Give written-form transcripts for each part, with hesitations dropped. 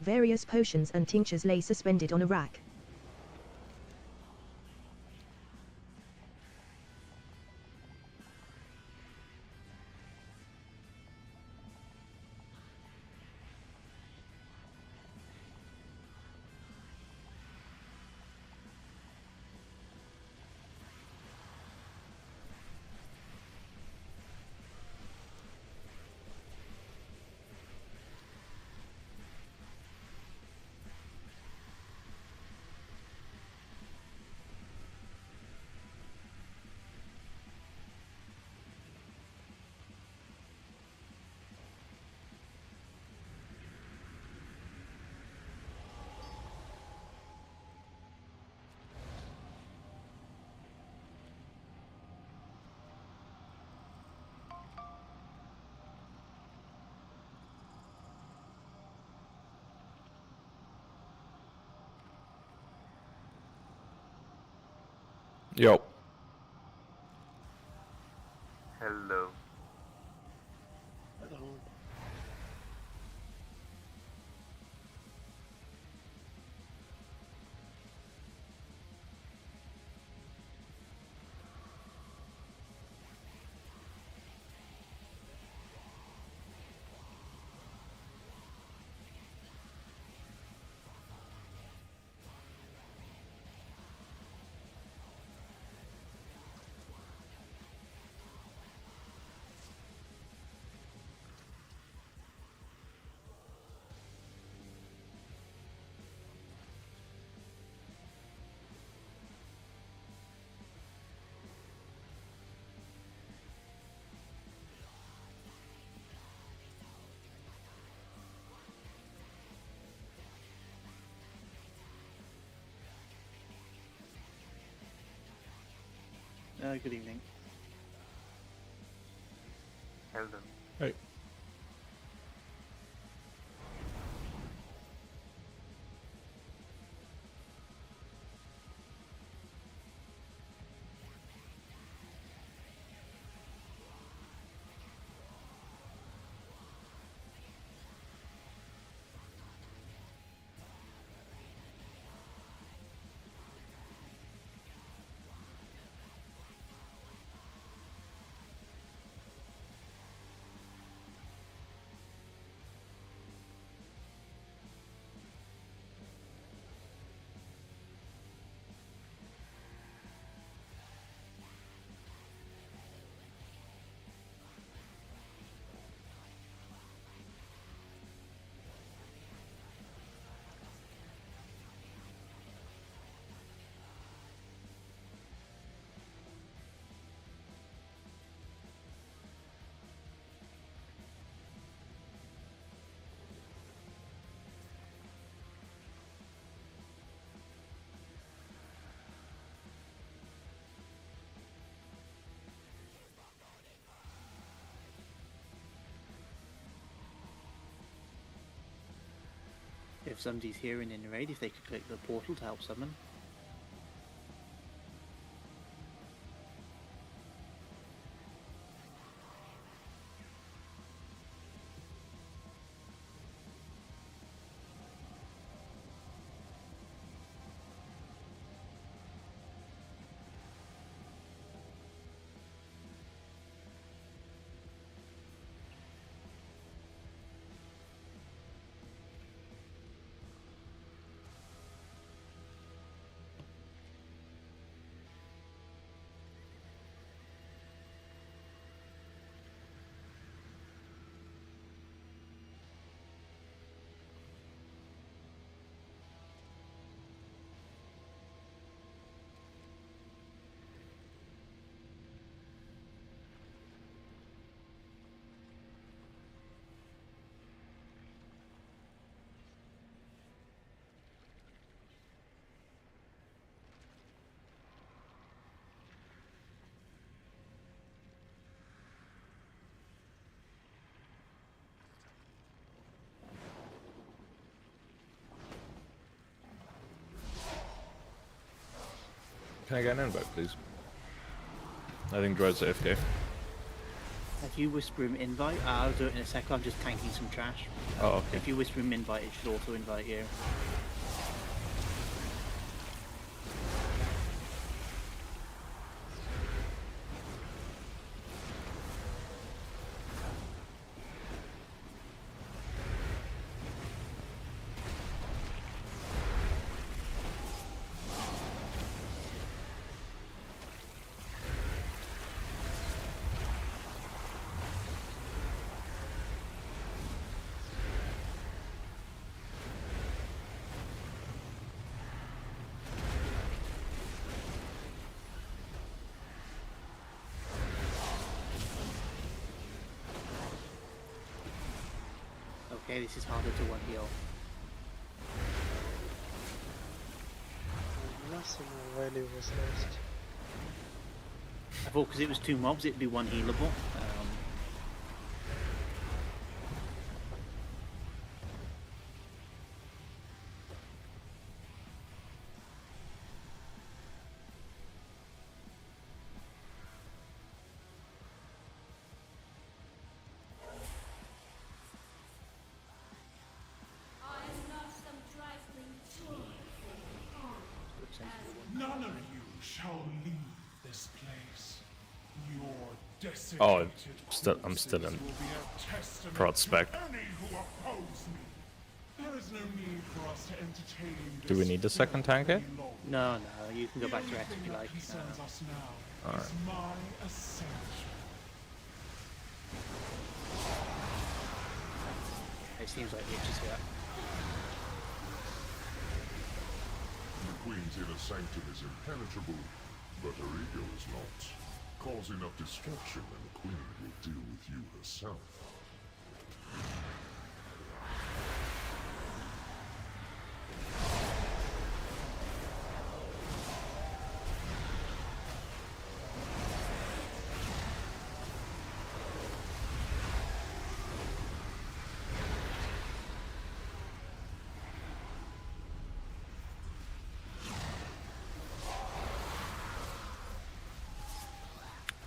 Various potions and tinctures lay suspended on a rack. Yo. Hello. Hello. Good evening. Hello. Hey. If somebody's here and in the raid, if they could click the portal to help summon. Can I get an invite, please? I think Dread's AFK. If you whisper him invite, I'll do it in a second. I'm just tanking some trash. Oh, okay. If you whisper him invite, it should also invite you. Okay, this is harder to one heal. Nothing really was lost. I thought because it was 2 mobs, it'd be 1 healable. None of you shall leave this place. Your desiccated Oh, I'm still in corpses will be a testament prod spec. to any who oppose me. There is no need for us to entertain Do we this need a second tank here? any longer. No, you can go back to The X only if you thing like. that concerns us now Alright. is my ascension. It seems like Itch is here. The Queen's inner sanctum is impenetrable, but her ego is not. Cause enough destruction and the Queen will deal with you herself.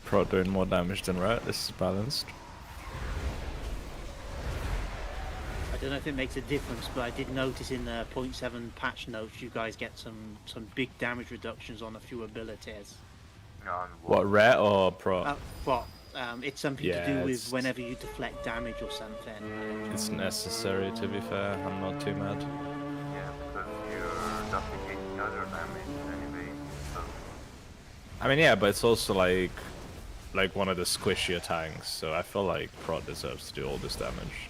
Pro doing more damage than red. This is balanced. I don't know if it makes a difference, but I did notice in the 0.7 patch notes you guys get some big damage reductions on a few abilities. On What, red or pro? But it's something to Yeah, do with it's- whenever you deflect damage or something. It's necessary, to be fair. I'm not too mad. Yeah, because you're duplicating other damage anyway. So I mean, yeah, but it's also like one of the squishier tanks, so I feel like prod deserves to do all this damage.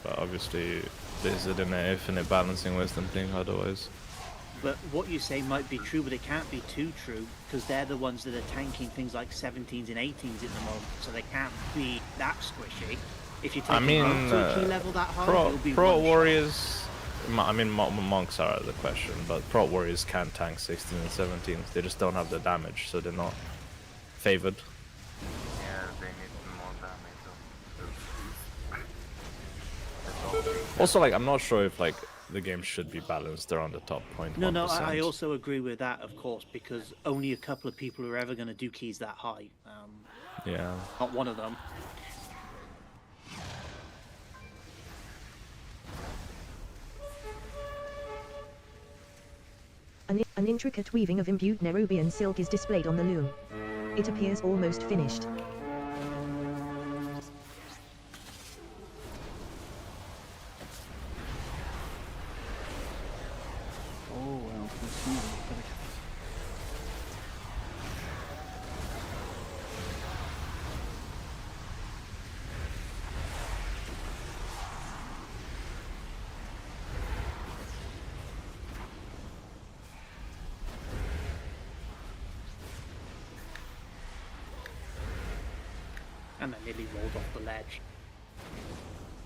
But obviously, there's an infinite balancing wisdom thing otherwise. But what you say might be true, but it can't be too true, because they're the ones that are tanking things like 17s and 18s at the moment, so they can't be that squishy. If you take I mean, to a key level that high, it'll be pro one-shot. warriors. I mean, monks are out of the question, but pro warriors can tank 16 and 17s. They just don't have the damage, so they're not favored. yeah, they need more damage. That's all. Also, like, I'm not sure if like the game should be balanced around the top point. No, I also agree with that, of course, because only a couple of people are ever going to do keys that high. Yeah. Not one of them. An intricate weaving of imbued Nerubian silk is displayed on the loom. It appears almost finished. Oh, well, let's see. And I nearly rolled off the ledge.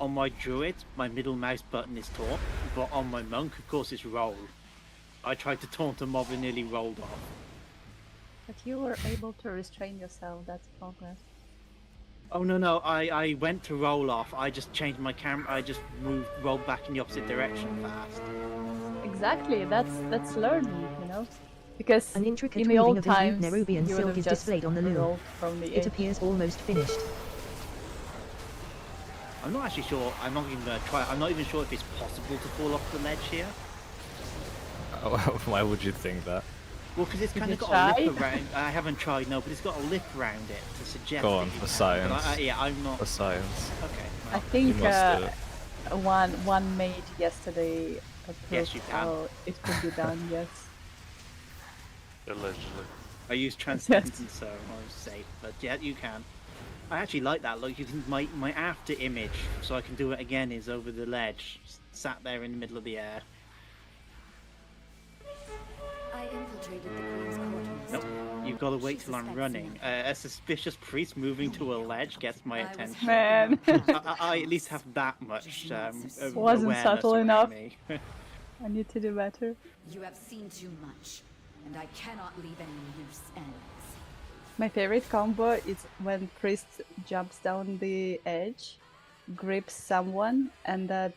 On my druid, my middle mouse button is taunt, but on my monk, of course, it's roll. I tried to taunt a mob and nearly rolled off. But you were able to restrain yourself, that's progress. Oh no, I went to roll off, I just changed my camera, I just rolled back in the opposite direction fast. Exactly, that's learning, you know? Because An intricate in the weaving old of imbued times, Nerubian you would silk have is just displayed on the loom. rolled from the It edge. appears almost finished. I'm not actually sure. I'm not even gonna try. I'm not even sure if it's possible to fall off the ledge here. Why would you think that? Well, because it's Did kind you of got try? a lip around. I haven't tried, no, but it's got a lip around it to suggest. Go that on, you for can, science. But yeah, I'm not. For science. Okay. I Well, think You must do it. one mate yesterday Yes, proved you can. how it could be done. Yes. Allegedly. I use transcendence, so I was safe. But yeah, you can. I actually like that. Look, you can my after image, so I can do it again. Is over the ledge, sat there in the middle of the air. I infiltrated the Queen's court. Nope. You've got to wait till I'm running. A suspicious priest moving to a ledge gets my attention. Man, I at least have that much Wasn't awareness subtle around enough. me. I need to do better. You have seen too much, and I cannot leave any loose ends. My favorite combo is when priest jumps down the edge, grips someone, and that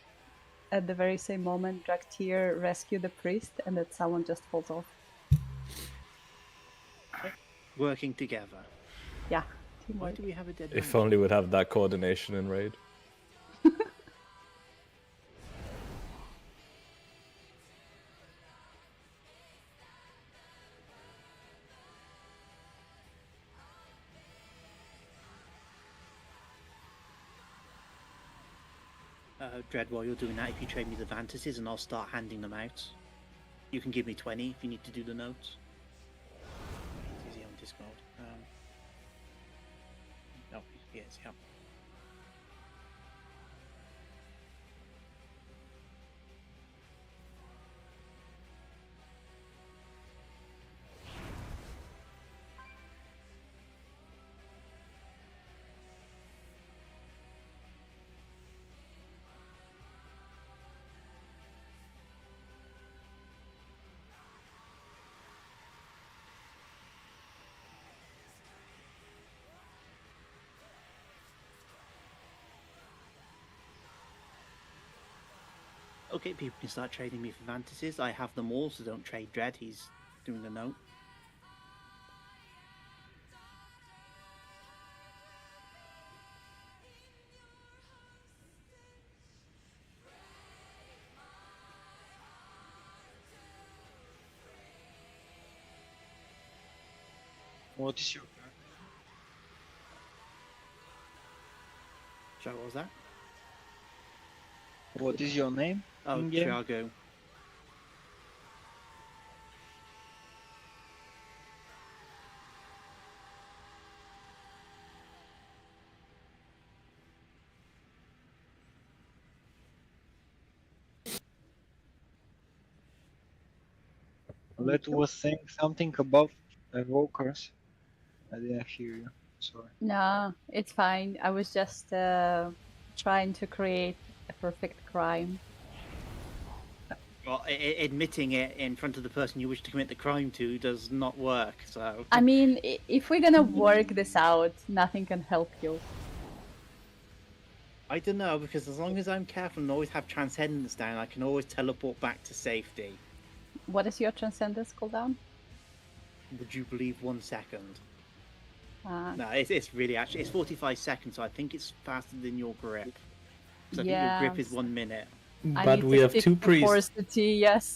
at the very same moment Draktyr rescue the priest, and that someone just falls off. Working together. Yeah, Why teamwork. do we have a dead If man? only we'd have that coordination in raid. Dread, while you're doing that, if you trade me the fantasies and I'll start handing them out. You can give me 20 if you need to do the notes. It's easy on Discord. No, yes, yeah. Okay, people can start trading me for fantasies. I have them all, so don't trade Dread. He's doing the note. What is your Sorry, what was that? What is your name? Oh, in-game? Thiago. Let was saying something about evokers. I didn't hear you. Sorry. No, it's fine. I was just trying to create a perfect crime. Well, admitting it in front of the person you wish to commit the crime to does not work, so... I mean, if we're gonna work this out, nothing can help you. I don't know, because as long as I'm careful and always have Transcendence down, I can always teleport back to safety. What is your transcendence cooldown? Would you believe 1 second? Uh, No, it's really actually... It's 45 seconds, so I think it's faster than your grip. So I think Yeah, your grip is 1 minute. I But need we to have stick two to priests. Forcity, yes.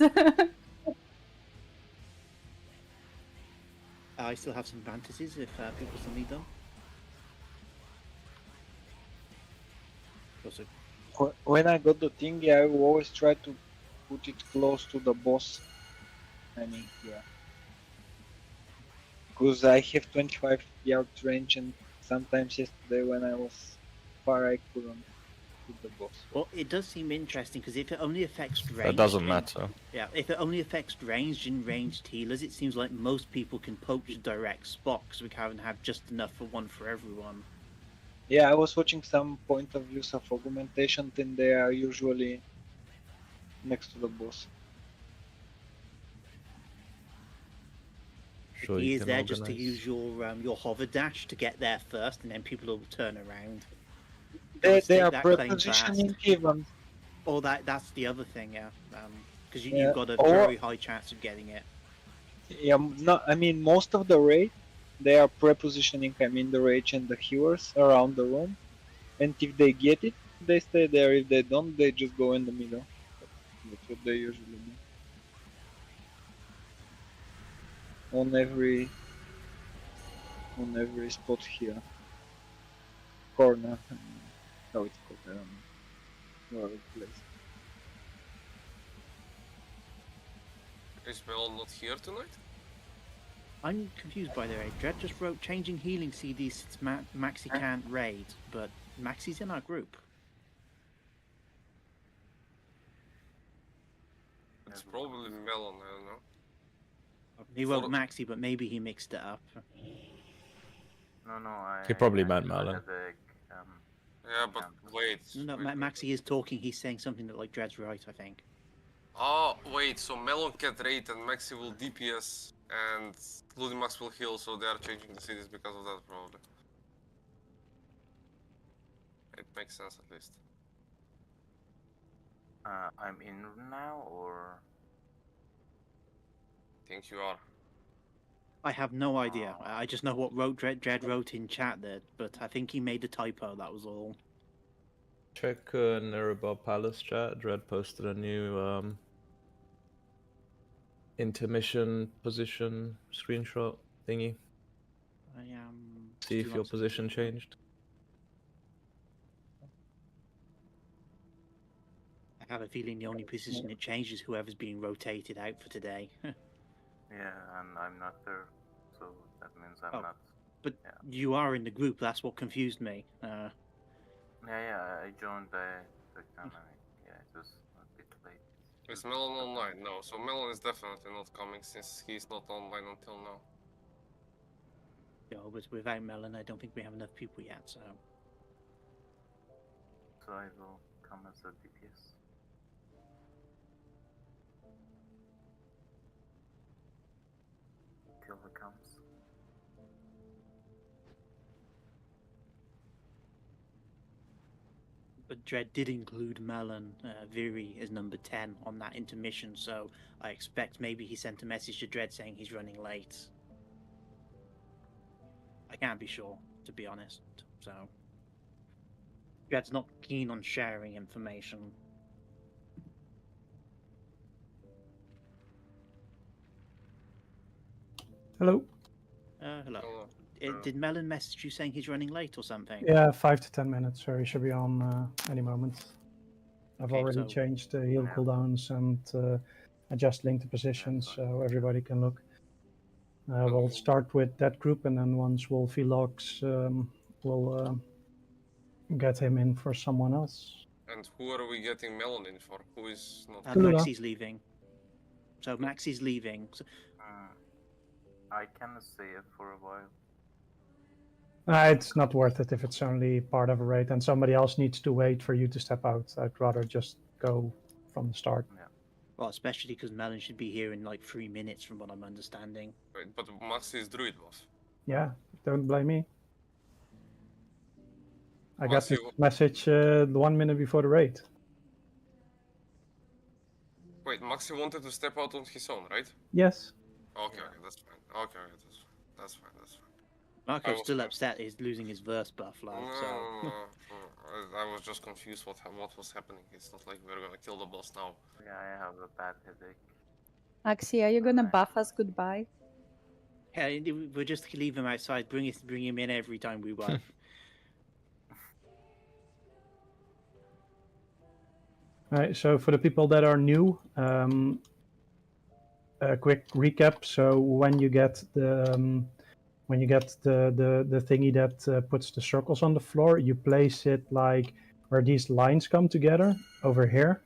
I still have some fantasies if people still need them. Also, When I got the thingy, I will always try to put it close to the boss. I mean, yeah. Because I have 25 yard range, and sometimes yesterday when I was far, I couldn't hit the boss. well, it does seem interesting because if it only affects ranged... That doesn't matter. Yeah, if it only affects ranged and ranged healers, it seems like most people can poach a direct spot because we can't have just enough for one for everyone. Yeah, I was watching some point of views of augmentation, and they are usually next to the boss. Sure, He you is can there just to organize. use your hover dash to get there first, and then people will turn around. They Let's take are that claim pre-positioning fast. even. Oh, that's the other thing, yeah. Because Yeah, you've got a or- very high chance of getting it. Yeah, no, I mean most of the raid, they are pre-positioning. I mean the rage and the healers around the room, and if they get it, they stay there. If they don't, they just go in the middle. That's what they usually do. On every spot here, corner. I mean, how it's called, I don't know. Where it's placed. Is Melon not here tonight? I'm confused by the raid. Dread just wrote changing healing CDs since Maxi can't raid, but Maxi's in our group. It's probably Melon, I don't know. He wrote Maxi, but maybe he mixed it up. No, He probably I meant had Melon. Yeah, but wait. No, Maxi is talking. He's saying something that like Dread's right, I think. Oh, wait, so Melon can't raid and Maxi will DPS and Ludimax will heal, so they are changing the cities because of that, probably. It makes sense at least. I'm in now, or? I think you are. I have no idea. I just know what Dread wrote in chat there, but I think he made a typo, that was all. Check Nerubal Palace chat. Dread posted a new intermission position screenshot thingy. I am. See if your position changed. I have a feeling the only position it changed is whoever's being rotated out for today. Yeah, and I'm not there, so that means I'm not. But you are in the group, that's what confused me. Yeah, I joined the kind of, yeah, it was a bit late. Is Melon online? No, so Melon is definitely not coming since he's not online until now. Yeah, but without Melon, I don't think we have enough people yet, so... So I will come as a DPS. Till he comes. But Dread did include Melon Viri as number 10 on that intermission, so I expect maybe he sent a message to Dread saying he's running late. I can't be sure, to be honest, so... Dread's not keen on sharing information. Hello. Hello. Did Melon message you saying he's running late or something? Yeah, 5 to 10 minutes, so he should be on any moment. I've Okay, already so- changed the heal cooldowns and adjusting the positions so everybody can look. We'll start with that group, and then once Wolfie logs, we'll get him in for someone else. And who are we getting Melon in for? Who is not? Maxi's leaving. So Maxi's leaving. So... I can stay for a while. It's not worth it if it's only part of a raid and somebody else needs to wait for you to step out. I'd rather just go from the start. Yeah. Well, especially because Melon should be here in like 3 minutes from what I'm understanding. Wait, but Maxi is Druid buff. Yeah, don't blame me. I got Maxi this message 1 minute before the raid. Wait, Maxi wanted to step out on his own, right? Yes. Okay, that's fine. Okay, that's fine. Marco's still upset he's losing his verse buff, like, so... No. I was just confused what was happening. It's not like we're gonna kill the boss now. Yeah, I have a bad headache. Axie, are you gonna buff us goodbye? Yeah, we'll just leave him outside, bring him in every time we wipe. Alright, so for the people that are new, a quick recap. So when you get the thingy that puts the circles on the floor, you place it like where these lines come together over here.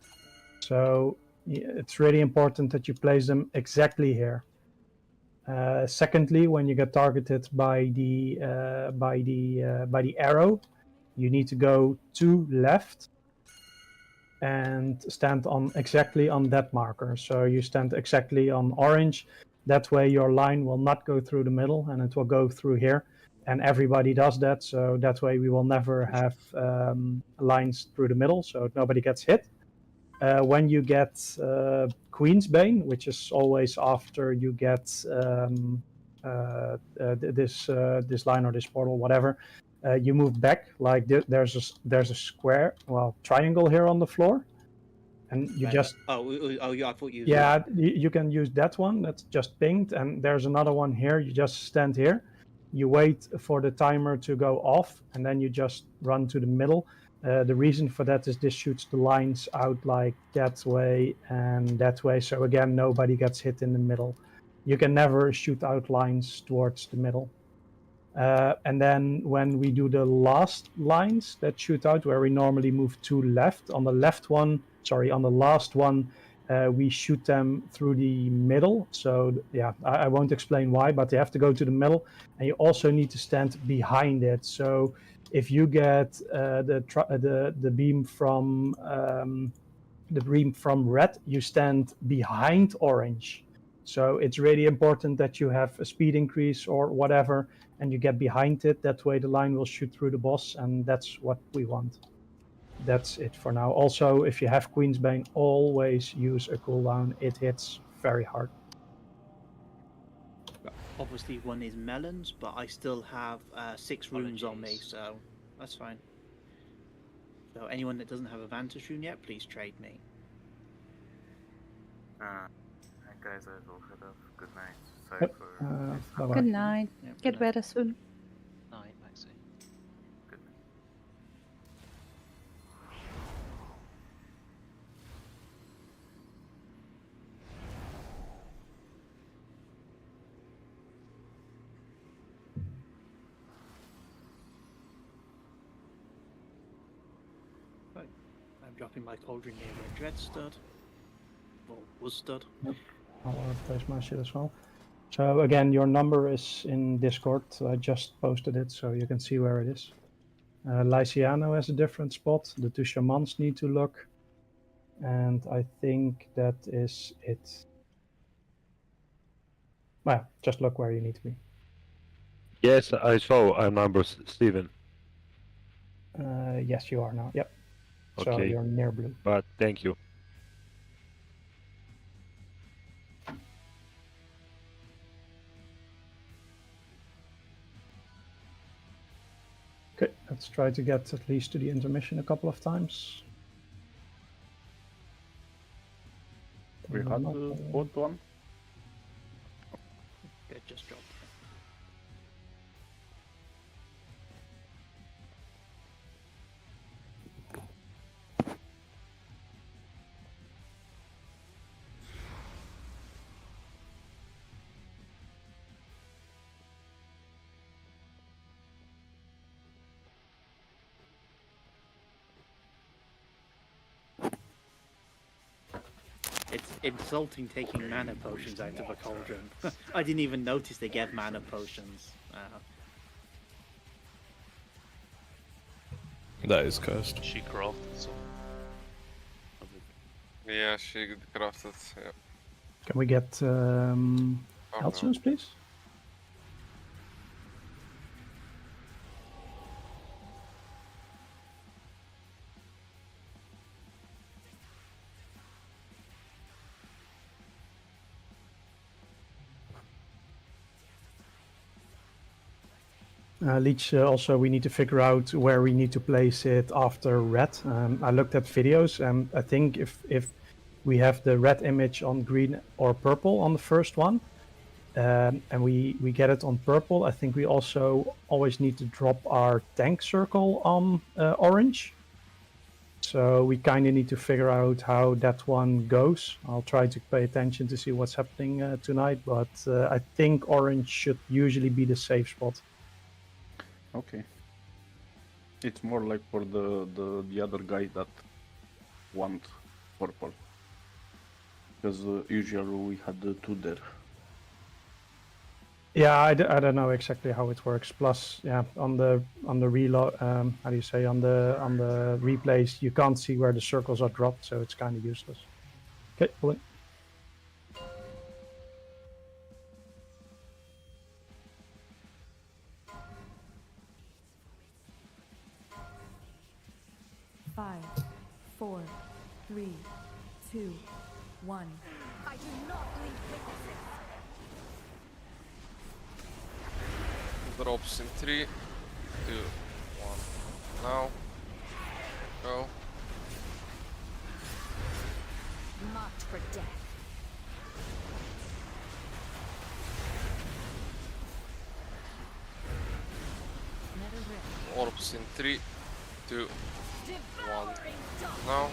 So it's really important that you place them exactly here. Secondly, when you get targeted by the arrow, you need to go to left and stand on exactly on that marker. So you stand exactly on orange. That way your line will not go through the middle and it will go through here. And everybody does that, so that way we will never have lines through the middle, so nobody gets hit. when you get Queen's Bane, which is always after you get this line or this portal, whatever, you move back. Like there's a square, well, triangle here on the floor, and you just yeah, I thought you. yeah, you can use that one. That's just pinged, and there's another one here. You just stand here, you wait for the timer to go off, and then you just run to the middle. The reason for that is this shoots the lines out like that way and that way. So again, nobody gets hit in the middle. You can never shoot out lines towards the middle. And then when we do the last lines that shoot out, where we normally move to left, on the left one, sorry, on the last one, we shoot them through the middle. So yeah, I won't explain why, but they have to go to the middle, and you also need to stand behind it. So if you get the beam from red, you stand behind orange. So it's really important that you have a speed increase or whatever, and you get behind it. That way the line will shoot through the boss, and that's what we want. That's it for now. Also, if you have Queen's Bane, always use a cooldown. It hits very hard. Obviously, one is melons, but I still have 6 runes on me, so that's fine. So anyone that doesn't have a Vantage rune yet, please trade me. Guys, I will head off. Good night. Sorry for Good night. Yeah, Get good night. better soon. Night, Maxi. Good night. I'm dropping my cauldron near a dread stud. Or was stud. Yep. I'll place my shit as well. So again, your number is in Discord. I just posted it so you can see where it is. Lyciano has a different spot. The 2 shamans need to look. And I think that is it. Well, just look where you need to be. Yes, I saw. I number Steven. Yes, you are now. Yep. So Okay. you're near blue. But thank you. Okay, let's try to get at least to the intermission a couple of times. We had both one. It just dropped. It's insulting taking mana potions out of a cauldron. I didn't even notice they gave mana potions. That is cursed. She crafted some. Yeah, she crafted. Yeah. Can we get Alcios, please? Leech, also we need to figure out where we need to place it after red. I looked at videos, and I think if we have the red image on green or purple on the first one, and we get it on purple, I think we also always need to drop our tank circle on orange. So we kind of need to figure out how that one goes. I'll try to pay attention to see what's happening tonight, but I think orange should usually be the safe spot. Okay. It's more like for the other guy that want purple. Because usually we had the 2 there. Yeah, I don't know exactly how it works. Plus, yeah, on the reload, how do you say, on the replays, you can't see where the circles are dropped, so it's kind of useless. Okay, pulling. Five, 4, 3, 2, 1. I do not leave witnesses. Drops in 3, 2, 1. Now. Go. Marked for death. Orbs in 3, 2, 1. Now.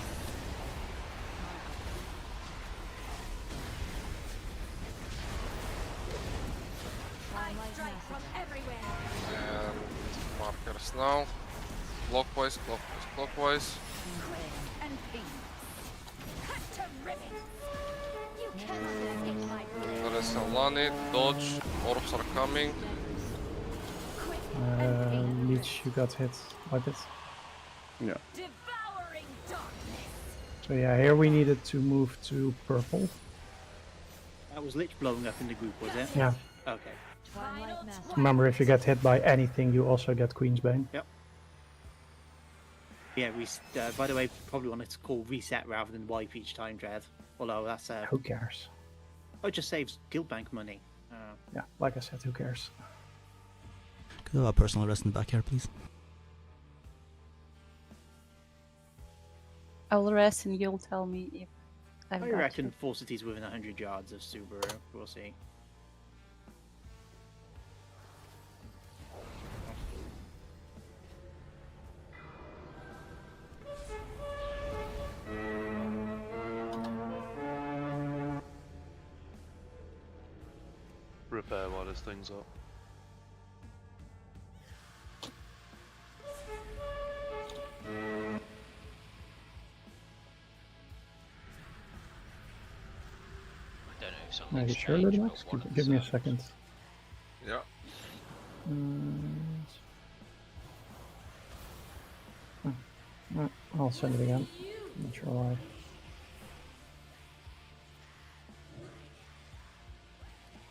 I strike from everywhere. And markers now. Clockwise, clockwise, clockwise. And beams. Cut to ribbons. You cannot escape my blade. There is Alani, dodge, orbs are coming. Leech, you got hit. Wipe it. Yeah. Devouring darkness. So yeah, here we needed to move to purple. That was Lich blowing up in the group, was it? Yeah. Okay. Remember, if you get hit by anything, you also get Queen's Bane. Yep. Yeah, by the way, probably want to call reset rather than wipe each time, Dread. Although that's Who cares? Oh, it just saves guild bank money. Yeah, like I said, who cares? Could I have a personal rest in the back here, please? I'll rest and you'll tell me if I've I got reckon you. 4 cities within 100 yards of Subaru. We'll see. Repair while this thing's up. I don't know if Are something's you sure, changed, Lidmax? but one of the Give me a servers- second. Yeah. I'll send it again. Not sure why.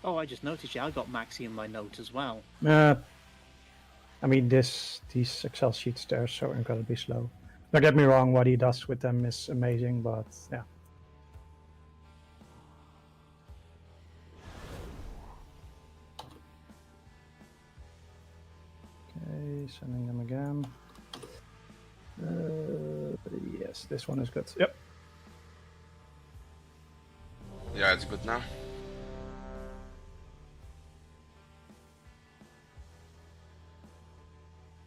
Oh, I just noticed. Yeah, I got Maxi in my note as well. I mean, these Excel sheets, they're so incredibly slow. Don't get me wrong, what he does with them is amazing, but yeah. Okay, sending them again. Yes, this one is good. Yep. Yeah, it's good now.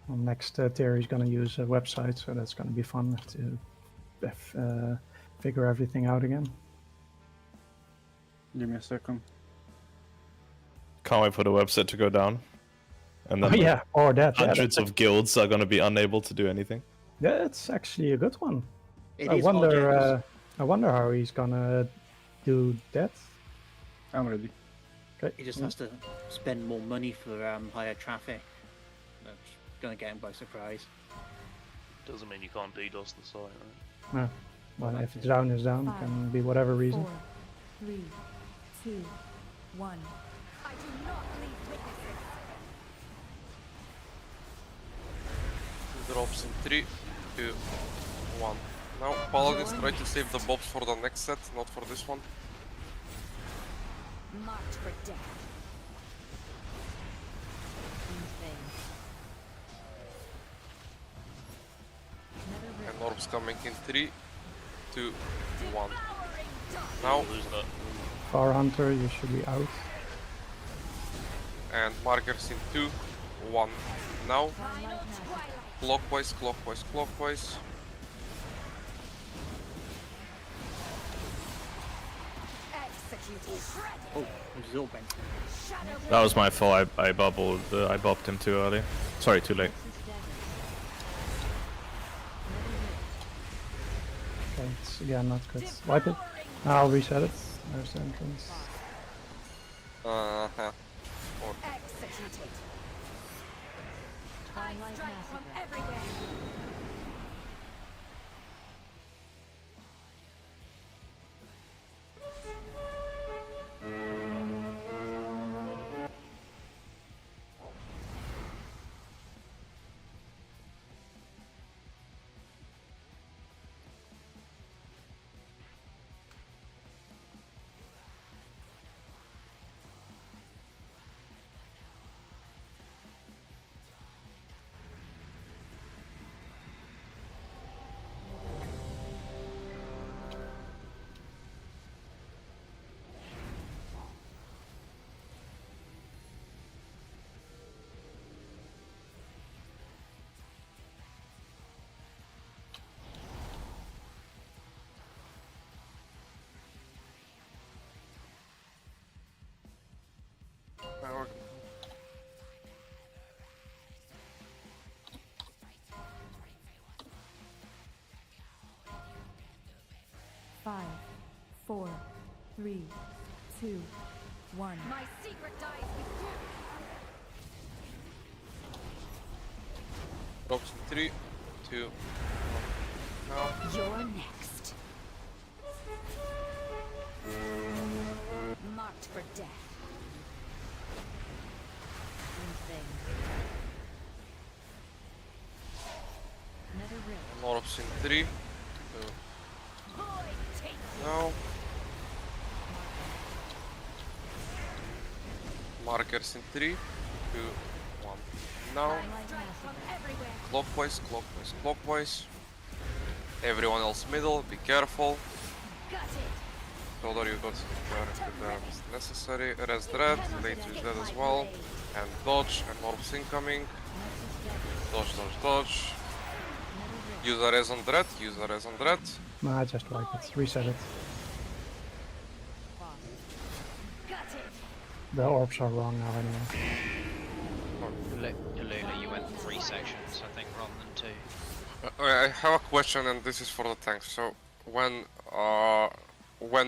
Well, next tier he's going to use a website, so that's going to be fun to figure everything out again. Give me a second. Can't wait for the website to go down. And then Oh, yeah, or that. hundreds of guilds are going to be unable to do anything. Yeah, it's actually a good one. It I is wonder. odd, yeah, I wonder how he's gonna do that. I'm ready. Okay. He just has to spend more money for higher traffic. That's gonna get him by surprise. Doesn't mean you can't DDoS the site, right? No. Well, if it's down, it's down. Can be whatever reason. 4, 3, 2, 1. I do not leave witnesses. Drops in 3, 2, 1. Now, Paladins try to save the bobs for the next set, not for this one. Marked for death. And orbs coming in 3, 2, 1. Now, Far Hunter, you should be out. and markers in 2, 1. Now, clockwise, clockwise, clockwise. Oh, absorbing. That was my fault. I bubbled. I bopped him too early. Sorry, too late. Okay, it's again not good. Wipe it. I'll reset it. There's the entrance. Uh-huh. Executed. I strike from everywhere. 4, 3, 2, 1. My secret dies with you. Drops in 3, 2, 1. Now. You're next. Marked for death. Another rift. Drops in 3, 2. Now. Markers in 3, 2, 1. Now. Clockwise, clockwise, clockwise. Everyone else middle, be careful. Shoulder, you got if necessary. Rest red, later is dead as well. And dodge, and orbs incoming. Dodge, dodge, dodge. Use a res on dread, use a res on dread. No, I just like it. Reset it. The orbs are wrong now anyway. Yalula, you went 3 sections, I think, rather than 2. I have a question, and this is for the tanks. So when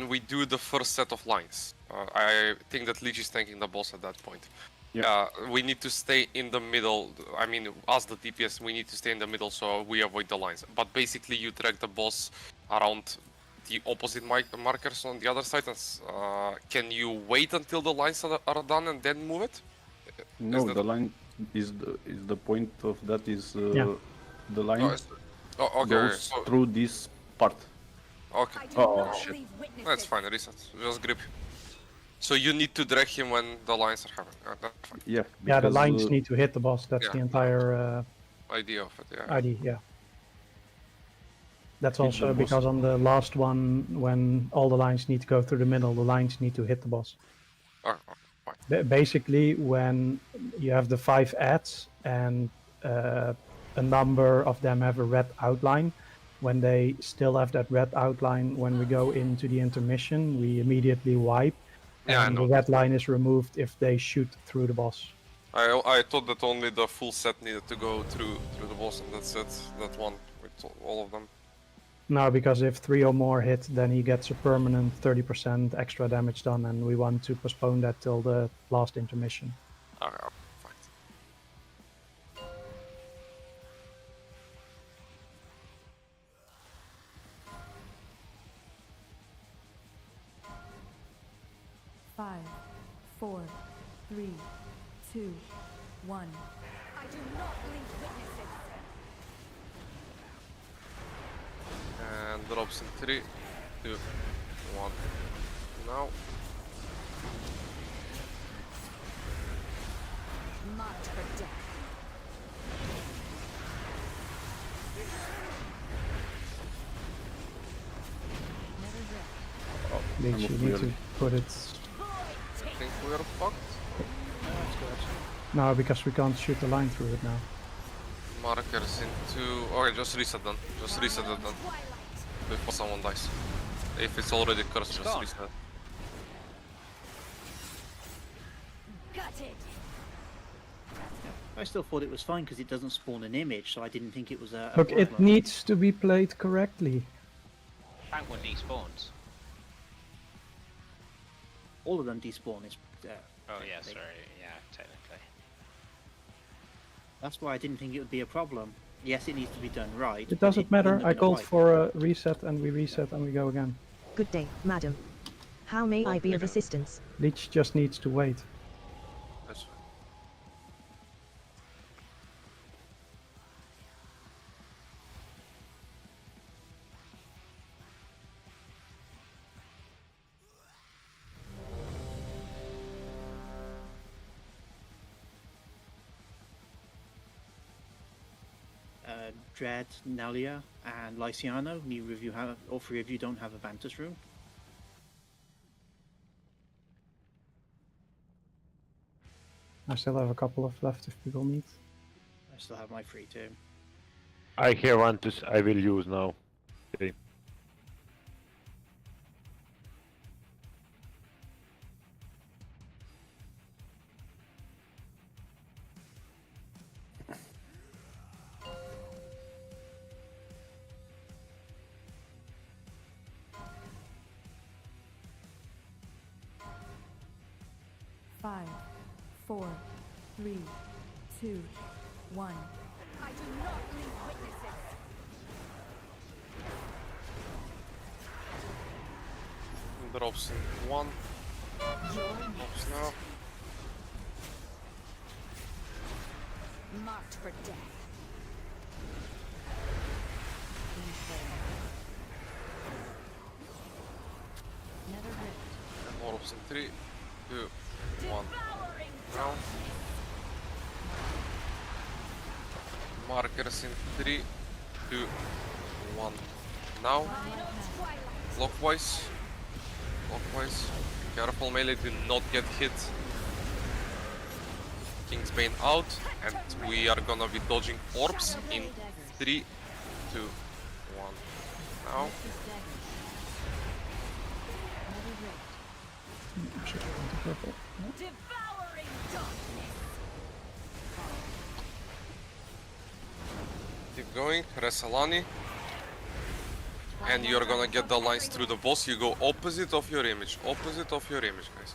we do the first set of lines, I think that Lich is tanking the boss at that point. Yeah. We need to stay in the middle. I mean, as the DPS, we need to stay in the middle so we avoid the lines. But basically, you drag the boss around the opposite markers on the other side. And, can you wait until the lines are done and then move it? No, the line is the point of that is the line okay, goes so, through this part. Okay. Oh shit. That's fine. Reset. Just grip. So you need to drag him when the lines are happening. That's fine. Yeah. Yeah, the lines need to hit the boss. That's yeah. the entire idea of it. Yeah. idea. Yeah. That's Hit also the boss. because on the last one, when all the lines need to go through the middle, the lines need to hit the boss. Fine. Basically, when you have the 5 adds and a number of them have a red outline, when they still have that red outline, when we go into the intermission, we immediately wipe. Yeah, and I know. the red line is removed if they shoot through the boss. I thought that only the full set needed to go through the boss, and that's it. That one with all of them. No, because if 3 or more hit, then he gets a permanent 30% extra damage done, and we want to postpone that till the last intermission. Okay, fine. Five, 4, 3, 2, 1. I do not leave witnesses. And drops in 3, 2, 1. Now. Marked for death. Lich, you need to put it... I think we are fucked. No, because we can't shoot the line through it now. Markers into... Okay, just reset then. Just reset it then. Before someone dies. If it's already cursed, just reset. I still thought it was fine because it doesn't spawn an image, so I didn't think it was a Look, it problem. needs to be played correctly. Tank one despawns. All of them despawn. Is Oh yeah, sorry, yeah, technically. That's why I didn't think it would be a problem. Yes, it needs to be done right. It but doesn't matter. wouldn't I have been called right. for a reset and we reset and we go again. Good day, madam. How may I be of assistance? Lich just needs to wait. That's fine. Dread, Nalia, and Lyciano. Neither of you have, all 3 of you don't have a Vantus rune. I still have a couple of left if people need. I still have my 3 too. I have one I will use now. Okay. 5, 4, 3, 2, 1. I do not leave witnesses. Drops in 1. Drops now. Marked for death. Never ripped. And Drops in 3, 2, 1. Now. Markers in 3, 2, 1. Now. Clockwise. Clockwise. Careful melee, do not get hit. Kingsbane out, and we are gonna be dodging orbs in 3, 2, 1. Now. Devouring darkness. Keep going, Resalani. And you're gonna get the lines through the boss. You go opposite of your image. Opposite of your image, guys.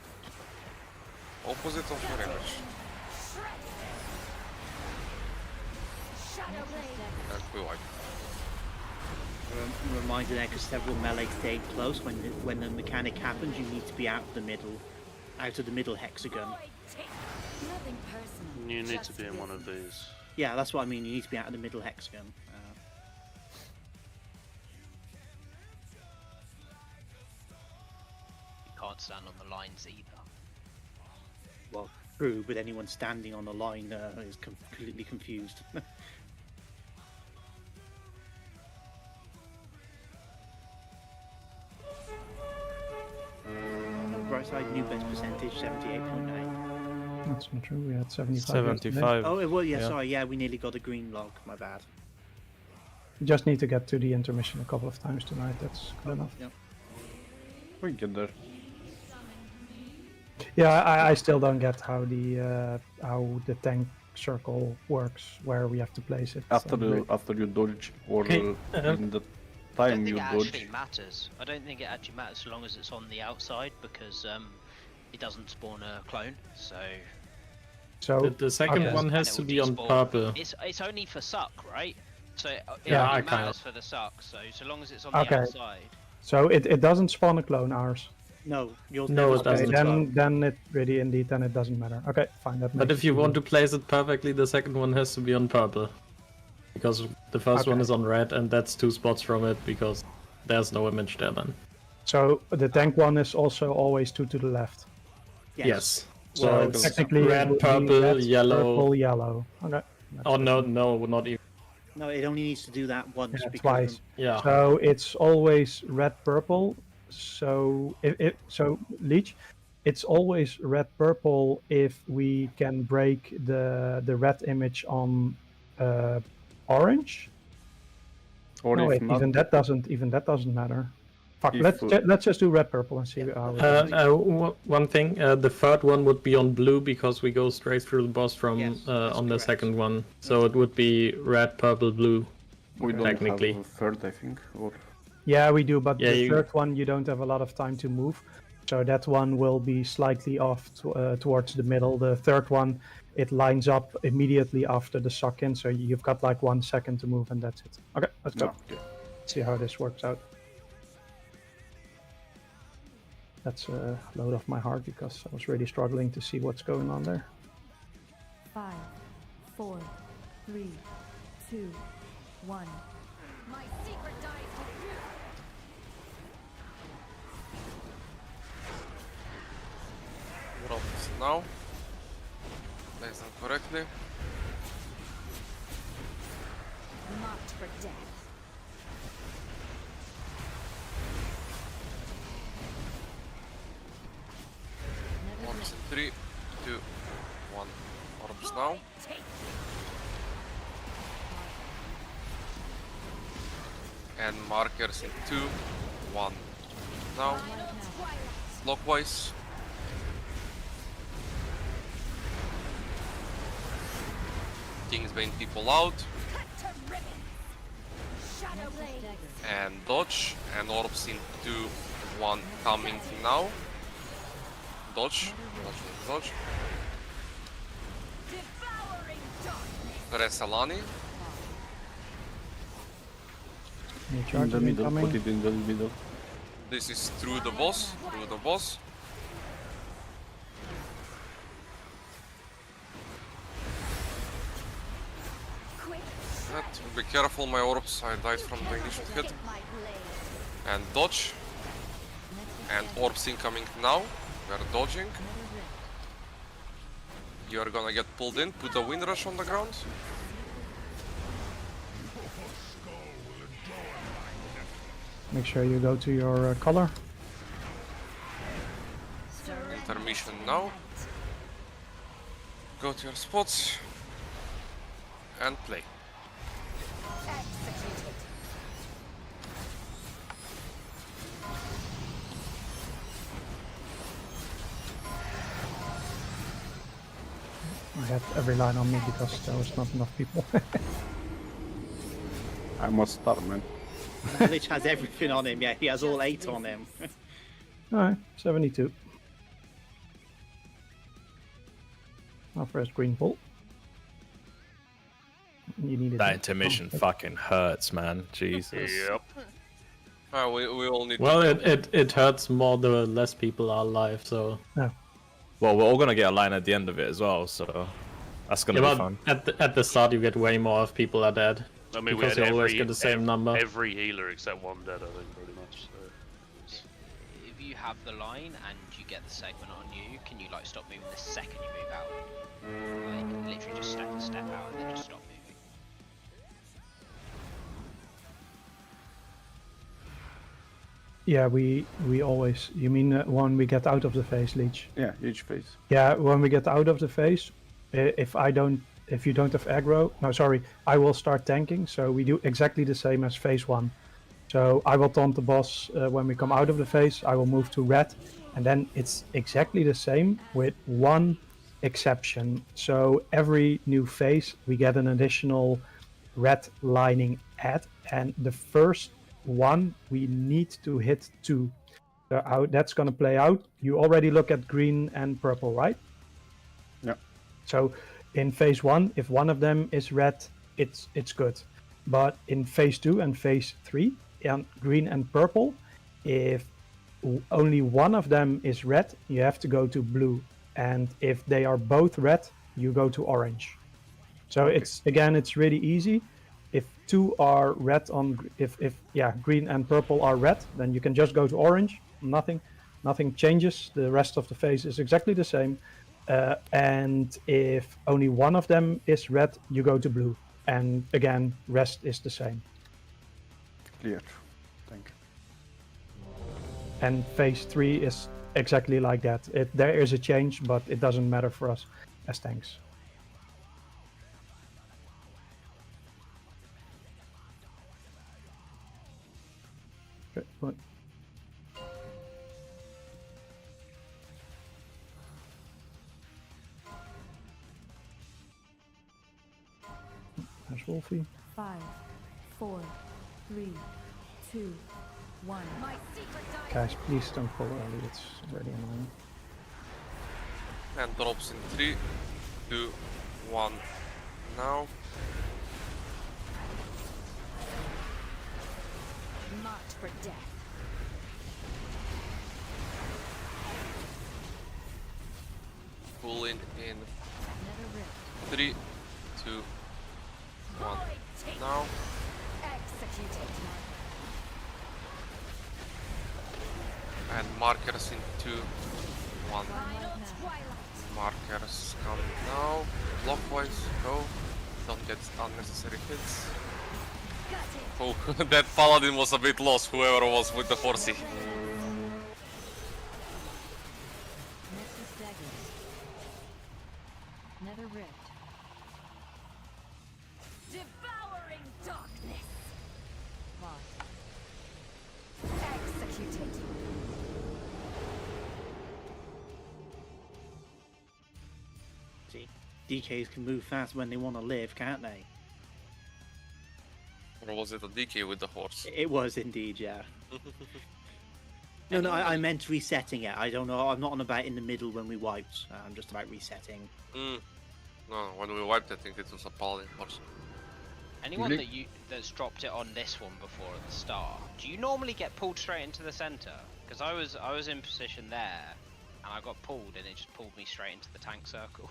Opposite of your image. And we wipe. Reminder there, because several melee stayed close. When the mechanic happens, you need to be out of the middle hexagon. Nothing personal. You need to be in one of these. Yeah, that's what I mean. You need to be out of the middle hexagon. Can't stand on the lines either. Well, true, but anyone standing on the line is completely confused. Right side, new best percentage, 78.9. That's not true. We had 75. 75. Oh, well, yeah, Yeah. sorry, yeah, we nearly got a green log. My bad. We just need to get to the intermission a couple of times tonight. That's good enough. Yep. We get there. Yeah, I still don't get how the tank circle works, where we have to place it. After you dodge or in the I don't time think you it dodge. actually matters. I don't think it actually matters so long as it's on the outside, because it doesn't spawn a clone. So the second one has to be on purple. It's only for suck, right? So it Yeah, only I kinda- matters for the suck. So long as it's on the Okay. outside. So it doesn't spawn a clone ours. No, yours No, never it doesn't. spawned. Then it really indeed then it doesn't matter. Okay, fine. That But makes if you it want to place it perfectly, the second one has to be on purple. Because the first one Okay. is on red, and that's 2 spots from it, because there's no image there then. So the tank one is also always 2 to the left. Yes. So So it's technically it red, would be purple, red, yellow. purple, yellow. Okay. Oh no, not even. No, it only needs to do that once. Yeah, because twice. Yeah. So it's always red purple. So so Leech, it's always red purple if we can break the red image on orange. Or No, if wait, not, even that doesn't matter. Fuck, If, let's just do red purple and see how it goes. One thing, the third one would be on blue because we go straight through the boss from on the second one. So it would be red, purple, blue. we don't technically. have a third, I think. Or Yeah, we do, but Yeah, the you- third one you don't have a lot of time to move, so that one will be slightly off towards the middle. The third one, it lines up immediately after the suck in, so you've got like 1 second to move and that's it. Okay, let's go. no. See how this works out. That's a load off my heart because I was really struggling to see what's going on there. 5, 4, 3, 2, 1. My secret dies with you. Drop this now. Place them correctly. Marked for death. Orbs in 3, 2, 1. Orbs now. And markers in 2, 1. Now. Clockwise. Kingsbane people out. And dodge. And orbs in 2, 1 coming now. Dodge. Dodge. Press Alani. In the middle, put it in the middle. This is through the boss. Through the boss. Be careful, my orbs. I died from the initial hit. And dodge. And orbs incoming now. We are dodging. You are gonna get pulled in. Put a wind rush on the ground. Make sure you go to your color. Intermission now. Go to your spots. And play. I had every line on me because there was not enough people. I must start, man. Lich has everything on him, yeah, he has all 8 on him. Alright, 72. Our first green pull. You needed that intermission fucking hurts, man. Jesus. Yep. We all need. Well, it hurts more the less people are alive. So. Yeah. Well, we're all gonna get a line at the end of it as well, so that's gonna be fun. At the start, you get way more if people are dead. I mean, because we had you always get the same number. Every healer except one dead, I think, pretty much. So. If you have the line and you get the segment on you, can you like stop moving the second you move out? Like literally just step out and then just stop moving. Yeah, we always. You mean when we get out of the phase, Leech? Yeah, each phase. Yeah, when we get out of the phase, if you don't have aggro, no, sorry, I will start tanking. So we do exactly the same as phase 1. So I will taunt the boss when we come out of the phase. I will move to red, and then it's exactly the same with one exception. So every new phase we get an additional red lining add, and the first one we need to hit 2. So how that's going to play out, you already look at green and purple, right? Yeah. So in phase 1, if one of them is red, it's good. But in phase 2 and phase 3, and green and purple, if only one of them is red, you have to go to blue. And if they are both red, you go to orange. So Okay. it's really easy. If 2 are red if green and purple are red, then you can just go to orange. Nothing changes. The rest of the phase is exactly the same. And if only one of them is red, you go to blue. And again, rest is the same. Clear. Thank you. And phase 3 is exactly like that. There is a change, but it doesn't matter for us as tanks. Okay, good. There's Wolfie. 5, 4, 3, 2, 1. Guys, please don't pull early. It's already annoying. And drops in 3, 2, 1. Now. Marked for death. Pull in 3, 2, 1. Now. Executed. And markers in 2, 1. Markers come now. Clockwise, go. Don't get unnecessary hits. Oh, that paladin was a bit lost, whoever was with the horsey. Nether rift. Devouring darkness. Executed. See, DKs can move fast when they want to live, can't they? Or was it a DK with the horse? It was indeed, yeah. No, I meant resetting it. I don't know. I'm not on about in the middle when we wiped. I'm just about resetting. No, when we wiped, I think it was a paladin person. Anyone that's dropped it on this one before at the start, do you normally get pulled straight into the center? Because I was in position there, and I got pulled, and it just pulled me straight into the tank circle.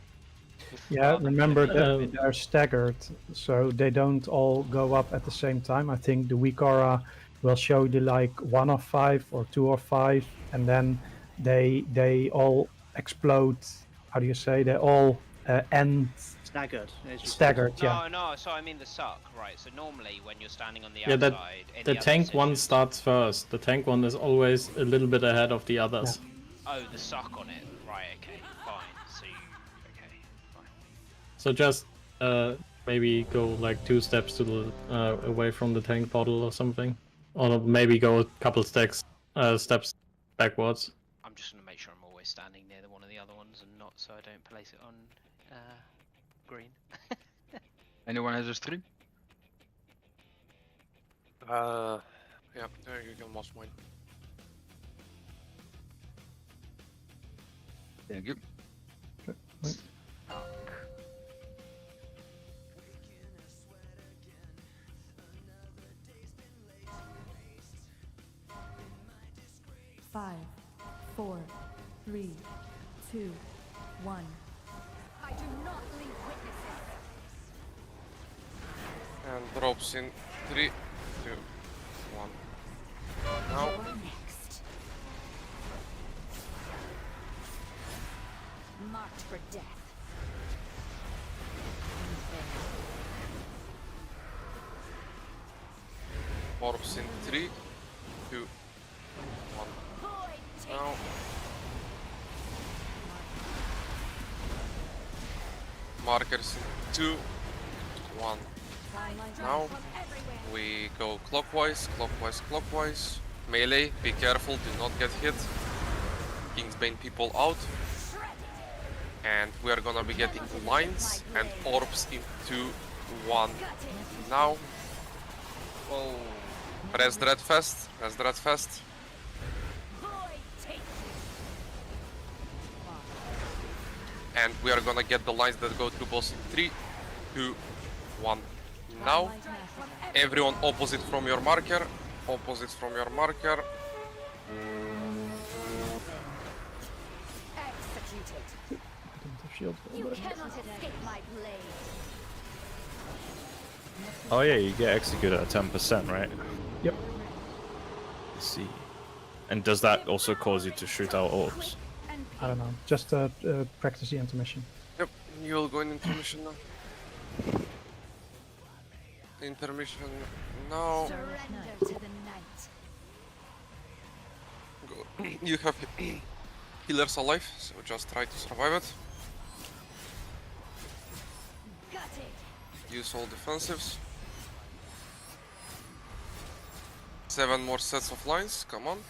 Yeah, remember that they're staggered, so they don't all go up at the same time. I think the weak aura will show you like 1 of 5 or 2 of 5, and then they all explode. How do you say? They all end staggered. Staggered, yeah. No. So I mean the suck, right? So normally when you're standing on the Yeah, outside, the tank one starts first. The tank one is always a little bit ahead of the others. Oh, the suck on it. Right. Okay. Fine. So So just maybe go like 2 steps to the away from the tank bottle or something, or maybe go a couple steps backwards. I'm just gonna make sure I'm always standing near one of the other ones and not so I don't place it on green. Anyone has a stream? Yeah, there you can mouse mine. Thank you. Five, 4, 3, 2, 1. I do not leave witnesses. And drops in 3, 2, 1. Now. You're next. Marked for death. Orbs in 3, 2, 1. Now. Markers in 2, 1. Now we go clockwise, clockwise. Melee, be careful, do not get hit. Kingsbane people out. And we are gonna be getting lines and orbs in 2, 1. Now. Oh. Res Dread fast. And we are gonna get the lines that go through boss in 3, 2, 1. Now, everyone opposite from your marker. You cannot escape my blade. Oh yeah, you get executed at 10%, right? Yep. Let's see. And does that also cause you to shoot out orbs? I don't know. Just practice the intermission. Yep, you will go in intermission now. Intermission now. Surrender to the night. Go. You have healers alive, so just try to survive it. Use all defensives. 7 more sets of lines, come on.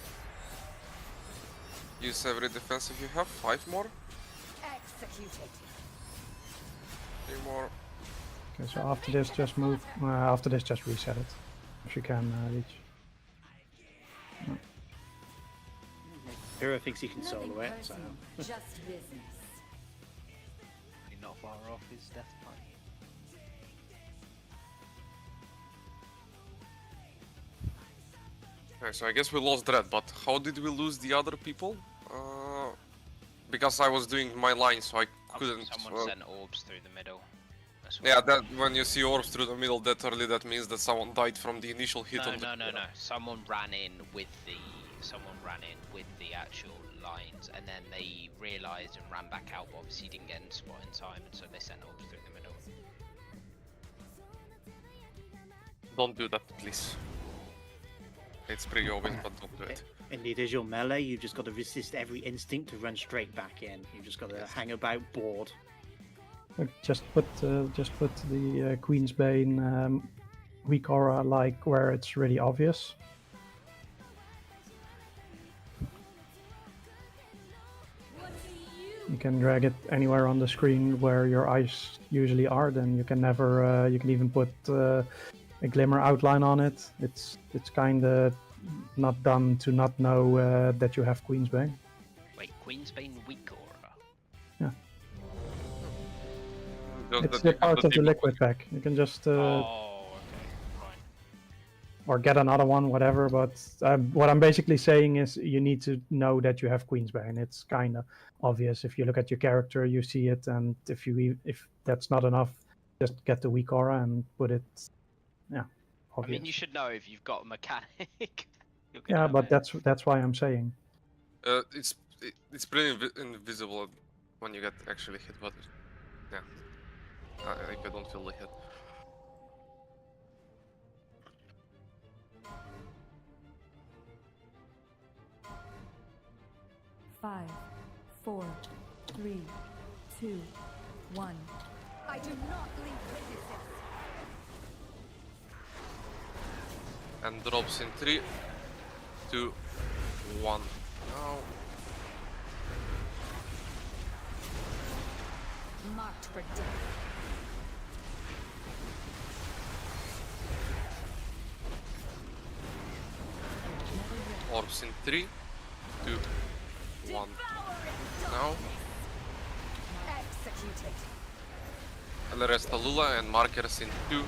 Use every defensive you have, 5 more. Executed. 3 more. Okay, so after this, just move. After this, just reset it, if you can reach. No. Hero thinks he can solo it, so. Just business. You're not far off his death point. Okay, so I guess we lost Dread, but how did we lose the other people? Because I was doing my line, so I couldn't. Someone sent orbs through the middle. Yeah, that when you see orbs through the middle, that means that someone died from the initial hit. No. Someone ran in with the actual lines, and then they realised and ran back out. But obviously, didn't get in spot in time, and so they sent orbs through the middle. Don't do that, please. It's pretty obvious, but don't do it. Indeed, as your melee, you've just got to resist every instinct to run straight back in. You've just got to hang about bored. Just put the Queen's Bane weak aura like where it's really obvious. You can drag it anywhere on the screen where your eyes usually are. Then you can never. You can even put a glimmer outline on it. It's kind of not done to not know that you have Queensbane. Wait, Queensbane weak aura? Yeah. Just It's that you the part have of the debuff. liquid pack. You can just Oh, okay, fine. or get another one, whatever. But what I'm basically saying is you need to know that you have Queensbane. It's kind of obvious. If you look at your character, you see it, and if that's not enough, just get the weak aura and put it. Yeah, I obvious. mean, you should know if you've got a mechanic. You're gonna Yeah, have but it. that's why I'm saying. It's pretty invisible when you get actually hit, but yeah, I don't feel the hit. Five, 4, 3, 2, 1. I do not leave witnesses. And drops in 3, 2, 1. Now. Marked for death. Orbs in 3, 2, 1. Now. Executed. El Resta Lula and markers in 2,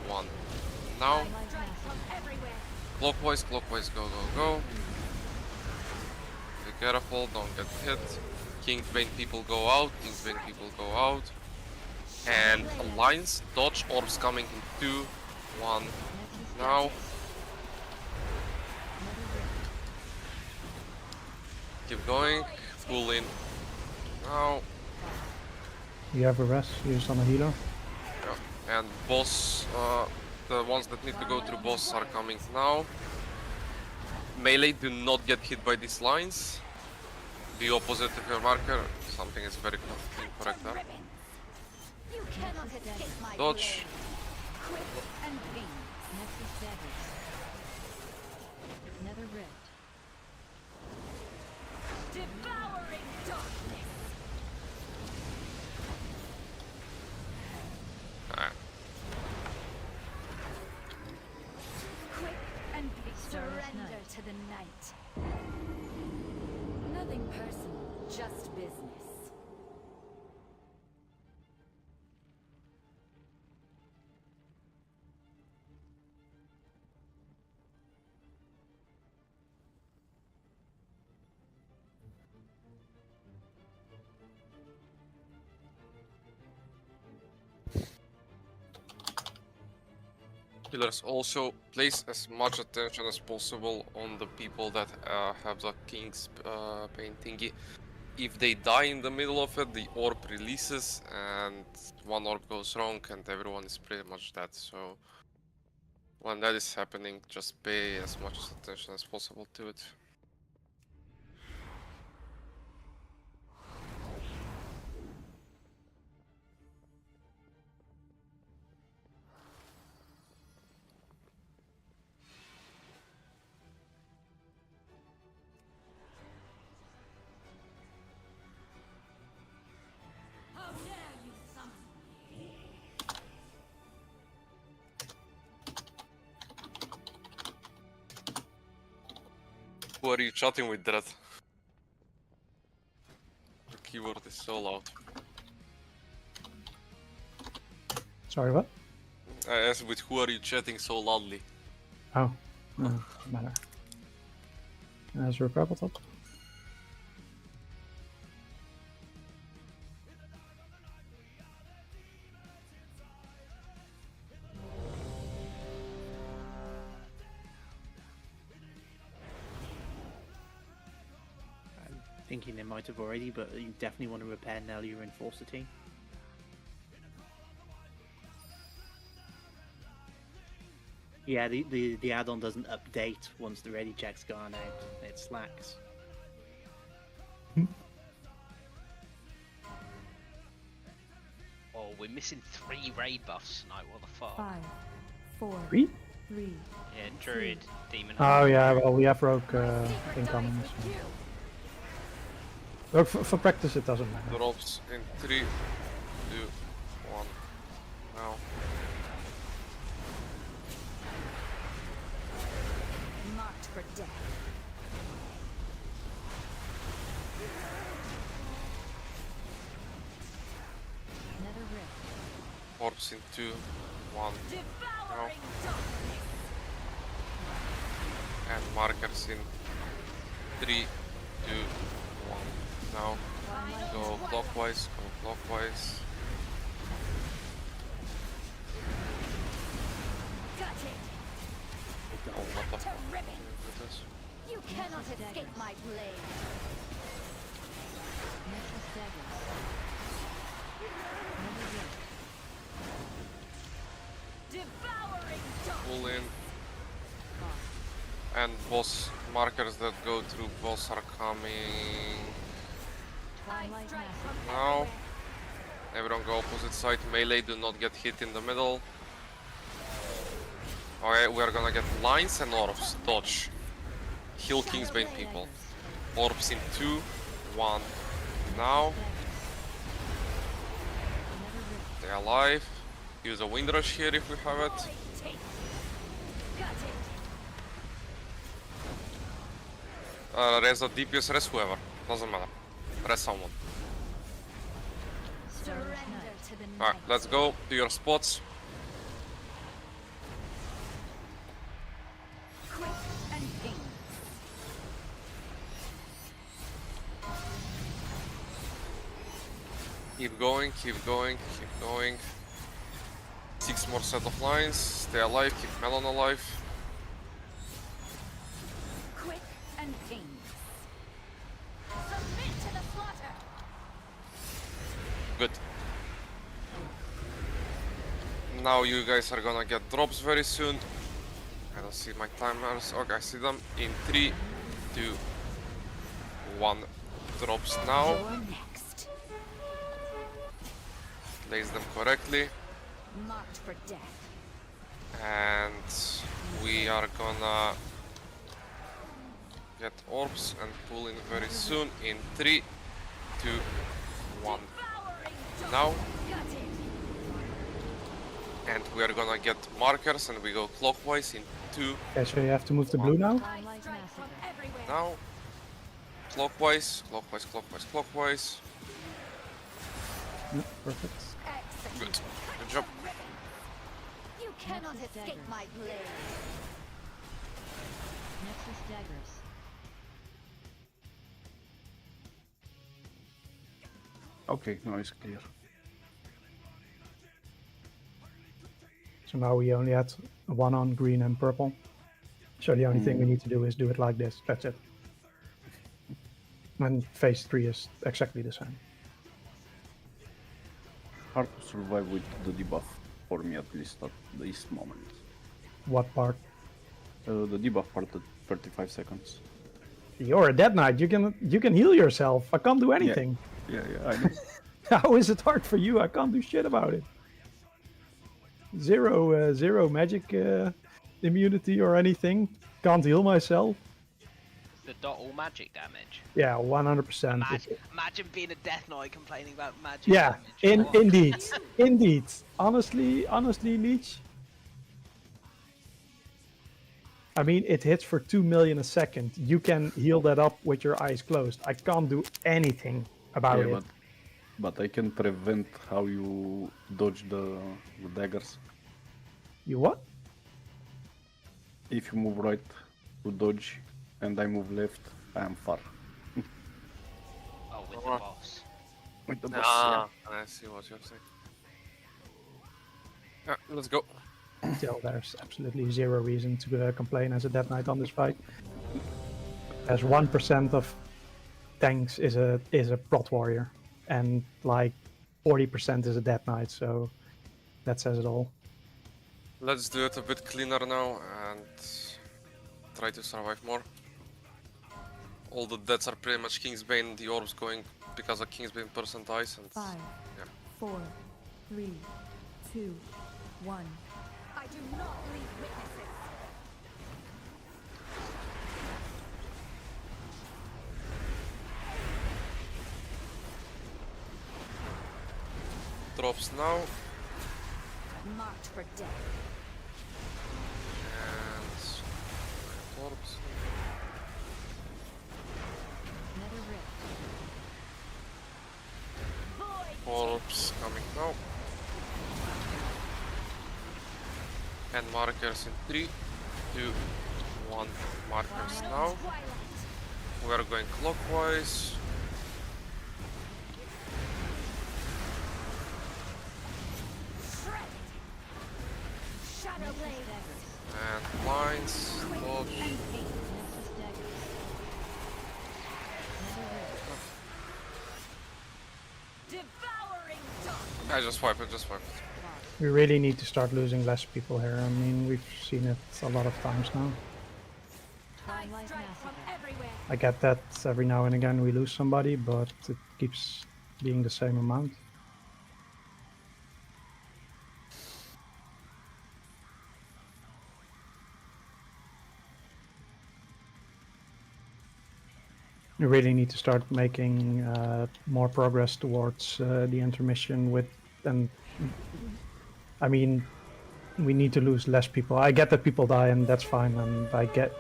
1. Now. Clockwise, clockwise, go, go, go. Be careful, don't get hit. Kingsbane people go out, Kingsbane people go out. And lines, dodge, orbs coming in 2, 1. Now. Keep going, pull in. Now. You have a rest. Use on a healer. Yeah. And boss, the ones that need to go through boss are coming now. Melee, do not get hit by these lines. Be opposite of your marker. Something is very incorrect there. You cannot escape my Dodge. blade. Quick and painless. Nexus Shadows. Nether Rift. Devouring darkness. Quick and painless. Surrender to the night. Nothing personal, just business. Healers, also place as much attention as possible on the people that have the King's Pain thingy. If they die in the middle of it, the orb releases and one orb goes wrong and everyone is pretty much dead. So when that is happening, just pay as much attention as possible to it. How dare you summon me? Who are you chatting with, Dread? The keyboard is so loud. Sorry, what? I asked with who are you chatting so loudly? Oh, no, doesn't matter. Is there a purple top? I'm thinking they might have already, but you definitely want to repair now you're in Forcer team. Yeah, the add-on doesn't update once the ready check's gone out. It slacks. Oh, we're missing 3 raid buffs tonight. What the fuck? 5, 4, Three? 3. Yeah, Druid, Demon. Oh yeah, well we have Rogue incoming. So. Rogue for practice it doesn't matter. Drops in 3, 2, 1. Now. Marked for death. Another rift. Orbs in 2, 1. Now. And markers in 3, 2, 1. Now. Go clockwise, go clockwise. Oh, what the fuck? You cannot escape my blade. Nexus daggers. Another rift. Devouring Pull in. And boss markers that go through boss are coming now. Everyone go opposite side. Melee do not get hit in the middle. Okay, we are gonna get lines and orbs. Dodge. Heal Kingsbane people. Orbs in 2, 1. Now. Stay alive. Use a wind rush here if we have it. Res the DPS, res whoever. Doesn't matter. Res someone. Alright, let's go to your spots. quick and painless. Keep going, keep going, keep going. 6 more set of lines. Stay alive, keep Melon alive. Quick and painless. Submit to the slaughter. Good. Now you guys are gonna get drops very soon. I don't see my timers. Okay, I see them. In 3, 2, 1. Drops now. You're next. Place them correctly. Marked for death. And we are gonna get orbs and pull in very soon. In 3, 2, 1. Now. And we are gonna get markers and we go clockwise in 2. Okay, so you have to move the blue now? Now. Clockwise, clockwise, clockwise, clockwise. Perfect. Good. Good job. You cannot escape my blade. Nexus daggers. Okay, now it's clear. So now we only had one on green and purple. So the only thing we need to do is do it like this. That's it. And phase 3 is exactly the same. Hard to survive with the debuff, for me at least at this moment. What part? The debuff part at 35 seconds. You're a dead knight. You can heal yourself. I can't do anything. Yeah, I know. How is it hard for you? I can't do shit about it. Zero magic immunity or anything. Can't heal myself. The dot all magic damage. Yeah, 100%. Imagine being a death knight complaining about magic Yeah, damage. indeed. Honestly, Leech. I mean, it hits for 2 million a second. You can heal that up with your eyes closed. I can't do anything about it. But I can prevent how you dodge the daggers. You what? If you move right to dodge and I move left, I am far. Oh, with the boss. With the boss, Ah, I see what you're saying. Yeah, let's go. Still, there's absolutely zero reason to complain as a Death Knight on this fight. As 1% of tanks is a Prot Warrior, and like 40% is a Death Knight, so that says it all. Let's do it a bit cleaner now and try to survive more. All the deaths are pretty much Kingsbane, the orbs going because a Kingsbane person dies and 5, yeah. 4, 3, 2, 1. I do not leave witnesses. Drops now. Marked for death. And orbs. Orbs coming now. And markers in 3, 2, 1. Markers now. We are going clockwise. And lines. Dodge. I just wipe it, just wipe it. We really need to start losing less people here. I mean, we've seen it a lot of times now. I get that every now and again we lose somebody, but it keeps being the same amount. We really need to start making more progress towards the intermission with, and I mean, we need to lose less people. I get that people die and that's fine, and I get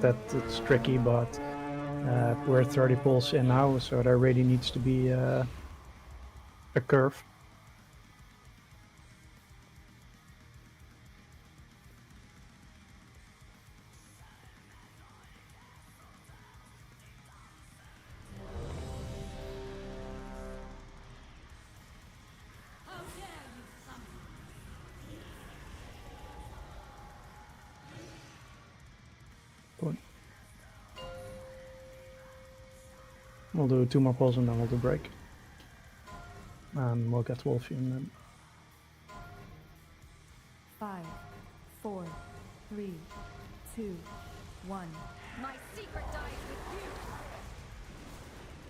that it's tricky, but we're 30 pulls in now, so there really needs to be a curve. We'll do 2 more pulls and then we'll do break. And we'll get Wolfie and then. 5, 4, 3, 2, 1. My secret dies with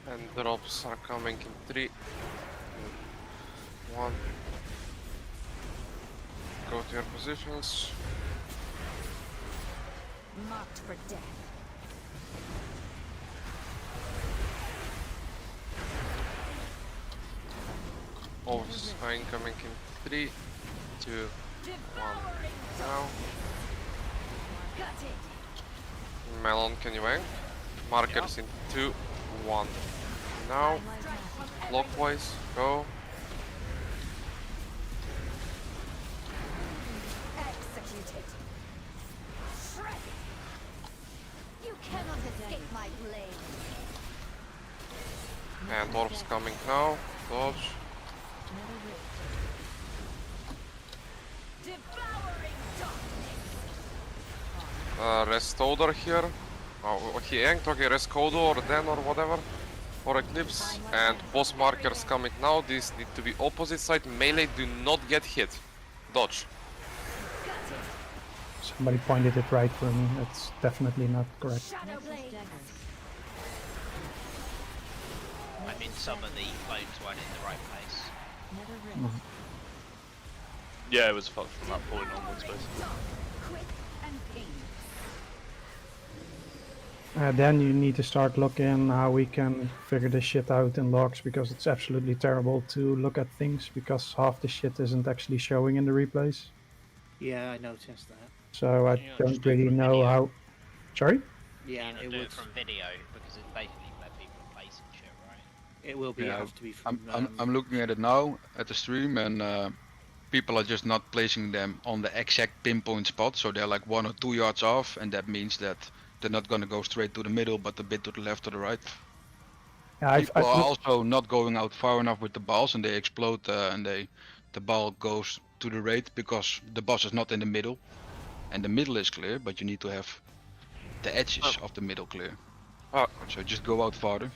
you. And drops are coming in 3, 2, 1. Go to your positions. Marked for death. Orbs are incoming in 3, 2, 1. Now. Melon, can you hang? Markers in 2, 1. Now. Clockwise, go. Executed. Shredded. You cannot escape my blade. And orbs coming now. Dodge. Rest Odor here. Oh, he yanked, okay, rest Kodo or Den or whatever. Or Eclipse. And boss markers coming now. These need to be opposite side. Melee do not get hit. Dodge. Somebody pointed it right for me. It's definitely not correct. I mean, some of the clones weren't in the right place. Mhm. Yeah, it was fucked from that point onwards, basically. Then you need to start looking how we can figure this shit out in logs, because it's absolutely terrible to look at things because half the shit isn't actually showing in the replays. Yeah, I noticed that. So I don't really know how. Sorry? Yeah, it do would. it from video because it's basically where people are placing shit, right? It will be Yeah, have to be from. I'm looking at it now at the stream, and people are just not placing them on the exact pinpoint spot, so they're like 1 or 2 yards off, and that means that they're not going to go straight to the middle, but a bit to the left or the right. Yeah, People are also not going out far enough with the balls, and they explode, and the ball goes to the raid because the boss is not in the middle, and the middle is clear, but you need to have the edges of the middle clear. So just go out farther.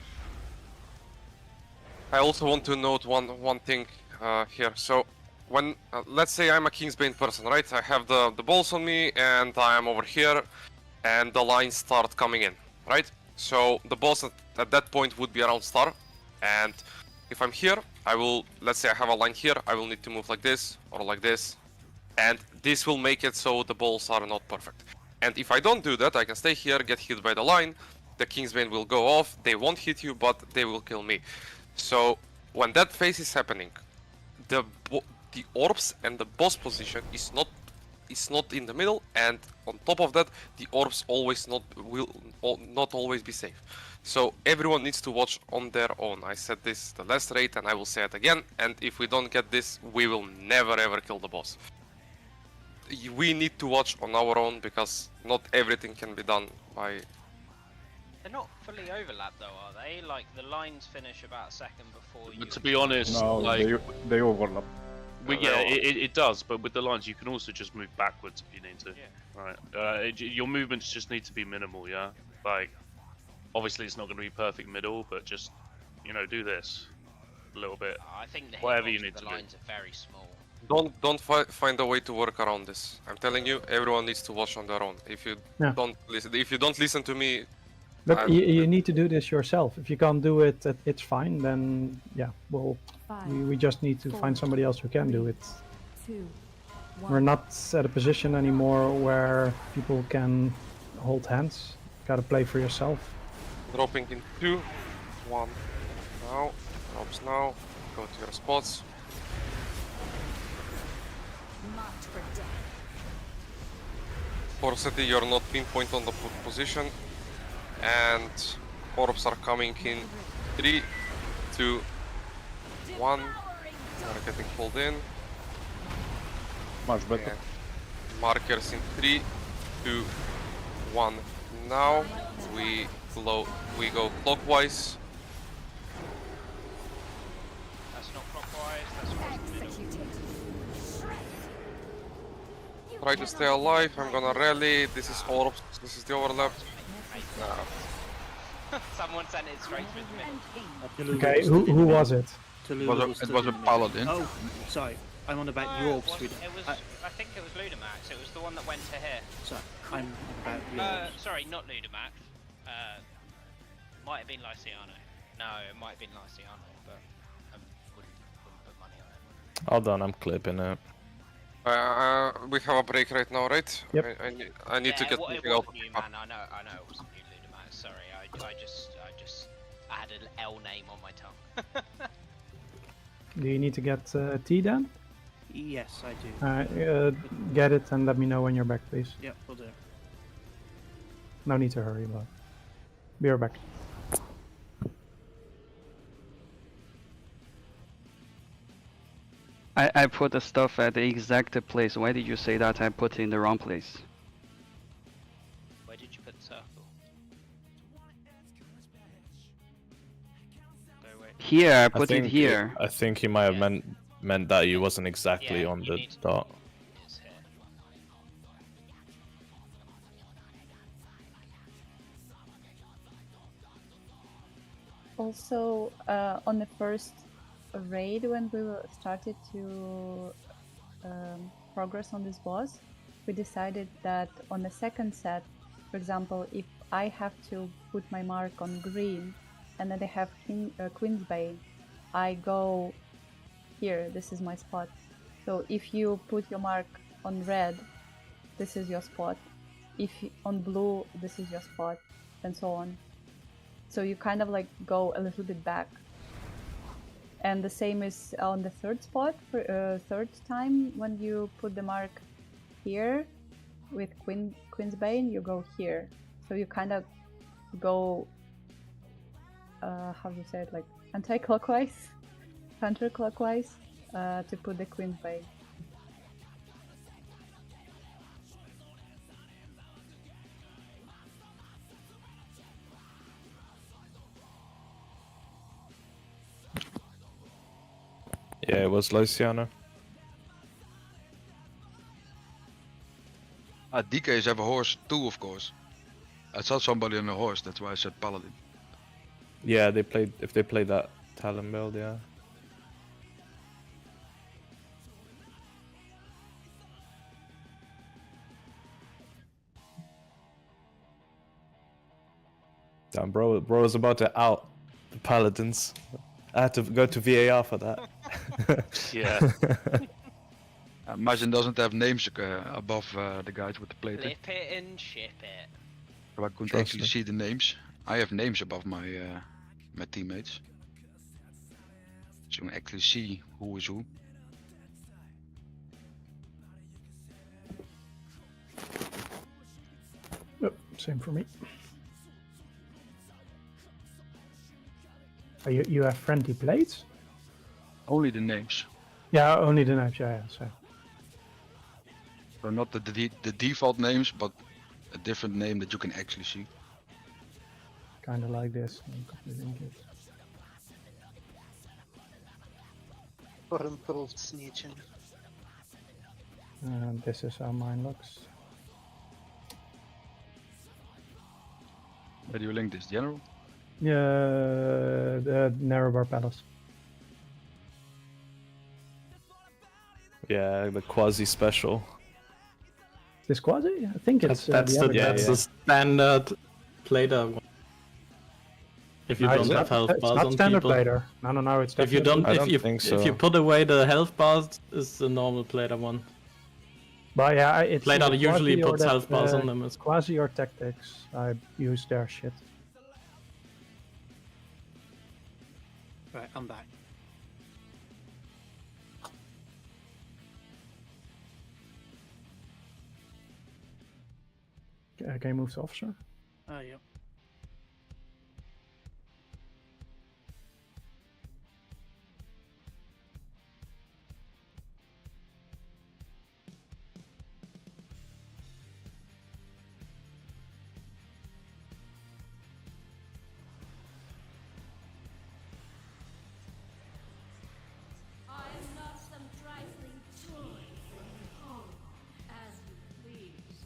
I also want to note one thing here. So when let's say I'm a Kingsbane person, right? I have the balls on me and I am over here and the lines start coming in, right? So the boss at that point would be around star, and if I'm here, I will, let's say I have a line here, I will need to move like this or like this, and this will make it so the balls are not perfect. And if I don't do that, I can stay here, get hit by the line, the Kingsbane will go off, they won't hit you, but they will kill me. So when that phase is happening, the orbs and the boss position is not in the middle, and on top of that, the orbs always will not always be safe. So everyone needs to watch on their own. I said this the last raid and I will say it again. And if we don't get this, we will never ever kill the boss. We need to watch on our own because not everything can be done by... They're not fully overlapped though, are they? Like the lines finish about a second before you... But to be honest, No, like... they overlap. Yeah, it does, but with the lines you can also just move backwards if you need to. Yeah. Right. Your movements just need to be minimal, yeah? Like, obviously it's not going to be perfect middle, but just, you know, do this a little bit. I think the whatever you hitbox need of to the do. lines are very small. Don't find a way to work around this. I'm telling you, everyone needs to watch on their own. If you don't listen to me... Look, you need to do this yourself. If you can't do it, it's fine. Then yeah, well, we just need to find somebody else who can do it. We're not at a position anymore where people can hold hands. Gotta play for yourself. Dropping in 2, 1, now, drops now, go to your spots. Marked for death. For city, you're not pinpoint on the position. And orbs are coming in 3, 2, 1. We're getting pulled in. Much better. And markers in 3, 2, 1. Now we go clockwise. That's not clockwise, that's towards the middle. Try to stay alive. I'm gonna rally. This is orbs. This is the overlap. Someone sent it straight through the middle. Okay, who was it? It was a paladin. Oh, sorry. I'm on about your orbs. It was, I think it was Ludamax. It was the one that went to here. Sorry, I'm about your orbs. Sorry, not Ludamax. Might have been Lyciano. No, it might have been Lyciano, but I wouldn't put money on it. Hold on, I'm clipping it. We have a break right now, right? Yep. I need to get it something out. wasn't you, man. I know it wasn't you, Ludamax. Sorry, I had an L name on my tongue. Do you need to get tea then? Yes, I do. Get it and let me know when you're back, please. Yep, we'll do. No need to hurry, but be right back. I put the stuff at the exact place. Why did you say that I put it in the wrong place? Where did you put the circle? Here, I put it here. I think he might have meant that he wasn't exactly on the dot. Also, on the first raid when we started to progress on this boss, we decided that on the second set, for example, if I have to put my mark on green and then they have Queen's Bane, I go here, this is my spot. So if you put your mark on red, this is your spot. If on blue, this is your spot, and so on. So you kind of like go a little bit back. And the same is on the third spot, for third time, when you put the mark here with Queen's Bane, you go here. So you kind of go, how do you say it, like anti-clockwise, counterclockwise, to put the Queen's Bane. Yeah, it was Lyciano. DKs have a horse too, of course. I saw somebody on a horse, that's why I said paladin. Yeah, if they played that Talon build, yeah. Damn, bro was about to out the Paladins. I had to go to VAR for that. Yeah. Margin doesn't have names above the guys with the plating. Flip it and ship it. So I couldn't Trust actually me. see the names. I have names above my my teammates. So you can actually see who is who. Yep, same for me. Oh, you have friendly blades? Only the names. Yeah, only the names. Yeah, so. So not the default names, but a different name that you can actually see. Kind of like this. Copy link it. Improved snitching. This is how mine looks. Where do you link this? General? Yeah, the Narrowbar Palace. Yeah, the quasi special. This quasi? I think it's that's the standard plater one. If you don't have health it's bars not on standard people. plater. No, it's If you don't, I don't think so. If you put away the health bars, it's the normal plater one. But yeah, it's Plater either usually quasi or puts that, health bars on them. Quasi or tactics. I use their shit. Right, I'm back. Can you move to officer? Oh, yeah. I am not some trifling toy. As you please.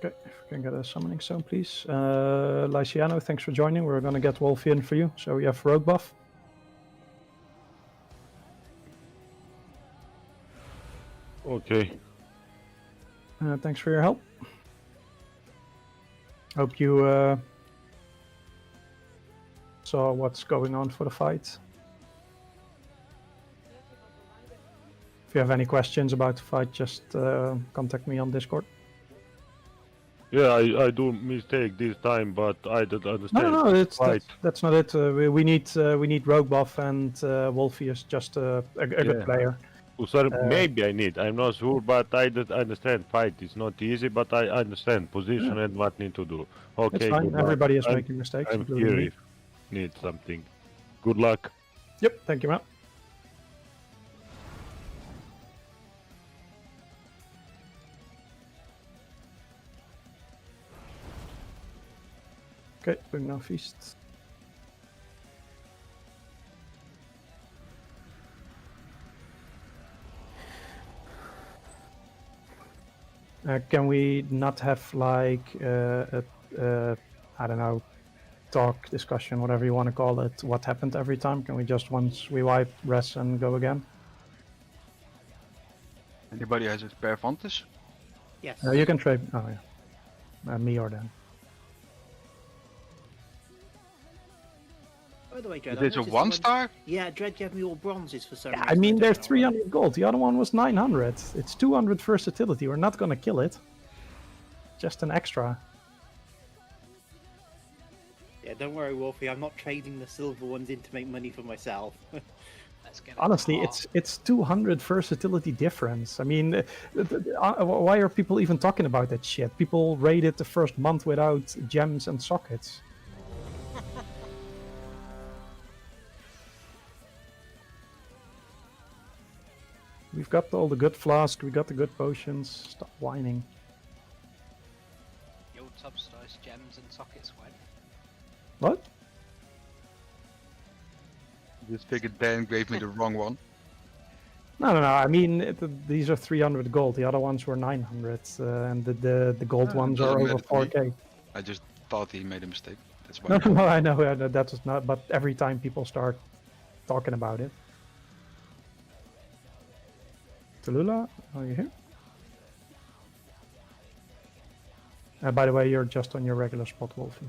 Okay, if we can get a summoning zone, please. Lyciano, thanks for joining. We're gonna get Wolfie in for you. So we have rogue buff. Okay. Thanks for your help. Hope you saw what's going on for the fight. If you have any questions about the fight, just contact me on Discord. Yeah, I do mistake this time, but I don't understand. No, Right. that's not it. We need rogue buff, and Wolfie is just a good player. Oh, sorry, maybe I need. I'm not sure, but I don't understand. Fight is not easy, but I understand position and what need to do. Okay, It's fine. good luck. Everybody is making mistakes, I'm including here me. if need something. Good luck. Yep, thank you, Matt. Okay, bring now feast. Can we not have like I don't know, talk, discussion, whatever you want to call it, what happened every time? Can we just, once we wipe, rest and go again? Anybody has a spare Fantas? Yes. You can trade. Oh yeah, me or Dan. By the way, Dread, Is this a 1-star? Yeah, Dread gave me all bronzes for some Yeah, reason. I mean, don't they're know 300 gold. The other one was 900. It's 200 versatility. We're not gonna kill it. Just an extra. Yeah, don't worry, Wolfie. I'm not trading the silver ones in to make money for myself. Honestly, it's 200 versatility difference. I mean, why are people even talking about that shit? People raided the first month without gems and sockets. We've got all the good flasks, we got the good potions. Stop whining. Your subsidized gems and sockets when? What? Just figured Dan gave me the wrong one. No. I mean, these are 300 gold. The other ones were 900, and the gold ones are over 4k. I just thought he made a mistake. That's why. No, I know that was not. But every time people start talking about it. Tallulah, are you here? By the way, you're just on your regular spot, Wolfie.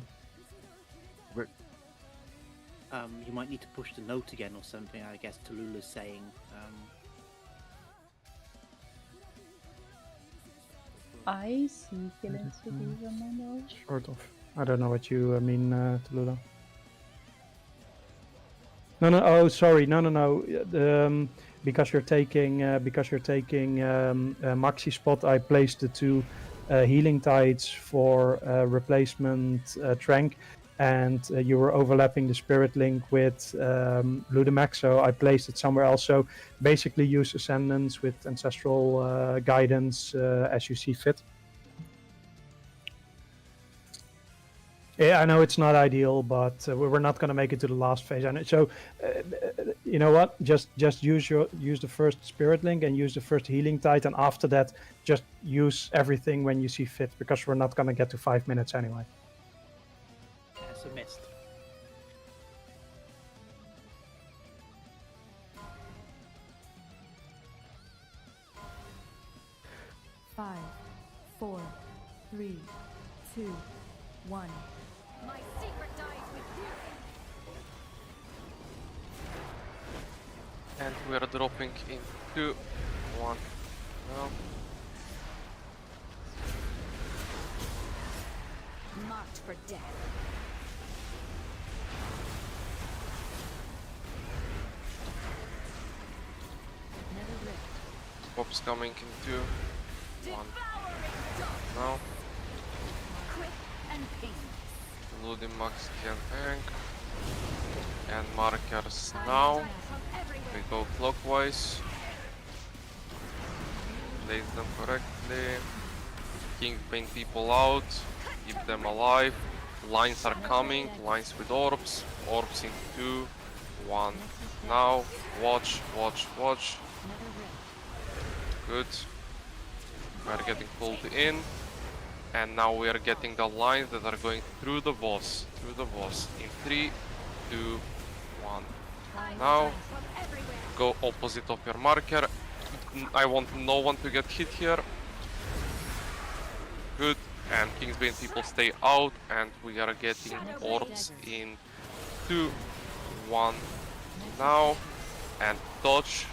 You might need to push the note again or something, I guess Tallulah's saying. I see killings with these on my nose. Sort of. I don't know what you mean, Tallulah. No. Oh, sorry. No. Because you're taking Maxi spot, I placed the 2 healing tides for replacement Trank, and you were overlapping the Spirit Link with Ludimax, so I placed it somewhere else. So basically use Ascendance with Ancestral Guidance as you see fit. Yeah, I know it's not ideal, but we're not going to make it to the last phase. And so, you know what? Just use the first Spirit Link and use the first Healing Tide, and after that, just use everything when you see fit, because we're not going to get to 5 minutes anyway. Yes, I missed. Five, 4, 3, 2, 1. My secret dies with you. And we are dropping in 2, 1. Now. Marked for death. Never rift. Pop's coming in 2, 1. Now. Quick and painless. Ludimax can tank. And markers now. We go clockwise. Place them correctly. Kingpin people out. Keep them alive. Lines are coming. Lines with orbs. Orbs in 2, 1. Now. Watch. Good. We are getting pulled in. And now we are getting the lines that are going through the boss. In 3, 2, 1. Now, go opposite of your marker. I want no one to get hit here. Good. And Kingsbane people stay out, and we are getting orbs in 2, 1. Now, and dodge.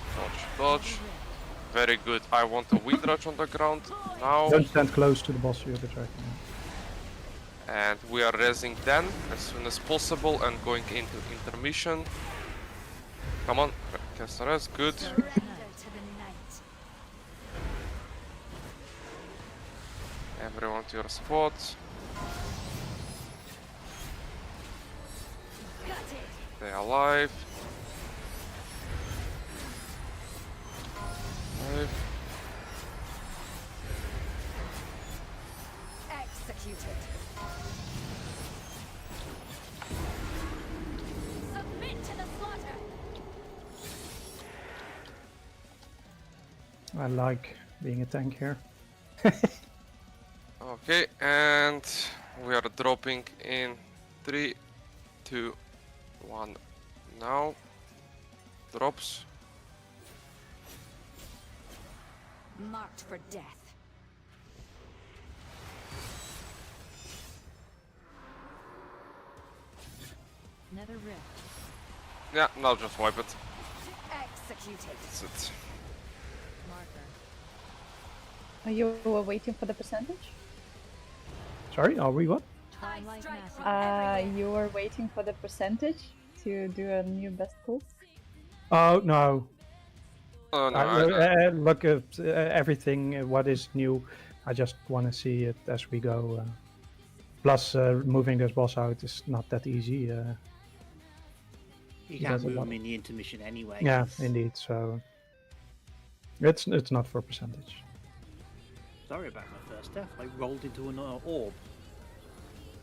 Very good. I want a wind rush on the ground now. Don't stand close to the boss, you'll be tracking. And we are resing then as soon as possible and going into intermission. Come on, cast res, good. Everyone to your spot. Stay alive. Executed. Submit to the slaughter. I like being a tank here. Okay, and we are dropping in 3, 2, 1. Now, drops. Marked for death. Another rift. Yeah, now just wipe it. Executed. That's it. Marker. Are you waiting for the percentage? Sorry, are we what? You were waiting for the percentage to do a new best pull? Oh, no. Oh, no, look at everything, what is new. I just want to see it as we go. Plus, moving this boss out is not that easy. You can't move him in the intermission anyway. Yeah, indeed. So it's not for percentage. Sorry about my first death. I rolled into an orb.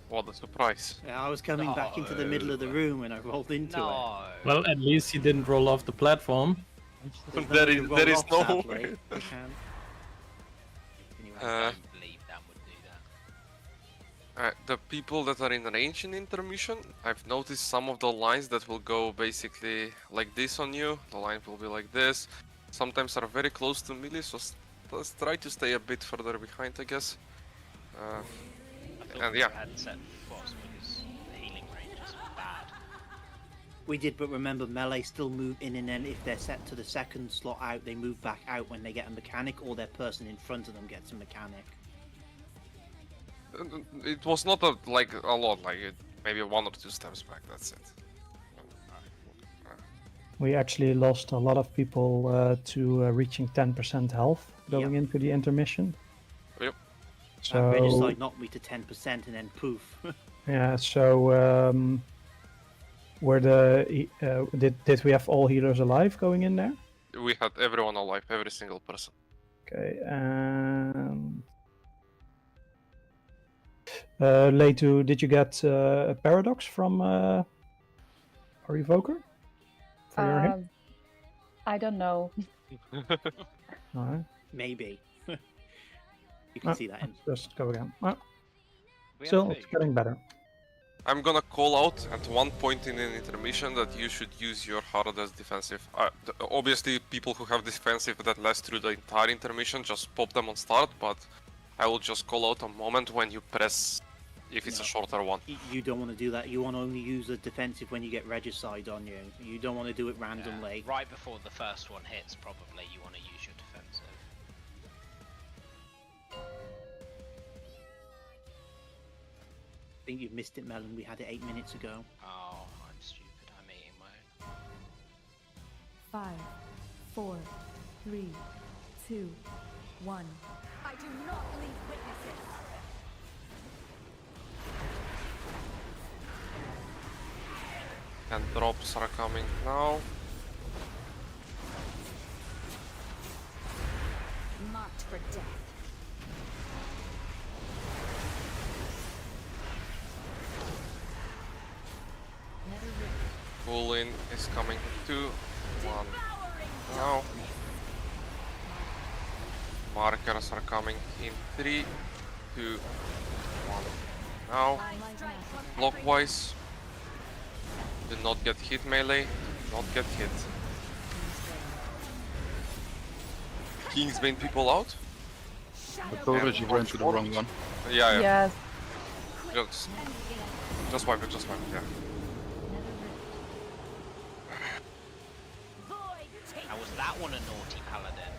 What a surprise. Yeah, I was coming back into the middle of the room and I rolled into it. Well, at least he didn't roll off the platform. There is no way. The people that are in an ancient intermission, I've noticed some of the lines that will go basically like this on you. The line will be like this. Sometimes are very close to melee, so let's try to stay a bit further behind, I guess. And yeah. We did, but remember, melee still move in, and then if they're set to the second slot out, they move back out when they get a mechanic, or their person in front of them gets a mechanic. It was not a lot, maybe 1 or 2 steps back. That's it. We actually lost a lot of people to reaching 10% health going into the intermission. Yep. So Regicide knocked me to 10% and then poof. Yeah. So were did we have all healers alive going in there? We had everyone alive, every single person. Okay. Leitu, did you get a paradox from our evoker? For your hit? I don't know. Alright. Maybe. You can see that in. Just go again. Still, it's getting better. I'm gonna call out at one point in an intermission that you should use your hardest defensive. Obviously, people who have defensive that lasts through the entire intermission, just pop them on start, but I will just call out a moment when you press, if it's a shorter one. You don't want to do that. You want to only use the defensive when you get Regicide on you. You don't want to do it randomly. Yeah, right before the first one hits, probably, you want to use your defensive. I think you've missed it, Melon. We had it 8 minutes ago. Oh, I'm stupid. I'm eating my own. 5, 4, 3, 2, 1. I do not leave witnesses. And drops are coming now. Marked for death. Pull in is coming in 2, 1. Now. Markers are coming in 3, 2, 1. Now, clockwise. Do not get hit melee. Do not get hit. Kingsbane people out. I thought you ran to the wrong one. Yeah. Yes. Just wipe it, yeah. Now was that one a naughty paladin?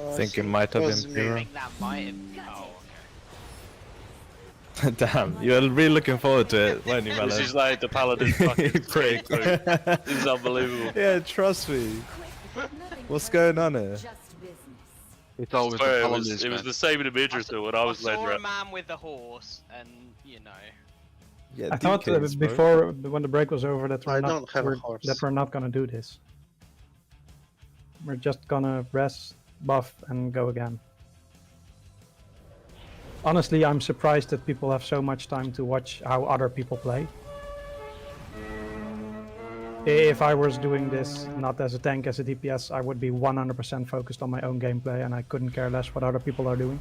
I think it might have been I Pyrrha. think that might have. Oh, Damn, you're really looking forward to it, weren't you, Melon? This is like the paladin fucking prick. This is unbelievable. Yeah, trust me. What's going on here? It's always Swear, the it paladins, was man. the same in the Midrital when I was I led saw a rep. man with a horse, and you know. Yeah, I thought DKs, bro. before, when the break was over, that I don't have a horse. that we're not gonna do this. We're just gonna rest, buff, and go again. Honestly, I'm surprised that people have so much time to watch how other people play. If I was doing this not as a tank, as a DPS, I would be 100% focused on my own gameplay, and I couldn't care less what other people are doing.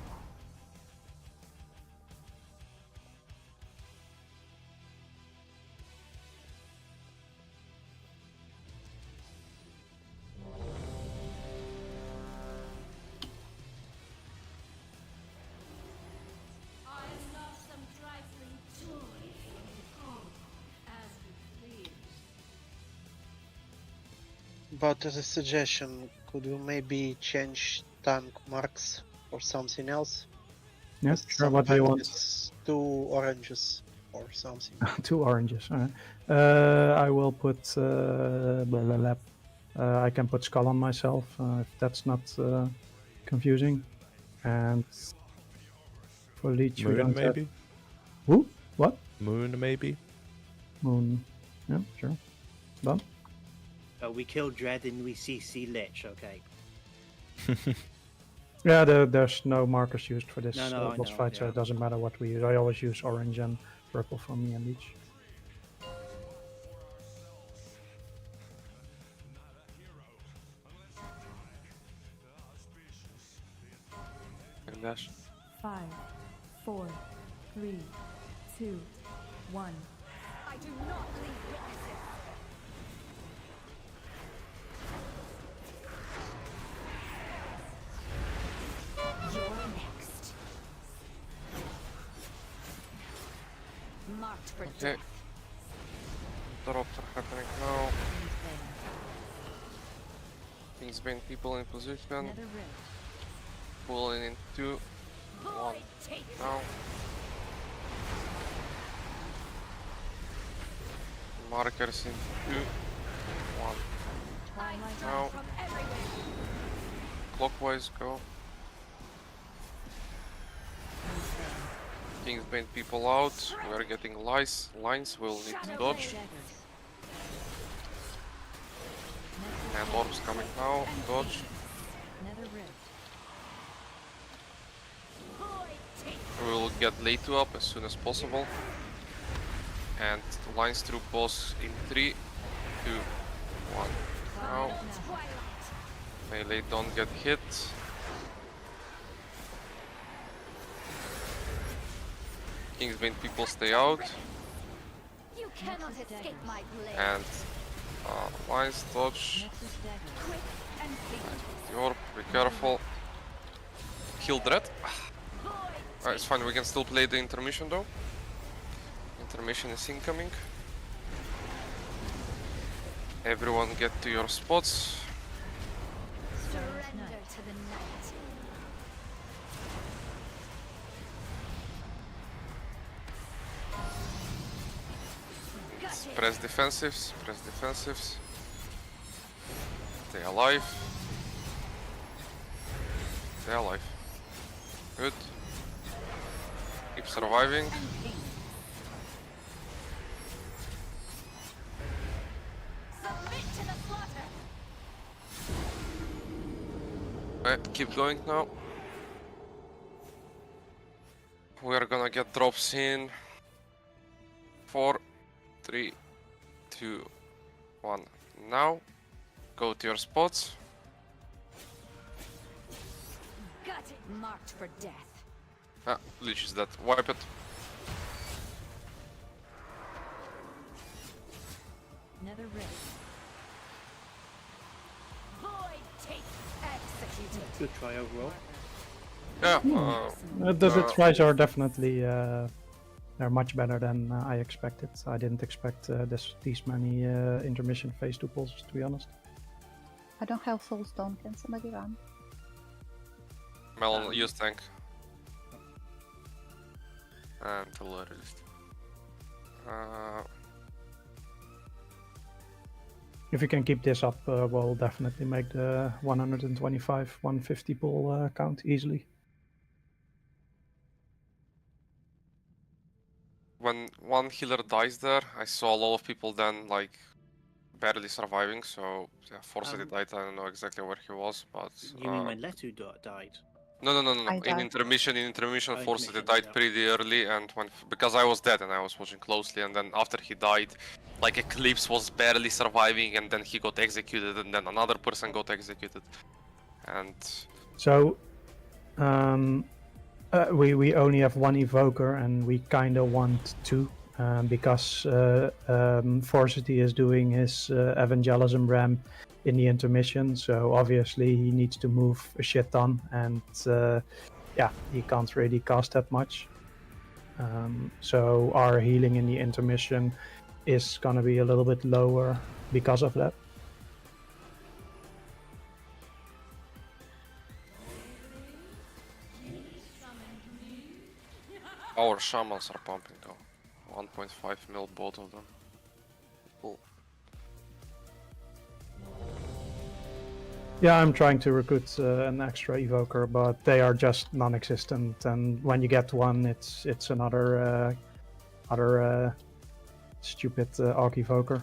But as a suggestion, could you maybe change tank marks or something else? Yeah, sure. What do you want? It's 2 oranges or something. 2 oranges. Alright. I will put. Blah, blah, blah. I can put skull on myself if that's not confusing. And for leech, we Moon, don't have- maybe? Who? What? Moon, maybe? Moon. Yeah, sure. Done. We kill Dread and we CC Lich, okay. Yeah, there's no markers used for this No, I boss know, fight, so yeah. it doesn't matter what we use. I always use orange and purple for me and leech. And dash. 5, 4, 3, 2, 1. I do not leave witnesses. You're next. Marked for Okay. death. Drops are happening now. Kingsbane people in position. Another rift. Pulling in 2, 1. Now. Markers in 2, 1. Now. Clockwise go. Kingsbane people out. We are getting lines. We'll need to dodge. And orbs coming now. Dodge. Another rift. We will get Leitu up as soon as possible. And lines through boss in 3, 2, 1. Now. Melee don't get hit. Kingsbane people stay out. You cannot escape my blade. And lines dodge. Quick and deep. The orb, be careful. Kill Dread. It's fine, we can still play the intermission though. Intermission is incoming. Everyone get to your spots. Surrender to the night. Press defensives, press defensives. Stay alive. Stay alive. Good. Keep surviving. Submit to the slaughter. Right, keep going now. We are gonna get drops in 4, 3, 2, 1. Now, go to your spots. Got it. Marked for death. Ah, Lich is dead. Wipe it. Never ready. Void take executed. Good try overall. Yeah. The tries are definitely they're much better than I expected. I didn't expect these many intermission phase 2 pulses, to be honest. I don't have soulstone. Can somebody run? Melon, use tank. And hilarious. If you can keep this up, we'll definitely make the 125, 150 pull count easily. When one healer dies there, I saw a lot of people then like barely surviving. So yeah, Forsythie died. I don't know exactly where he was, but. You mean when Letu died? No. I In died. intermission, Oh, Forsythie intermission, died yeah. pretty early, and because I was dead and I was watching closely, and then after he died, like Eclipse was barely surviving, and then he got executed, and then another person got executed, and. So, we only have one evoker, and we kind of want two, because Forsythie is doing his evangelism ramp in the intermission, so obviously he needs to move a shit ton, and yeah, he can't really cast that much. So our healing in the intermission is gonna be a little bit lower because of that. Our shamans are pumping though. 1.5 mil both of them. Cool. Yeah, I'm trying to recruit an extra evoker, but they are just non-existent. And when you get one, it's another stupid Arc evoker.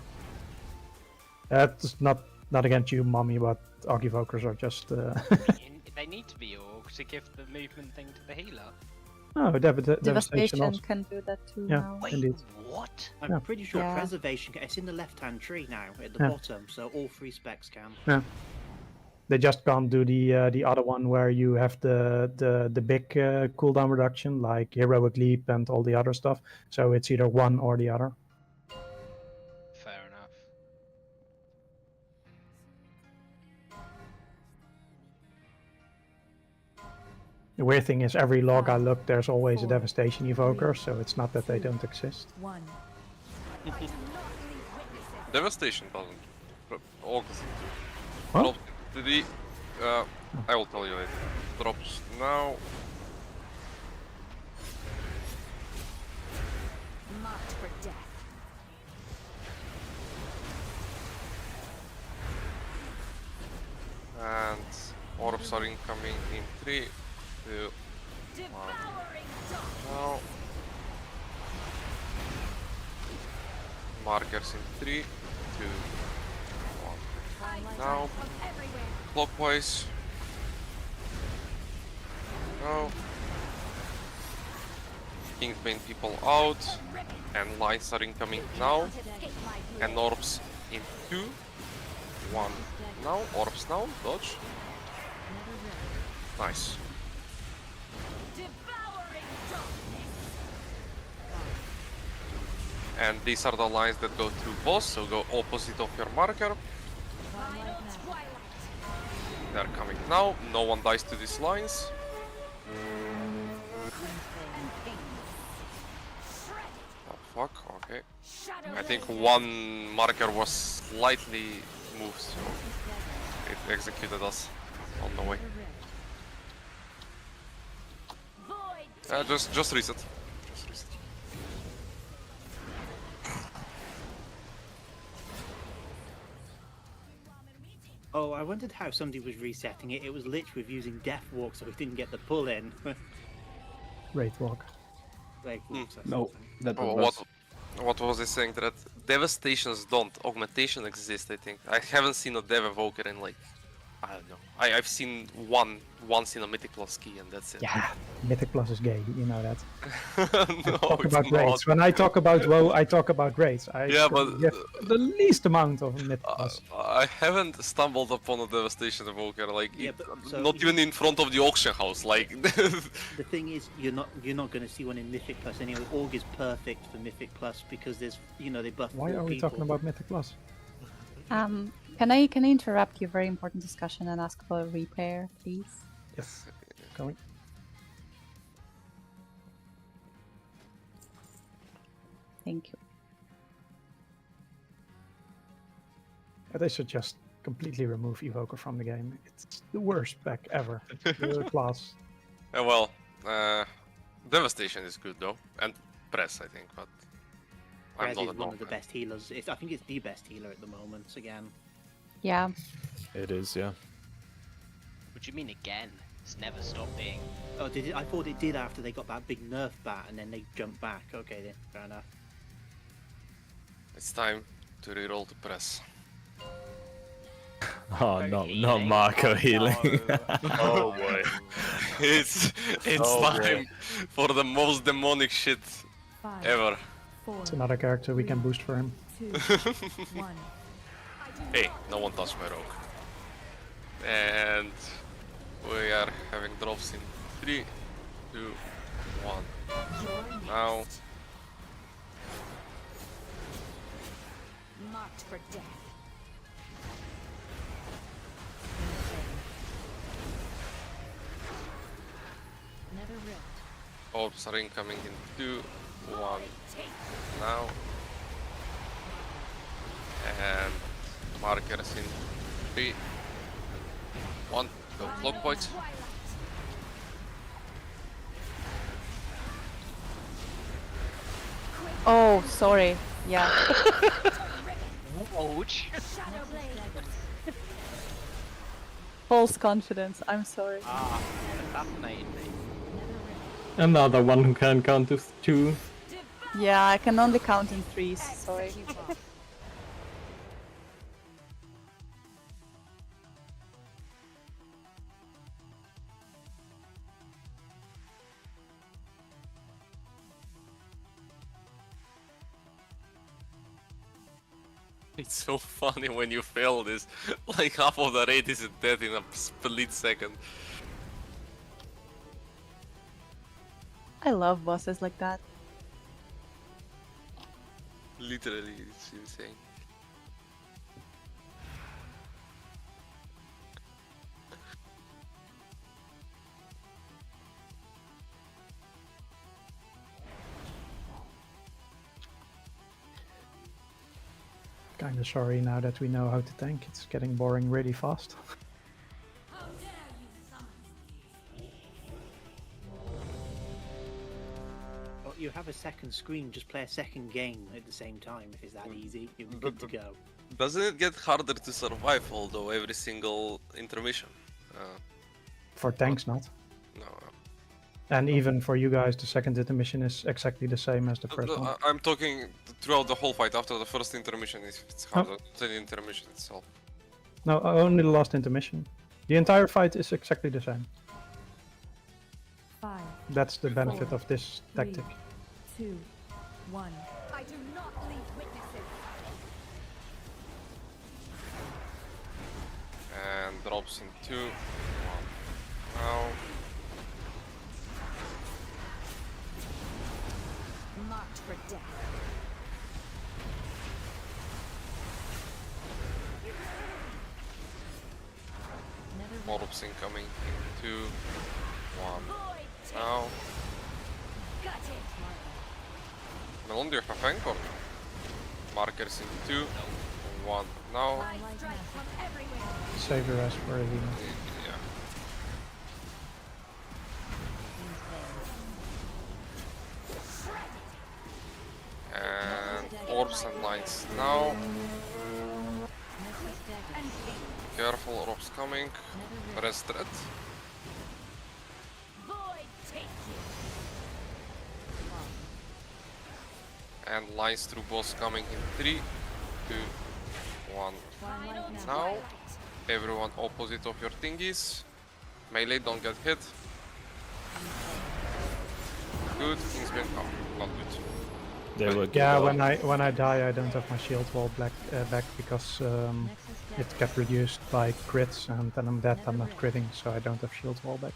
It's not against you, mommy, but Arc evokers are just. They need to be org to give the movement thing to the healer. No, devastation Devastation also. can do that too Yeah, now. indeed. What? I'm Yeah. pretty sure Yeah. preservation. It's in the left-hand tree now at the Yeah. bottom, so all 3 specs can. Yeah. They just can't do the other one where you have the big cooldown reduction, like heroic leap and all the other stuff. So it's either one or the other. Fair enough. The weird thing is, every log I look, there's always a devastation evoker, so it's not that they don't exist. One. Devastation doesn't. Orc Huh? drops the. I will tell you later. Drops now. Marked for death. And orbs are incoming in 3, 2, 1. Devouring Now. Markers in 3, 2, 1. Now. Clockwise. Now. Kingpin people out. And lines are incoming now. And orbs in 2, 1. Now. Orbs now. Dodge. Nice. And these are the lines that go through boss, so go opposite of your marker. They're coming now. No one dies to these lines. Oh fuck, okay. I think one marker was slightly moved, so it executed us on the way. Just reset. Just reset. Oh, I wondered how somebody was resetting it. It was Lich with using Death Walk, so he didn't get the pull in. Wraith walk. No, that Oh, was. what was I saying? That Devastations don't. Augmentation exists, I think. I haven't seen a Dev Evoker in like I don't know. I've seen one once in a Mythic Plus key, and that's it. Yeah, Mythic Plus is gay, you know that. No, I talk it's about not. raids. When I talk about WoW, I talk about raids. I Yeah, should but give the least amount of Mythic Plus. I haven't stumbled upon a Devastation Evoker, like Yeah, but so not even in front of the auction house. Like The thing is, you're not going to see one in Mythic Plus anyway. Org is perfect for Mythic Plus because there's they buff. Why more are we people. talking about Mythic Plus? Can I interrupt your very important discussion and ask for a repair, please? Yes. Going. Thank you. They should just completely remove Evoker from the game. It's the worst spec ever. The class. well, Devastation is good though, and Press I think, but I'm Rez not is a one of the fan. best healers. I think it's the best healer at the moment. Again. Yeah. It is, yeah. What do you mean again? It's never stopped being. Oh, did it? I thought it did after they got that big nerf bat and then they jumped back. Okay, then fair enough. It's time to reroll the Press. Oh no, not Marco healing. Oh boy. It's Oh, time for the most demonic shit ever. It's another character we can boost for him. Hey, no one touched my rogue. And we are having drops in 3, 2, 1. Now. Marked for death. Another rift. Orbs are incoming in 2, 1. Now. And markers in 3, 1. Go clockwise. Oh, sorry. Yeah. Ouch. False confidence. I'm sorry. Ah, fascinating me. Another one who can count to 2. Yeah, I can only count in threes. Sorry. It's so funny when you fail this. Like half of the raid is dead in a split second. I love bosses like that. Literally, it's insane. Kinda sorry now that we know how to tank. It's getting boring really fast. Well, you have a second screen. Just play a second game at the same time. If it's that easy, you'll be good to go. Doesn't it get harder to survive, although every single intermission? For tanks, not. No. And even for you guys, the second intermission is exactly the same as the first one. I'm talking throughout the whole fight. After the first intermission, it's harder than the intermission itself. No, only the last intermission. The entire fight is exactly the same. 5. That's the benefit of this tactic. 2, 1. I do not leave witnesses. And drops in 2, 1. Now. Marked for death. Orbs incoming in 2, 1. Now. Melon, do you have anchor? Markers in 2, 1. Now. Save the rest for a healing. Yeah. And orbs and lines now. Careful, orbs coming. Rest red. And lines through boss coming in 3, 2, 1. Now. everyone opposite of your thingies. Melee, don't get hit. Good, things went up. Not good. They were good. Yeah, when I die, I don't have my shield wall back because it got reduced by crits, and then I'm dead. I'm not critting, so I don't have shield wall back.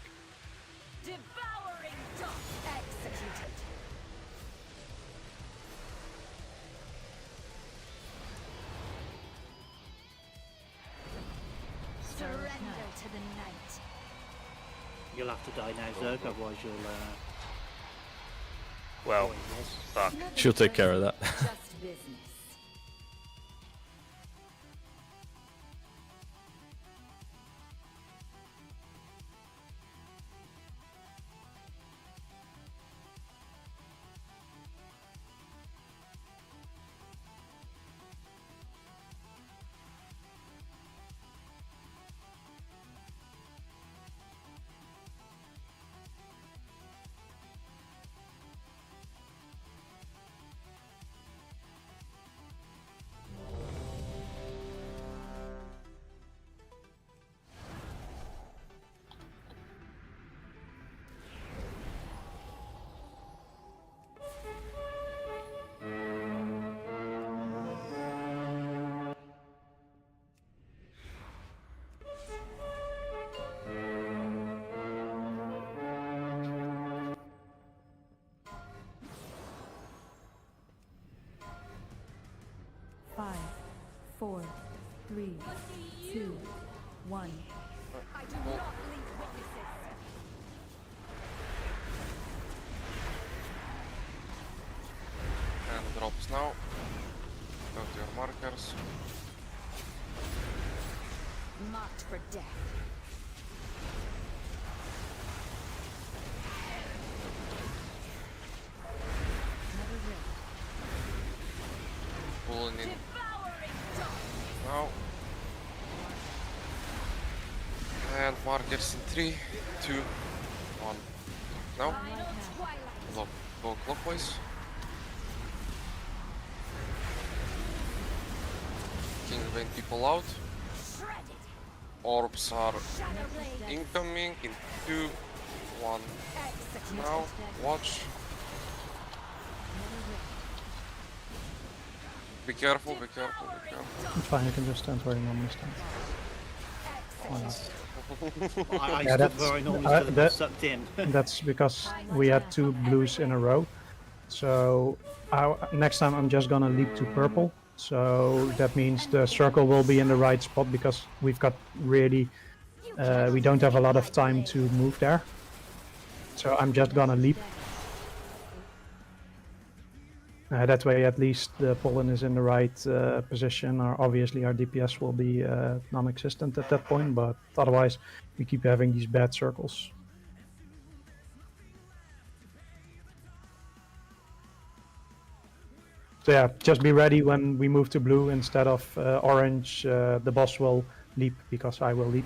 Devouring dot executed. Surrender to the night. You'll have to die now, Zerg, otherwise you'll. Well, fuck. She'll take care of that. Just business. Five, four, three, two, one. I do not leave witnesses. And drops now. Go to your markers. Marked for death. Another rift. Pulling in Devouring dot. now. And markers in 3, 2, 1. Now. Final twilight. Go clockwise. King Vein people out. Shredded. Orbs are Shadow blade. incoming in 2, 1. Execute. Now, watch. Be careful, be careful, be careful. It's fine, you can just stand where you normally stand. Why not? I Yeah, stood where I normally stood and got sucked in. That's because we had 2 blues in a row. So next time I'm just gonna leap to purple. So that means the circle will be in the right spot because we've got really we don't have a lot of time to move there. So I'm just gonna leap. That way at least the pollen is in the right position. Obviously our DPS will be non-existent at that point, but otherwise we keep having these bad circles. So yeah, just be ready when we move to blue instead of orange. The boss will leap because I will leap.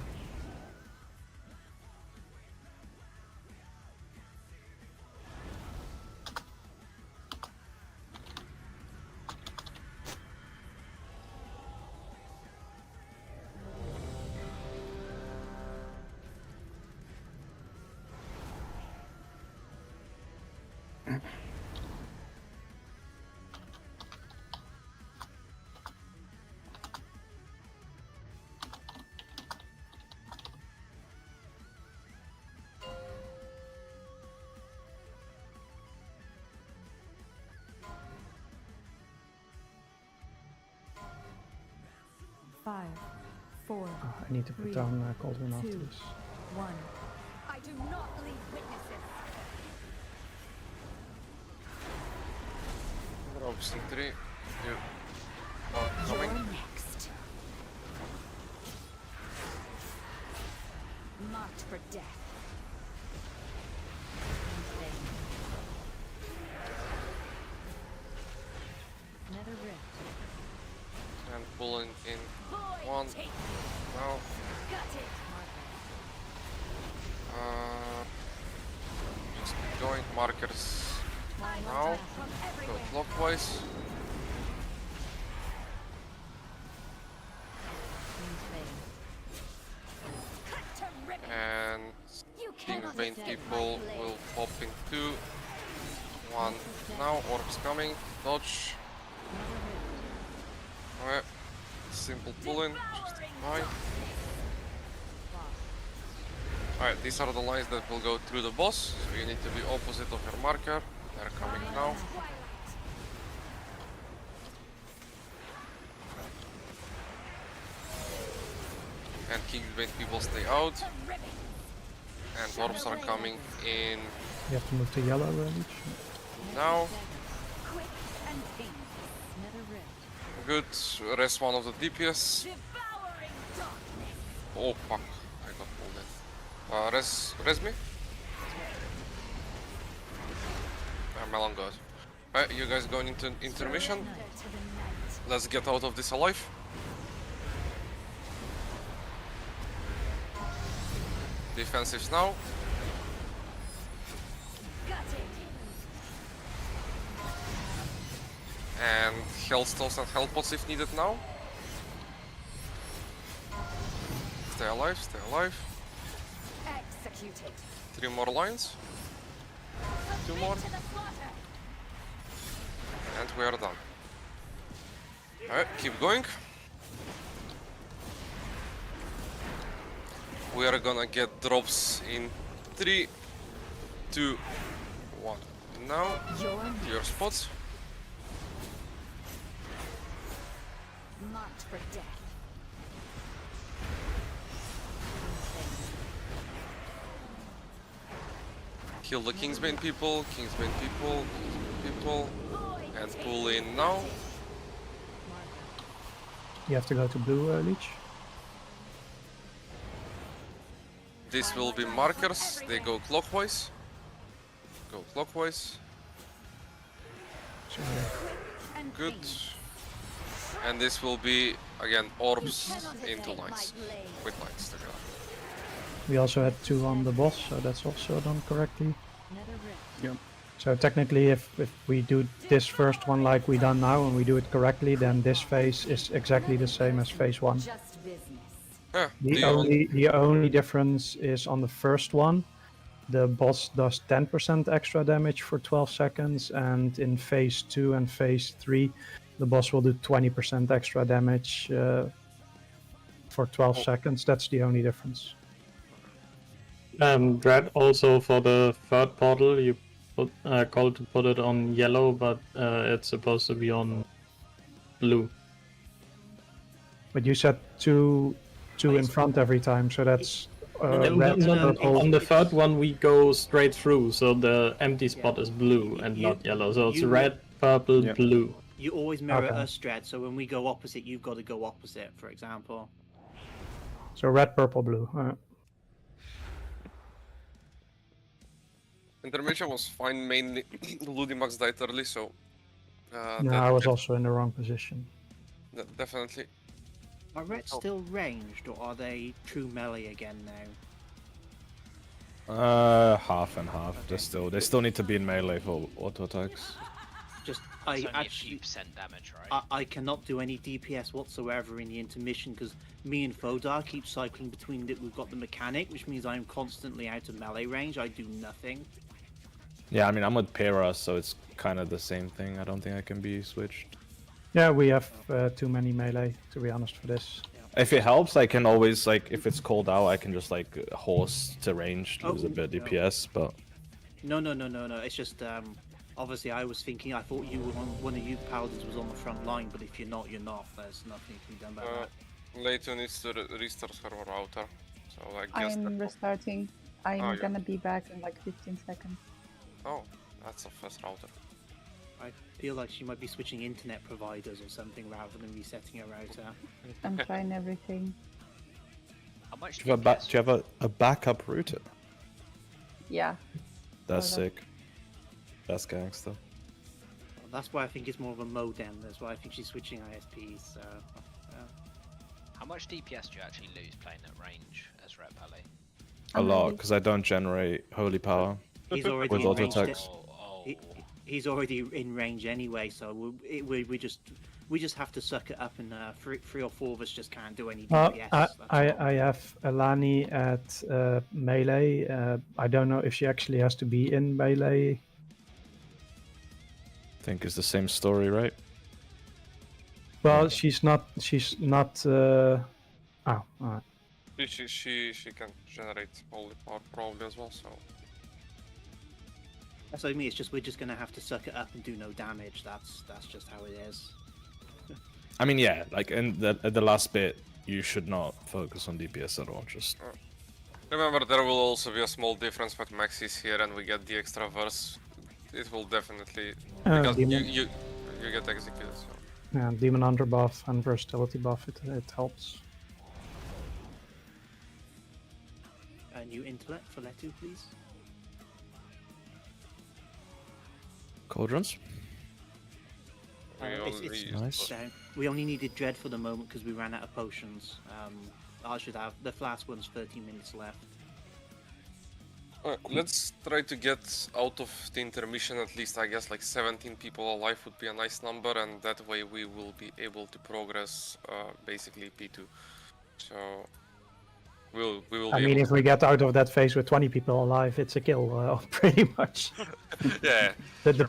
Five, four, I need to put three, down Cauldron after two, this. one. I do not leave witnesses. Drops in 3, 2, 1. Coming. You're next. Marked for death. Another rift. And pulling in 1. Now. Just joint markers now. Go clockwise. in 2, 1. Now orbs coming. Dodge. Alright. Simple pull-in. Just fine. Alright, these are the lines that will go through the boss, so you need to be opposite of your marker. They're coming now. And Kingsbane people stay out. And dwarves are coming in You have to move to yellow, really. now. Quick and painless. Nether rift. Good. Rest one of the DPS. Devouring darkness. Oh fuck, I got pulled in. Res me? Melon goes. Alright, you guys going into intermission? Let's get out of this alive. Defensives now. And Hellstones and Hellpots if needed now. Stay alive, stay alive. Executed. 3 more lines. 2 more. And we are done. Alright, keep going. We are gonna get drops in 3, 2, 1. Now, to your spots. Marked for death. Kill the Kingsbane people, Kingsbane people, Kingsbane people. And pull in now. You have to go to blue, Leech. This will be markers, they go clockwise. Go clockwise. Good. And this will be, again, orbs into lines. With lines together. We also had 2 on the boss, so that's also done correctly. Yeah. So technically, if we do this first one like we done now, and we do it correctly, then this phase is exactly the same as phase 1. Just business. Yeah, The only difference is on the first one, the boss does 10% extra damage for 12 seconds, and in phase 2 and phase 3, the boss will do 20% extra damage for 12 seconds. That's the only difference. Dread, also for the third portal, you called to put it on yellow, but it's supposed to be on blue. But you said two in front every time, so that's red, No, purple. on the third one we go straight through, so the empty spot is blue and not yellow. So it's red, purple, blue. You always mirror Okay. us, Dread, so when we go opposite, you've got to go opposite, for example. So red, purple, blue. Intermission was fine, mainly Ludimax died early, so... No, I was also in the wrong position. Definitely. Are Reds still ranged, or are they true melee again now? Half and half. They still need to be in melee for auto attacks. Just, It's I only a actually... few percent damage, right? I cannot do any DPS whatsoever in the intermission because me and Fodar keep cycling between it. We've got the mechanic, which means I'm constantly out of melee range. I do nothing. Yeah, I mean, I'm with Pera, so it's kind of the same thing. I don't think I can be switched. Yeah, we have too many melee, to be honest, for this. If it helps, I can always, like, if it's called out, I can just, like, horse to range, lose a bit of DPS, but... No. It's just, obviously I was thinking, I thought you were one of you paladins was on the front line, but if you're not, you're not. There's nothing you can be done about that. Leighton needs to restart her router, so I guess... I'm restarting. I'm Oh, gonna be back in like 15 seconds. Oh, that's a fast router. I feel like she might be switching internet providers or something rather than resetting her router. I'm trying everything. How much Do you have a backup router? Yeah. That's Sort of. sick. That's gangster. Well, that's why I think it's more of a modem. That's why I think she's switching ISPs. So, How much DPS do you actually lose playing at range as Red Pally? A lot, because I don't generate holy power he's already with in auto range. attacks. He's already in range anyway, so we we just have to suck it up, and three or four of us just can't do any DPS. I have Alani at melee. I don't know if she actually has to be in melee. I think it's the same story, right? Well, she's not. She's not. Oh, alright. She can generate holy power probably as well. So that's what I mean. It's just we're just gonna have to suck it up and do no damage. That's just how it is. I mean, yeah, like at the last bit, you should not focus on DPS at all. Just remember, there will also be a small difference with Maxis here, and we get the extra verse. It will definitely because you get executed. So. Yeah, Demon Hunter buff and versatility buff. It helps. A new intellect for Letu, please. Cauldrons. Nice. We only needed Dread for the moment because we ran out of potions. I should have the last one's 13 minutes left. Let's try to get out of the intermission at least. I guess like 17 people alive would be a nice number, and that way we will be able to progress basically P2. So we will. I mean, if we get out of that phase with 20 people alive, it's a kill, pretty much. Yeah. The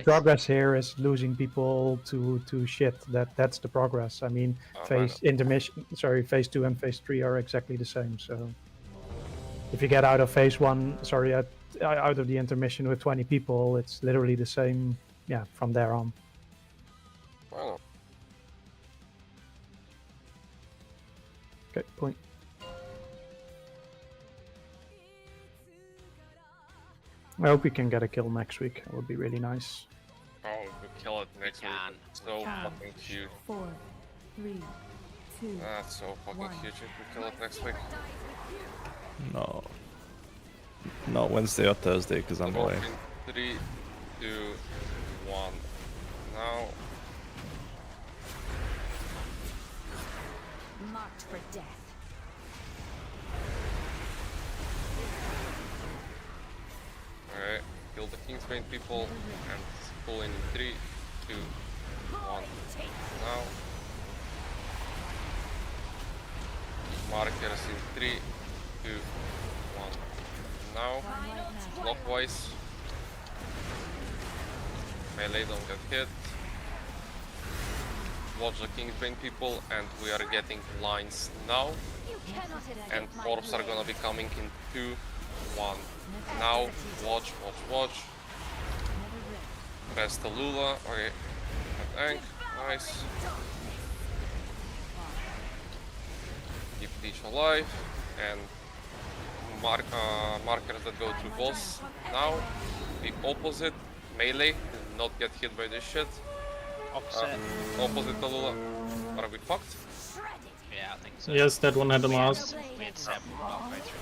progress here is losing people to shit. That's the progress. I mean, phase 2 and phase 3 are exactly the same. So if you get out of phase 1, out of the intermission with 20 people, it's literally the same. Yeah, from there on. Wow. Okay, point. I hope we can get a kill next week. It would be really nice. Oh, we kill it next week. So fucking huge. 4, 3, 2. That's so fucking huge if we kill it next week. No. Not Wednesday or Thursday, because I'm away. 3, 2, 1. Now. Marked for death. Alright, kill the Kingsbane people and pull in 3, 2, 1. Now. Markers in 3, 2, 1. Now. Clockwise. Melee don't get hit. Watch the Kingsbane people, and we are getting lines now. And orbs are gonna be coming in 2, 1. Now, watch. Press the Lula. Okay. Tank. Nice. Keep each alive. And markers that go to boss. Now, the opposite. Melee. Do not get hit by this shit. Opposite. Opposite the Lula. Are we fucked? Yeah, I think so. Yes, that one had the mask. We had several halfway through.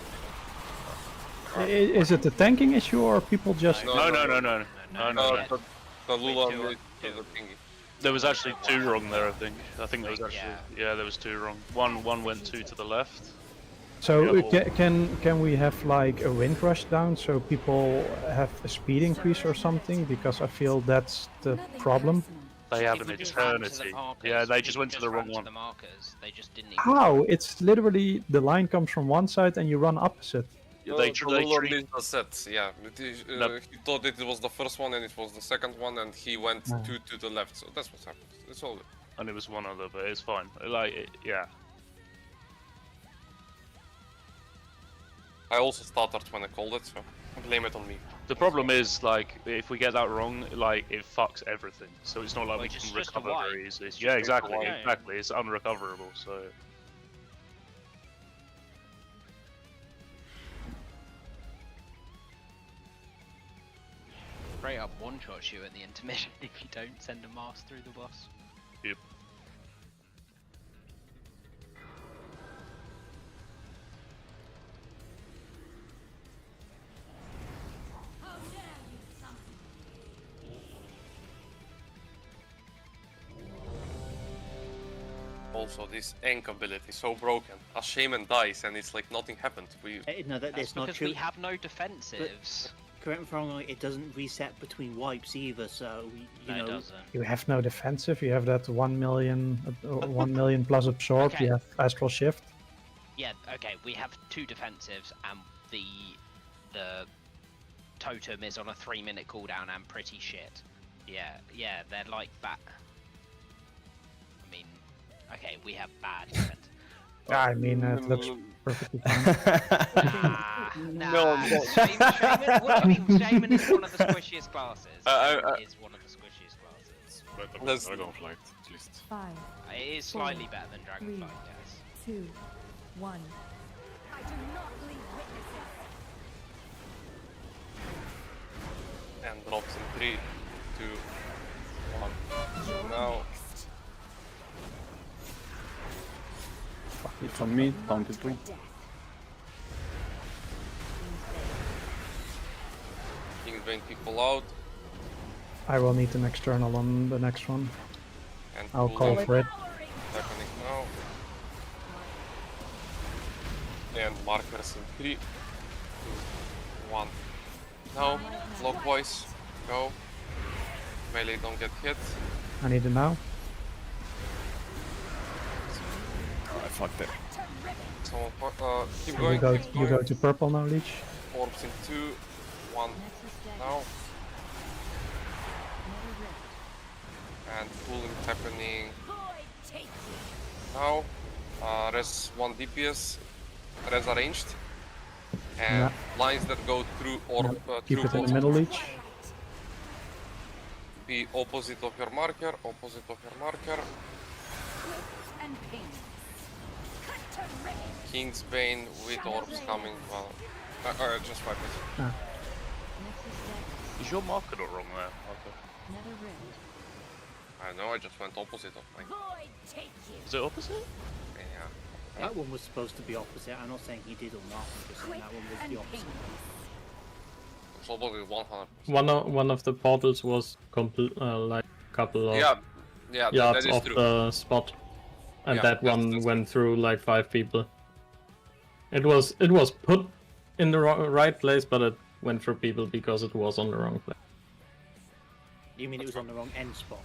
Is it a tanking issue or people just? No. The Lula the thingy. There was actually 2 wrong there, I think. I think there was actually there was 2 wrong. One went 2 to the left. So can we have like a wind rush down so people have a speed increase or something? Because I feel that's the problem. They have an eternity. Yeah, they just went to the wrong one. They just didn't. How? It's literally the line comes from one side and you run opposite. They treat the sets, yeah. He thought it was the first one and it was the second one, and he went 2 to the left, so that's what's happened. It's all good. And it was one other, but it's fine. Yeah. I also stuttered when I called it, so blame it on me. The problem is, like, if we get that wrong, like, it fucks everything. So it's not like we can recover very easily. Yeah, exactly. It's unrecoverable, so... Straight up one-shot you at the intermission if you don't send a mask through the boss. Yep. Also, this Enk ability is so broken. A shaman dies and it's like nothing happened. No, that's not because true. we have no defensives. correct me if I'm wrong, it doesn't reset between wipes either, so, you know... You have no defensive, you have that 1 million plus absorb, Okay. you have astral shift. Yeah, okay, we have 2 defensives, and the totem is on a 3-minute cooldown and pretty shit. Yeah, they're like that. I mean, okay, we have bad defense. I mean, it looks perfectly fine. Nah. Shaman, what do you mean? Shaman is one of the squishiest classes. Shaman is one of the squishiest classes. Better than Dragonflight, at least. 5. It is slightly better than Dragonflight, yes. 2, 1. I do not leave witnesses. And drops in 3, 2, 1. Now. It's on me, down to 2. Kingsbane people out. I will need an external on the next one. And I'll pull call for it. Happening now. And markers in 3, 2, 1. Now, clockwise, go. Melee don't get hit. I need it now. Oh, I fucked it. Someone, keep So going. you go to purple now, Leech. Orbs in 2, 1. Now. And pulling happening now. Res 1 DPS. Res arranged. And lines that go through orb. Keep through it in the both. middle, Leech. Be opposite of your marker. Opposite of your marker. And pain. Kingsbane with orbs coming. Well, just 5 minutes. Is your marker not wrong there, Marco? I know, I just went opposite of mine. Is it opposite? Yeah. That one was supposed to be opposite. I'm not saying he did or not. I'm just saying that one was the opposite. It's probably 100%. One of the portals was like a couple of Yeah, yards that is off true. the spot, and Yeah, that one that's went through like 5 people. It was put in the right place, but it went through people because it was on the wrong place. You mean it was on the wrong end spot?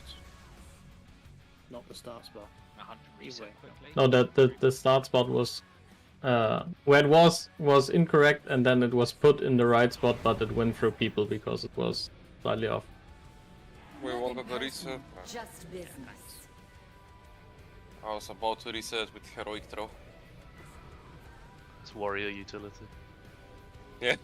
Not the start spot. 100 reset quickly. No, the start spot was where it was incorrect, and then it was put in the right spot, but it went through people because it was slightly off. We wanted to reset. Just business. I was about to reset with heroic throw. It's warrior utility. Yeah.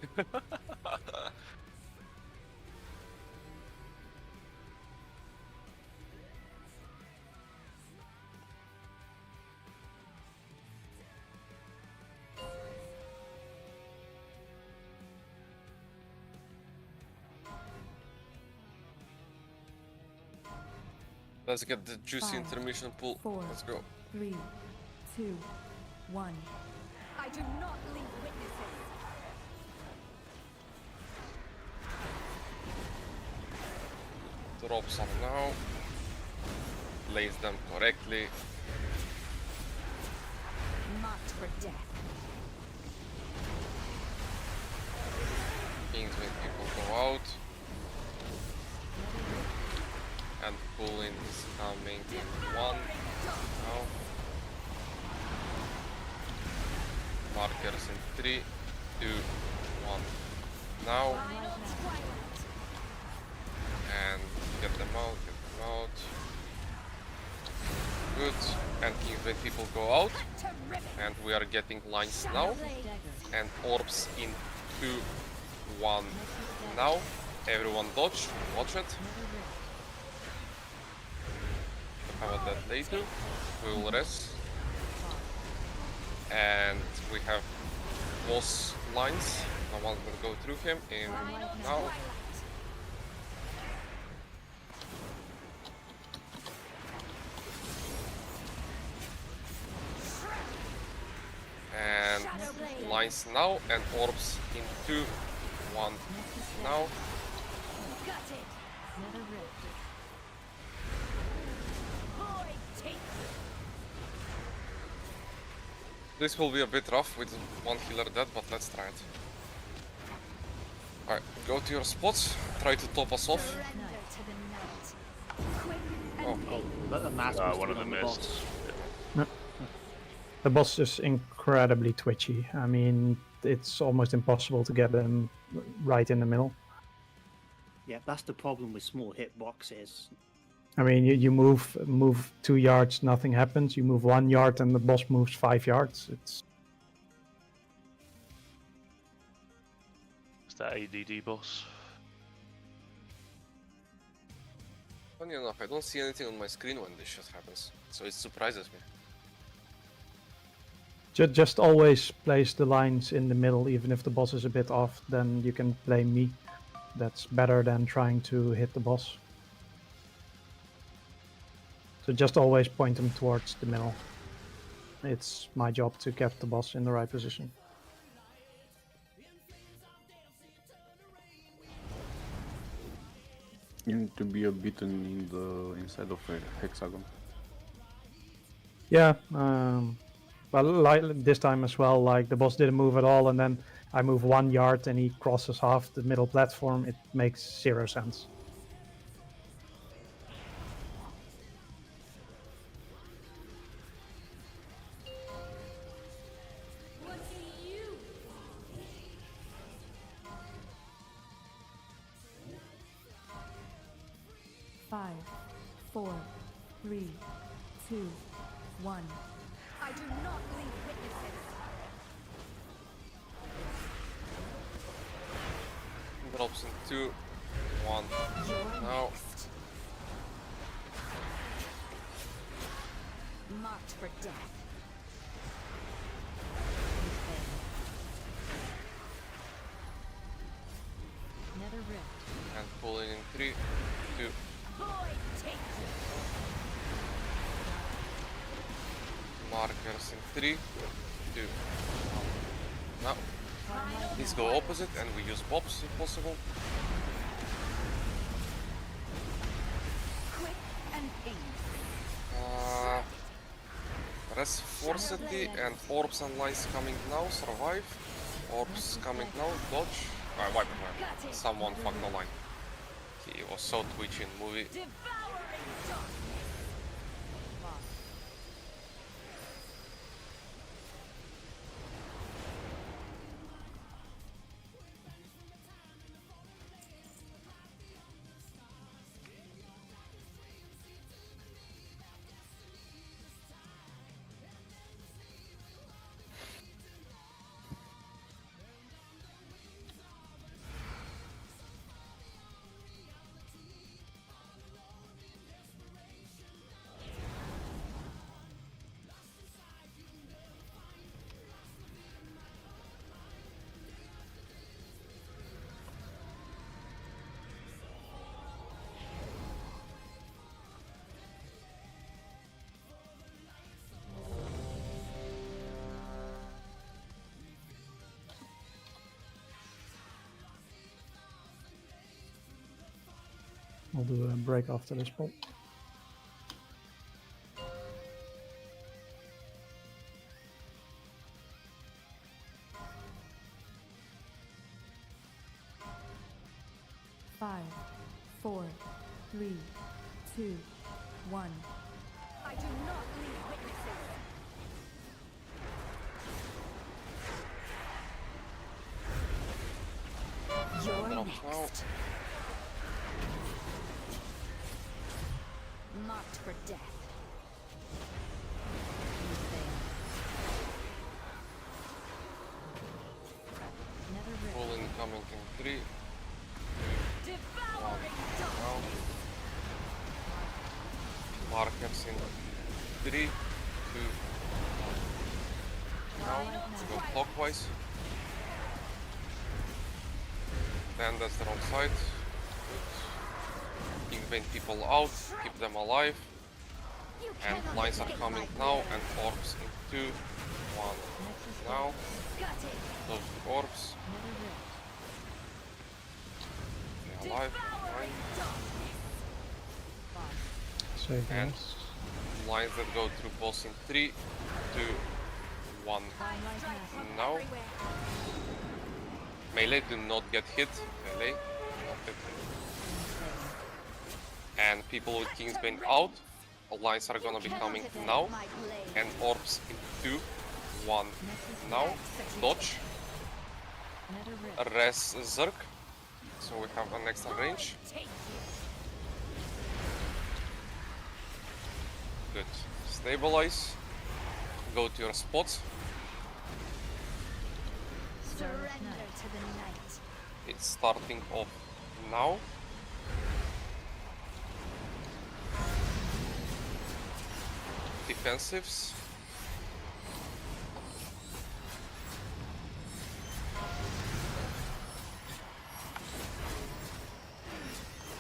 Let's get the juicy 5, intermission pool. 4, Let's go. 3, 2, 1. I do not leave witnesses. Drop some now. Place them correctly. Marked for death. Kingsway people go out. And pulling is coming in 1 now. Markers in 3, 2, 1 now. And get them out, Good. And Kingsway people go out. And we are getting lines now. And orbs in 2, 1 now. Everyone dodge, watch it. About that later. We will rest. And we have boss lines. No one will go through him in now. And lines now and orbs in 2, 1 now. This will be a bit rough with 1 healer dead, but let's try it. Alright. Go to your spots, try to top us off. Oh, But a mass was one of still them on the missed. boss. No. The boss is incredibly twitchy. I mean, it's almost impossible to get them right in the middle. Yeah, that's the problem with small hitboxes. I mean, you move 2 yards, nothing happens. You move 1 yard, and the boss moves 5 yards. It's That ADD boss. Funny enough, I don't see anything on my screen when this shit happens, so it surprises me. just always place the lines in the middle, even if the boss is a bit off. Then you can blame me. That's better than trying to hit the boss. So just always point them towards the middle. It's my job to get the boss in the right position. You need to be a bit in the inside of a hexagon. Yeah, well, like this time as well, like the boss didn't move at all, and then I move 1 yard and he crosses half the middle platform. It makes 0 sense. Five, 4, 3, 2, 1. I do not leave witnesses. Drops in 2, 1. Now. Marked for death. Nether rift. And pulling in 3, 2. Void take Markers in 3, 2, 1. Now. These go opposite and we use bobs if possible. quick and painless. Res Forcity and Orbs and Lies coming now, survive. Orbs coming now, dodge. Wipe it. Someone fucked the line. He was so twitchy in movie. I'll do a break after this pull. Five, 4, 3, 2, 1. I do not leave witnesses. You're next. Marked for death. Pulling coming in 3, 2, 1. Now. Markers in 3, 2, 1. Now we go clockwise. Then that's the wrong side. Good. Invent people out, keep them alive. And lines are coming now, and orbs in 2, 1. Now. Those orbs. They're alive, fine. Save And this. lines that go through boss in 3, 2, 1. Now. Melee, do not get hit. Melee, not get hit. And people with Kingsbane out. Lines are gonna be coming now. And orbs in 2, 1, now. Dodge. Res Zerg. So we have an extra range. Good. Stabilize. Go to your spots. Surrender to the night. It's starting off now. Defensives.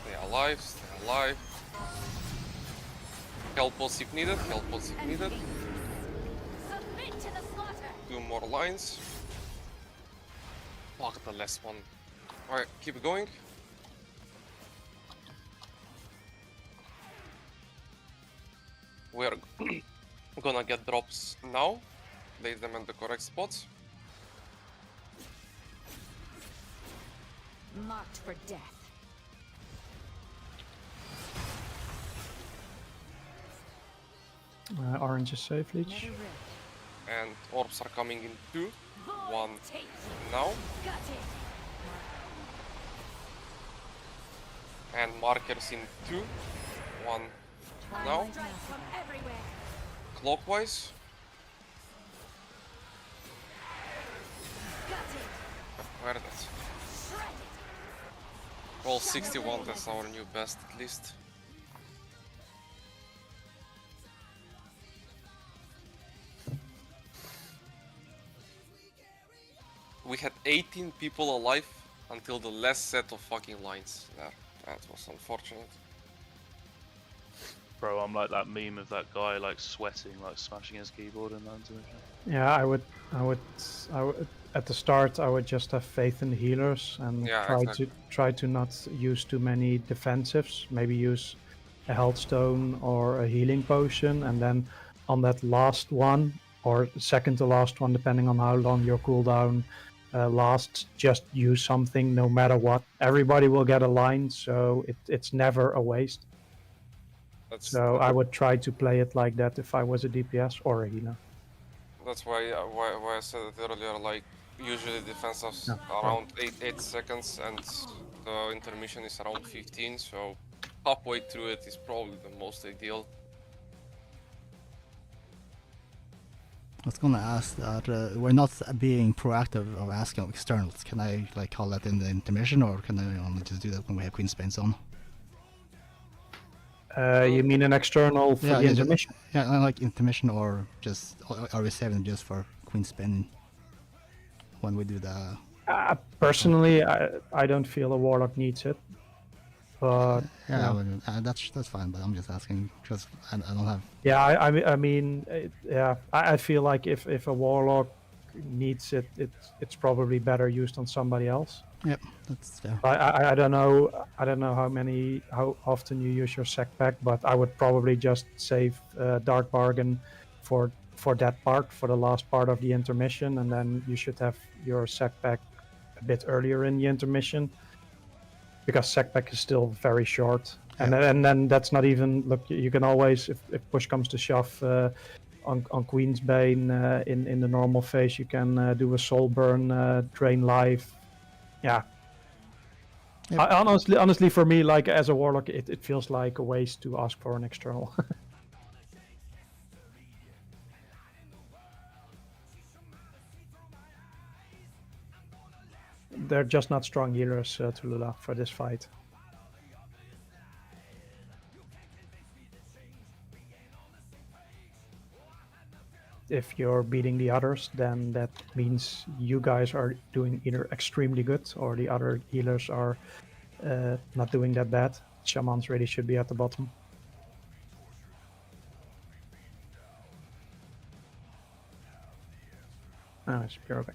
Stay alive, stay alive. Help us if needed, help us if needed. Submit to the slaughter. 2 more lines. Fuck the last one. Alright, keep going. We're gonna get drops now. Place them in the correct spots. Marked for death. Orange is safe, Leech. And orbs are coming in 2, 1, now. And markers in 2, 1, now. Clockwise. Where that? Roll 61, that's our new best at least. We had 18 people alive until the last set of fucking lines there. That was unfortunate. Bro, I'm like that meme of that guy like sweating, like smashing his keyboard in that intermission. Yeah, I would, at the start, I would just have faith in the healers and Yeah, try to not use too many defensives. Maybe use a health stone or a healing potion, and then on that last one or second to last one, depending on how long your cooldown lasts, just use something no matter what. Everybody will get a line, so it's never a waste. So I would try to play it like that if I was a DPS or a healer. That's why I said it earlier, like usually defense is around 8 seconds and the intermission is around 15, so halfway through it is probably the most ideal. I was gonna ask that we're not being proactive or asking externals. Can I like call that in the intermission, or can I only just do that when we have Queen's on? You mean an external for the intermission? Yeah, like intermission, or just are we saving just for Queen's Bane when we do the? Personally, I don't feel a Warlock needs it. But yeah, that's fine. But I'm just asking because I don't have. Yeah, I mean, I feel like if a Warlock needs it, it's probably better used on somebody else. Yep, that's fair. I don't know how often you use your sec pack, but I would probably just save Dark Bargain for that part, for the last part of the intermission, and then you should have your sec pack a bit earlier in the intermission, because sec pack is still very short. And then that's not even, look, you can always, if push comes to shove, on Queen's Bane in the normal phase, you can do a soul burn, drain life. Yeah. Yep. Honestly, for me, like as a Warlock, it feels like a waste to ask for an external. They're just not strong healers, Tulula, for this fight. If you're beating the others, then that means you guys are doing either extremely good or the other healers are not doing that bad. Shamans really should be at the bottom. Oh, it's Pyrovic.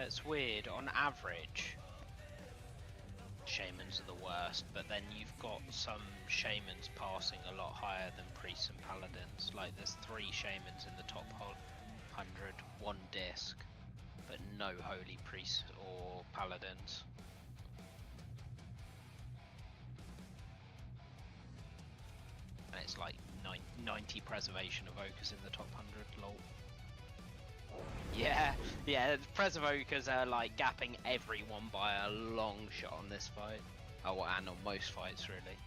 it's weird. On average, shamans are the worst, but then you've got some shamans passing a lot higher than priests and paladins. Like there's 3 shamans in the top 100, 1 disc, but no holy priests or paladins. And it's like 90 preservation evokers in the top 100, lol. Yeah, Preservokers are like gapping everyone by a long shot on this fight. Oh, and on most fights, really.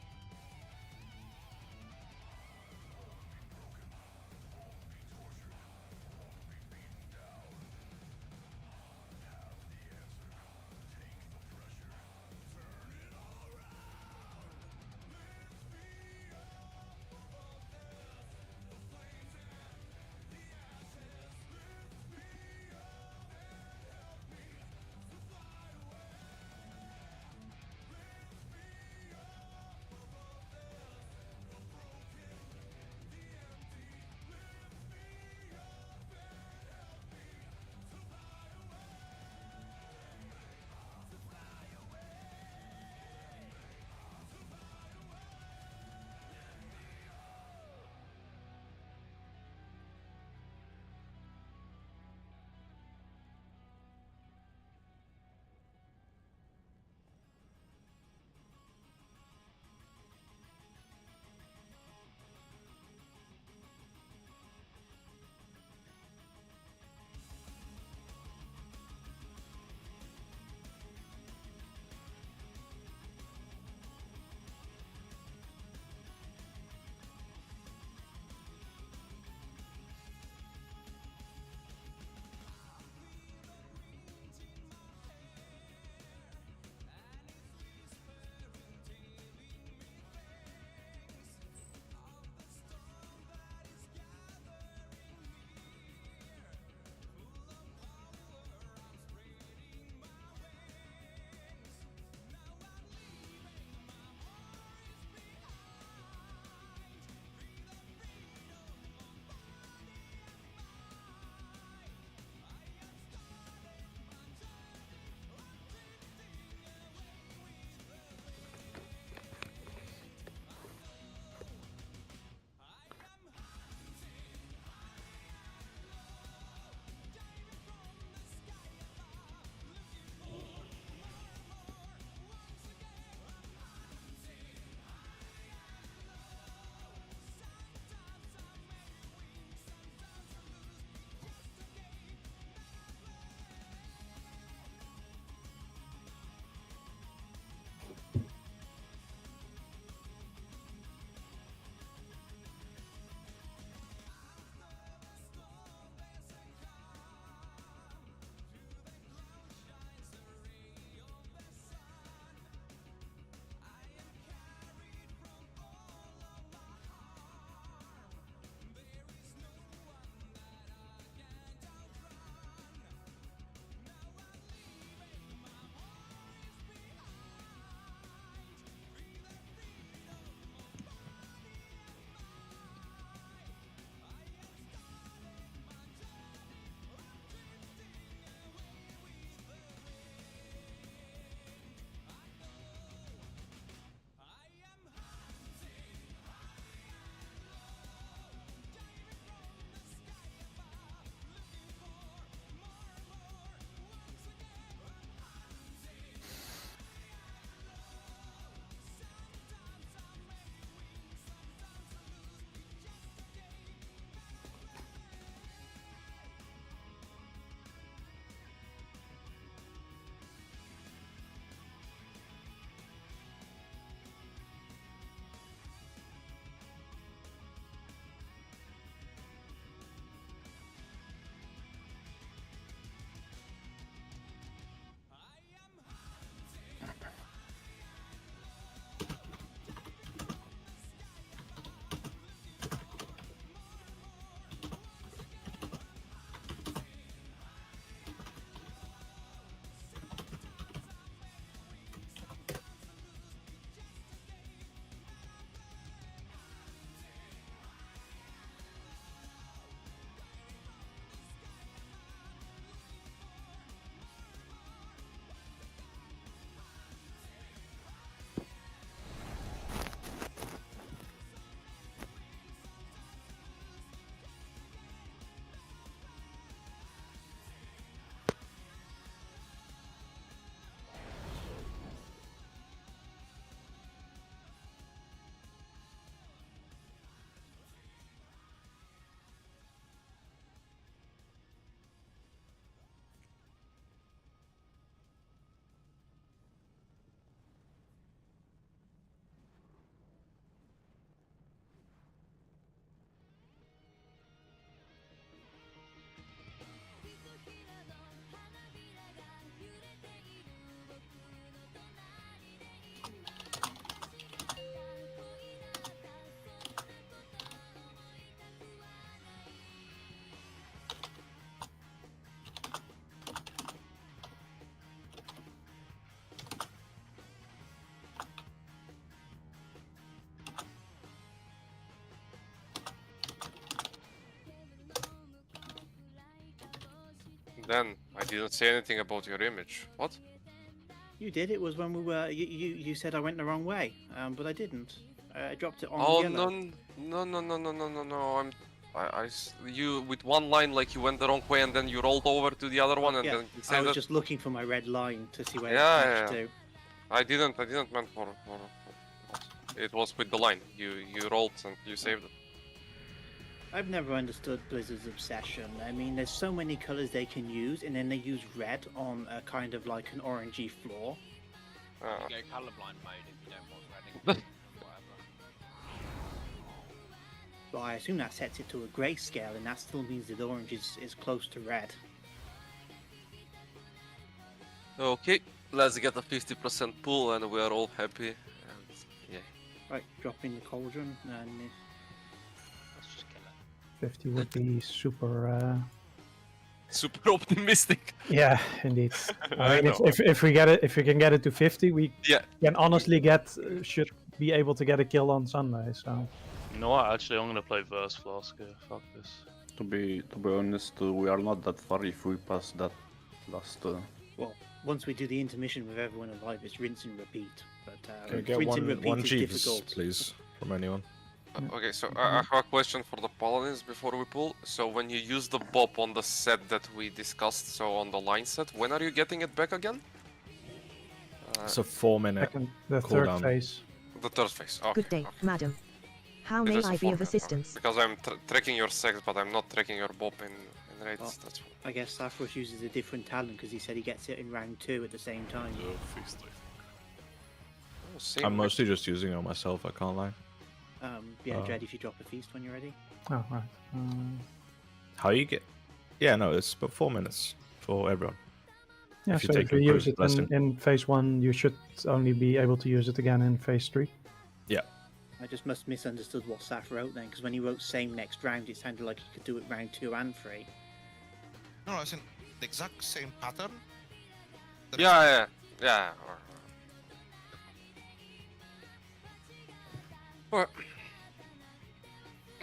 Ben, I didn't say anything about your image. What? You did. It was when we were. You said I went the wrong way, but I didn't. I dropped it on Oh yellow. no! You with one line like you went the wrong way and then you rolled over to the other one and Yeah, then you I said was that. just looking for my red line to see where Yeah, it matched to. I didn't meant for. It was with the line. You rolled and you saved it. I've never understood Blizzard's obsession. I mean, there's so many colors they can use, and then they use red on a kind of like an orangey floor. You go colorblind mode if you don't want red and whatever. But I assume that sets it to a grayscale, and that still means that orange is close to red. Okay, let's get a 50% pull and we are all happy. And yeah. Right, drop in the cauldron and. Let's just kill it. 50 would be super. Super optimistic. Yeah, indeed. I I mean, know. if we get it, if we can get it to 50, we Yeah. can honestly should be able to get a kill on Sunday. So. You know what? Actually, I'm gonna play Verse Flask here. Fuck this. To be honest, we are not that far if we pass that last. Well, once we do the intermission with everyone alive, it's rinse and repeat. But Can we get rinse and repeat one is Jeeves, difficult. please, from anyone? Okay, so I have a question for the paladins before we pull. So when you use the bob on the set that we discussed, so on the line set, when are you getting it back again? It's a 4-minute The third cooldown. phase. The third phase. Okay. Good day, madam. How may It is I a be of 4-minute, assistance? Because I'm tracking your sex, but I'm not tracking your bob in raids. Well, That's I guess Saffros uses a different talent because he said he gets it in round 2 at the same time. same I'm mostly just using it on myself, I can't lie. Yeah, Jed, if you drop a feast when you're ready. Oh right. How you get... Yeah, no, it's about 4 minutes for everyone. Yeah, If you so take if you your use it lesson. in phase 1, you should only be able to use it again in phase 3. Yeah. I just must misunderstood what Saf wrote then, because when he wrote same next round, it sounded like he could do it round 2 and 3. No, it's in the exact same pattern. Yeah. Alright.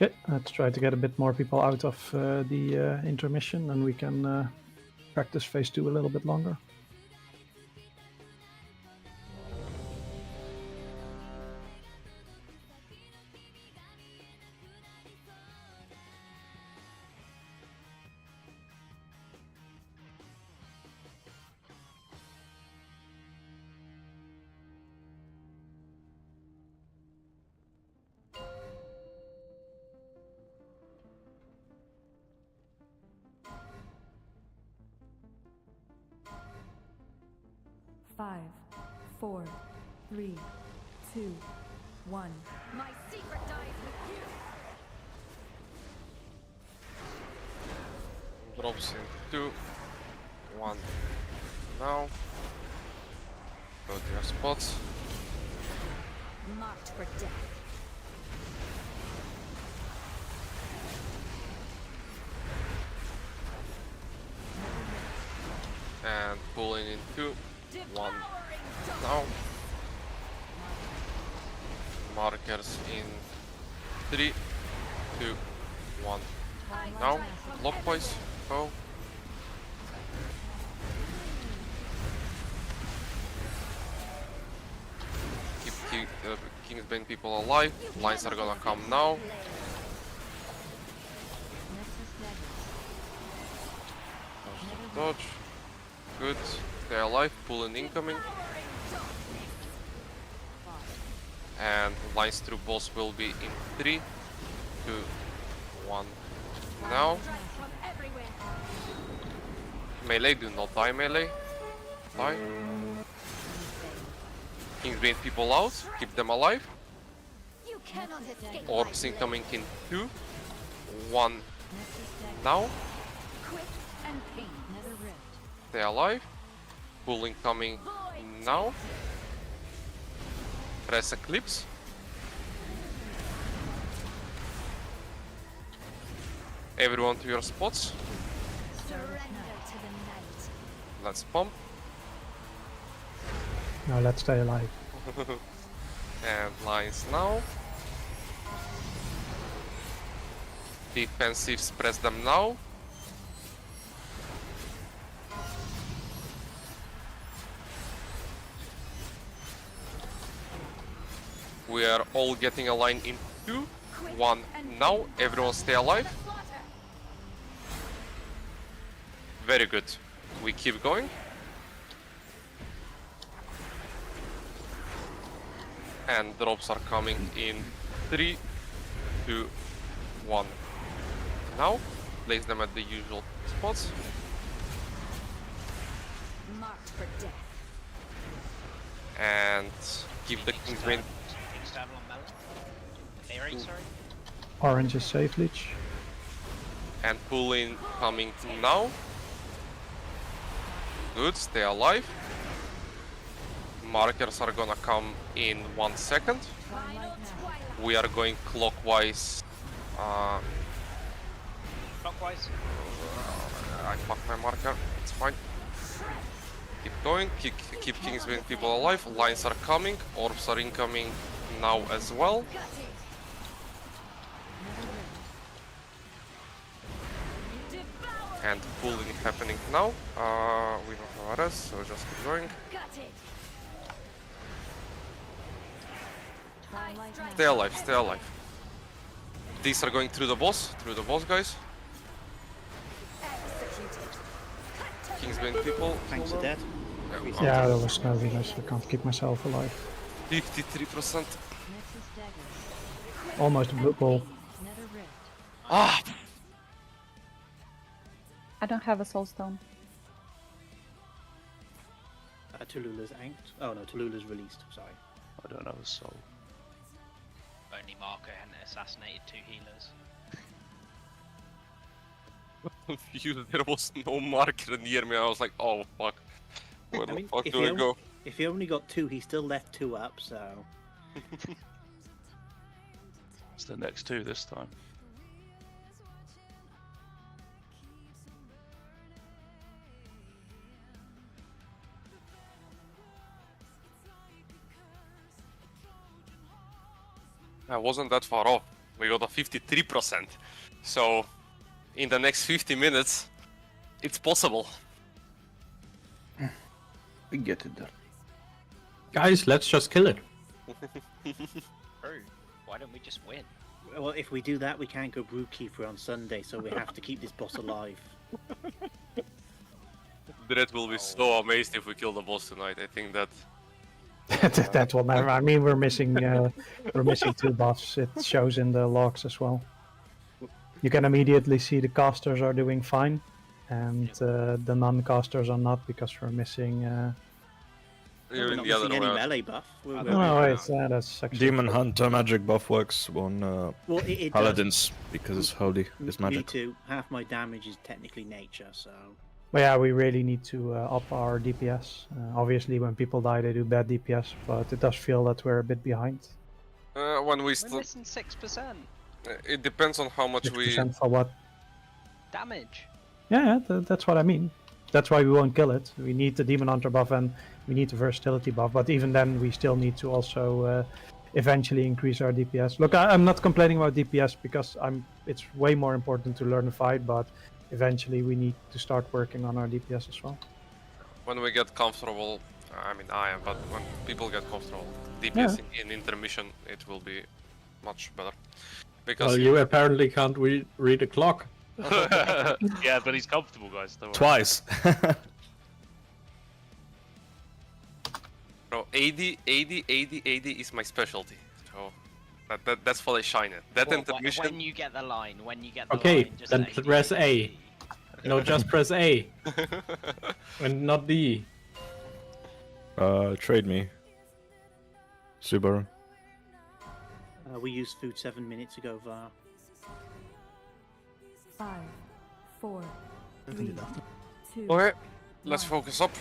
Okay, let's try to get a bit more people out of the intermission, and we can practice phase 2 a little bit longer. Five, 4, 3, 2, 1. My secret dies with you. Drops in 2, 1. Now. Go to your spots. Marked for death. And pulling in 2, 1. Now. Markers in 3, 2, 1. Now. Clockwise. Go. Keep Kingsbane people alive. Lines are gonna come now. Dodge. Good. Stay alive. Pulling incoming. And lines through boss will be in 3, 2, 1. Now. Melee, do not die melee. Die. Kingsbane people out. Keep them alive. You cannot escape. Orbs incoming in 2, 1. Now. Quick and pain. Stay alive. Pulling coming now. Press Eclipse. Everyone to your spots. Surrender to the night. Let's pump. Now let's stay alive. And lines now. Defensives, press them now. We are all getting a line in 2, 1. Now, everyone stay alive. Very good. We keep going. And drops are coming in 3, 2, 1. Now, place them at the usual spots. Marked for death. And keep the Kingsbane. External on melon. Clear 8, sorry. Orange is safe leech. And pull in coming now. Good, stay alive. Markers are gonna come in 1 second. We are going clockwise. Clockwise. I fucked my marker, it's fine. Keep going, keep Kingsbane people alive. Lines are coming, orbs are incoming now as well. And pulling happening now. We don't have RS, so just keep going. Stay alive, stay alive. These are going through the boss, guys. Kingsbane people. Tanks are dead. Yeah, there was no healers. I can't keep myself alive. 53%. Almost a blue ball. Ah! I don't have a soul stone. Tallulah's anked. Oh no, Tallulah's released. Sorry. I don't have a soul. Only Marco hadn't assassinated 2 healers. There was no marker near me. I was like, oh fuck. Where the fuck do I go? If he only got 2, he still left 2 up, so... It's the next 2 this time. I wasn't that far off. We got a 53%. So, in the next 50 minutes, it's possible. We get it there. Guys, let's just kill it. True. Why don't we just win? Well, if we do that, we can't go Brewkeeper on Sunday, so we have to keep this boss alive. Dread will be so amazed if we kill the boss tonight. I think that... That will never. I mean, we're missing 2 buffs. It shows in the logs as well. You can immediately see the casters are doing fine, and the non-casters are not because we're missing. You're We're in not the other missing any way. melee buff. No, wait, that's actually Demon Hunter magic buff works on Well, it Paladins because it's holy, it's Me magic. too. Half my damage is technically nature, so... But yeah, we really need to up our DPS. Obviously, when people die, they do bad DPS, but it does feel that we're a bit behind. When we We're still... missing 6% It depends on how much we... 6% for what? damage. Yeah, that's what I mean. That's why we won't kill it. We need the Demon Hunter buff and we need the versatility buff, but even then we still need to also eventually increase our DPS. Look, I'm not complaining about DPS because it's way more important to learn the fight, but eventually we need to start working on our DPS as well. When we get comfortable, I mean I am, but when people get comfortable, DPS in intermission, it will be much better. Because Well, you apparently can't read a clock. Yeah, but he's comfortable, guys. Don't worry. Twice. Bro, AD is my specialty. So that's what I shine at. That Well, intermission. when you get the line, Okay, line, just then say press D. A. No, just press A. And not D. Trade me. Subaru. we used food 7 minutes ago, Var. 5, 4, I can do 3, that. 2. Okay, let's focus up.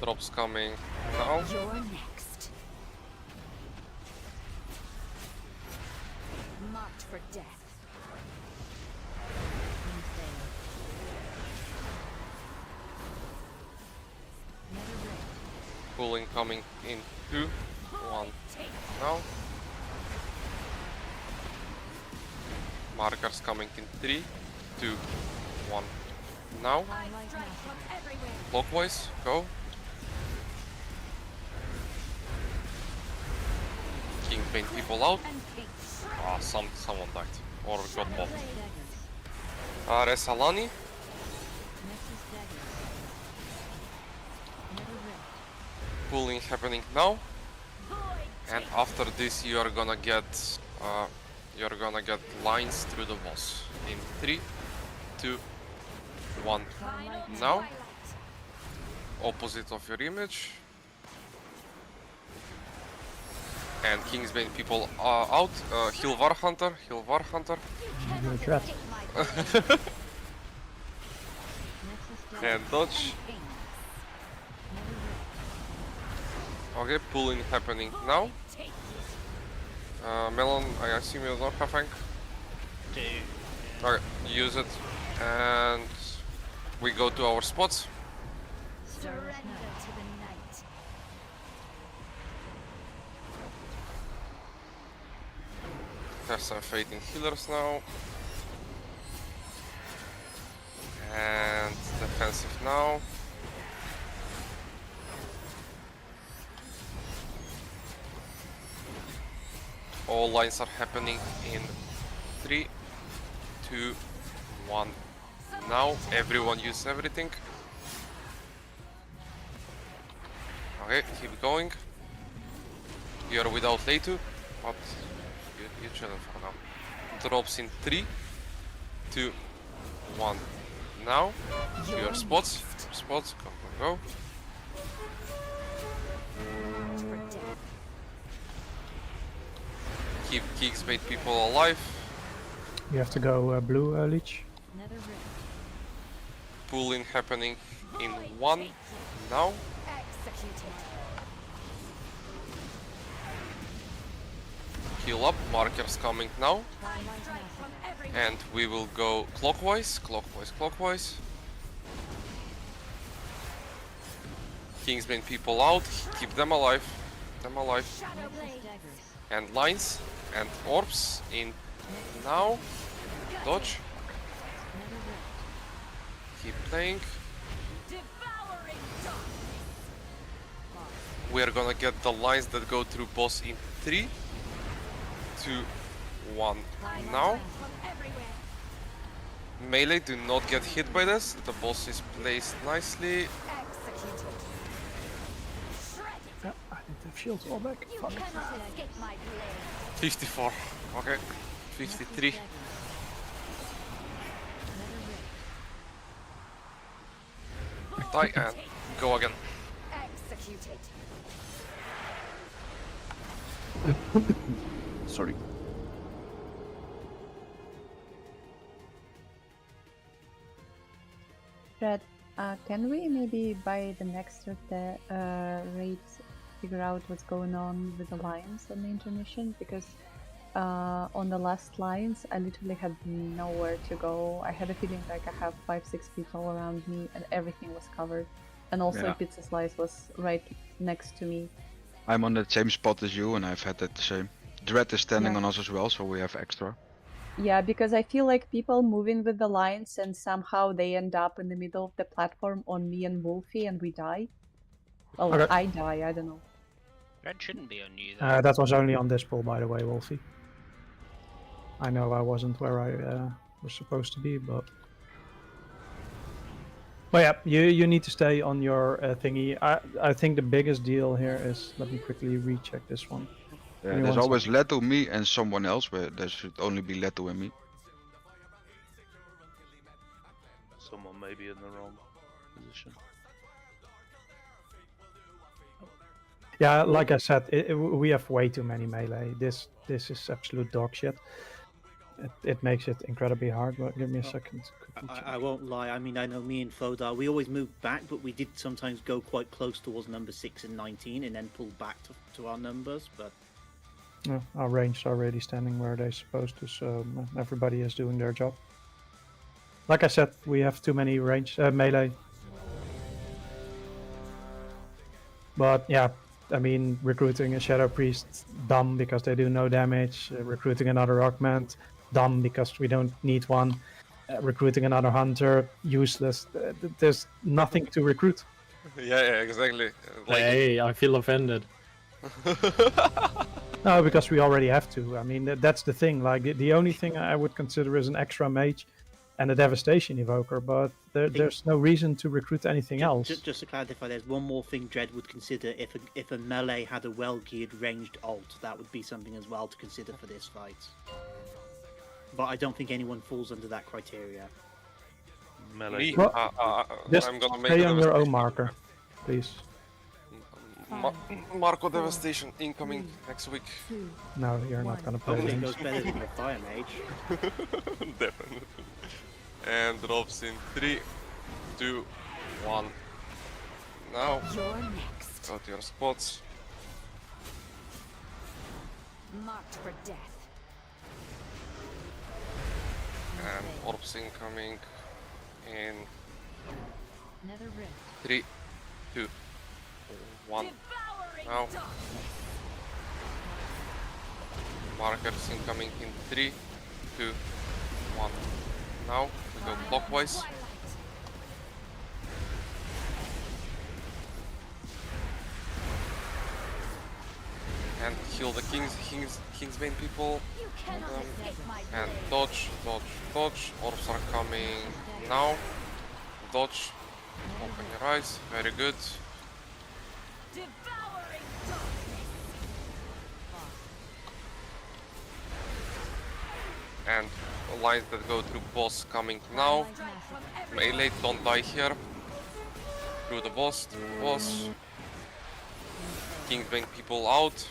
Drops coming now. You're next. Marked for death. Pulling coming in 2, 1. Now. Markers coming in 3, 2, 1. now. Clockwise, go. King paint people out. Ah, someone died. Or got bombed. Resalani. Pulling happening now. And after this you are gonna get lines through the boss. In 3, 2, 1. Now. Opposite of your image. And Kingsbane people are out. Heal War Hunter, heal War Hunter. You're trapped. And dodge. Okay, pulling happening now. Melon, I assume you don't have Hank? Okay, use it. And we go to our spots. Surrender to the night. Have some faith in healers now. And defensive now. All lines are happening in 3, 2, 1. Now everyone use everything. Okay, keep going. You're without Leitu, but you're chilling for now. Drops in 3, 2, 1. Now, to your spots. Spots, go, go, go. Keep Kingsbane people alive. You have to go blue, Leech. Pulling happening in 1. Now. Heal up, markers coming now. And we will go clockwise, clockwise, clockwise. Kingsbane people out, keep them alive, And lines and orbs in now. Dodge. Keep playing. We are gonna get the lines that go through boss in 3, 2, 1. Now. Melee, do not get hit by this. The boss is placed nicely. Yeah, I need the shields all back. Fuck. 54. Okay. 53. Die and go again. Sorry. Red, can we maybe by the next raid figure out what's going on with the lines on the intermission? Because on the last lines I literally had nowhere to go. I had a feeling like I have 5-6 people around me and everything was covered. And also Pizza Slice was right next to me. I'm on the same spot as you and I've had that the same. Dread is standing on us as well, so we have extra. Yeah, because I feel like people moving with the lines and somehow they end up in the middle of the platform on me and Wolfie and we die. Well, Okay. I die, I don't know. Red shouldn't be on you though. That was only on this pull, by the way, Wolfie. I know I wasn't where I was supposed to be, but... But yeah, you need to stay on your thingy. I think the biggest deal here is... Let me quickly recheck this one. Yeah, there's always Leto, me and someone else, where there should only be Leto and me. Someone may be in the wrong position. Yeah, like I said, we have way too many melee. This is absolute dog shit. It makes it incredibly hard, but give me a second. I won't lie, I mean, I know me and Fodar, we always moved back, but we did sometimes go quite close towards number 6 and 19 and then pull back to our numbers, but... No, our range are already standing where they're supposed to, so everybody is doing their job. Like I said, we have too many range melee. But yeah, I mean, recruiting a Shadow Priest, dumb because they do no damage. Recruiting another Augment, dumb because we don't need one. recruiting another hunter, useless. There's nothing to recruit. Yeah, exactly. Hey, I feel offended. No, because we already have to. I mean, that's the thing. Like, the only thing I would consider is an extra mage and a devastation evoker, but there's no reason to recruit anything else. Just to clarify, there's one more thing Dread would consider if a melee had a well-geared ranged ult. That would be something as well to consider for this fight. But I don't think anyone falls under that criteria. Melee. Well, just I'm gonna make stay a on your own devastation. marker, please. Marco devastation incoming next week. No, you're not gonna play Hopefully it games. goes better than the Fire Mage. Definitely. And drops in 3, 2, 1. Now, You're next. go to your spots. Marked for death. And orbs incoming in Nether Rift. 3, 2, 1. Now, markers incoming in 3, 2, 1. Now, we go clockwise. And kill the Kingsbane people. And dodge, dodge, dodge. Orbs are coming now. Dodge. Open your eyes. Very good. And lines that go through boss coming now. Melee, don't die here. Through the boss, Kingsbane people out.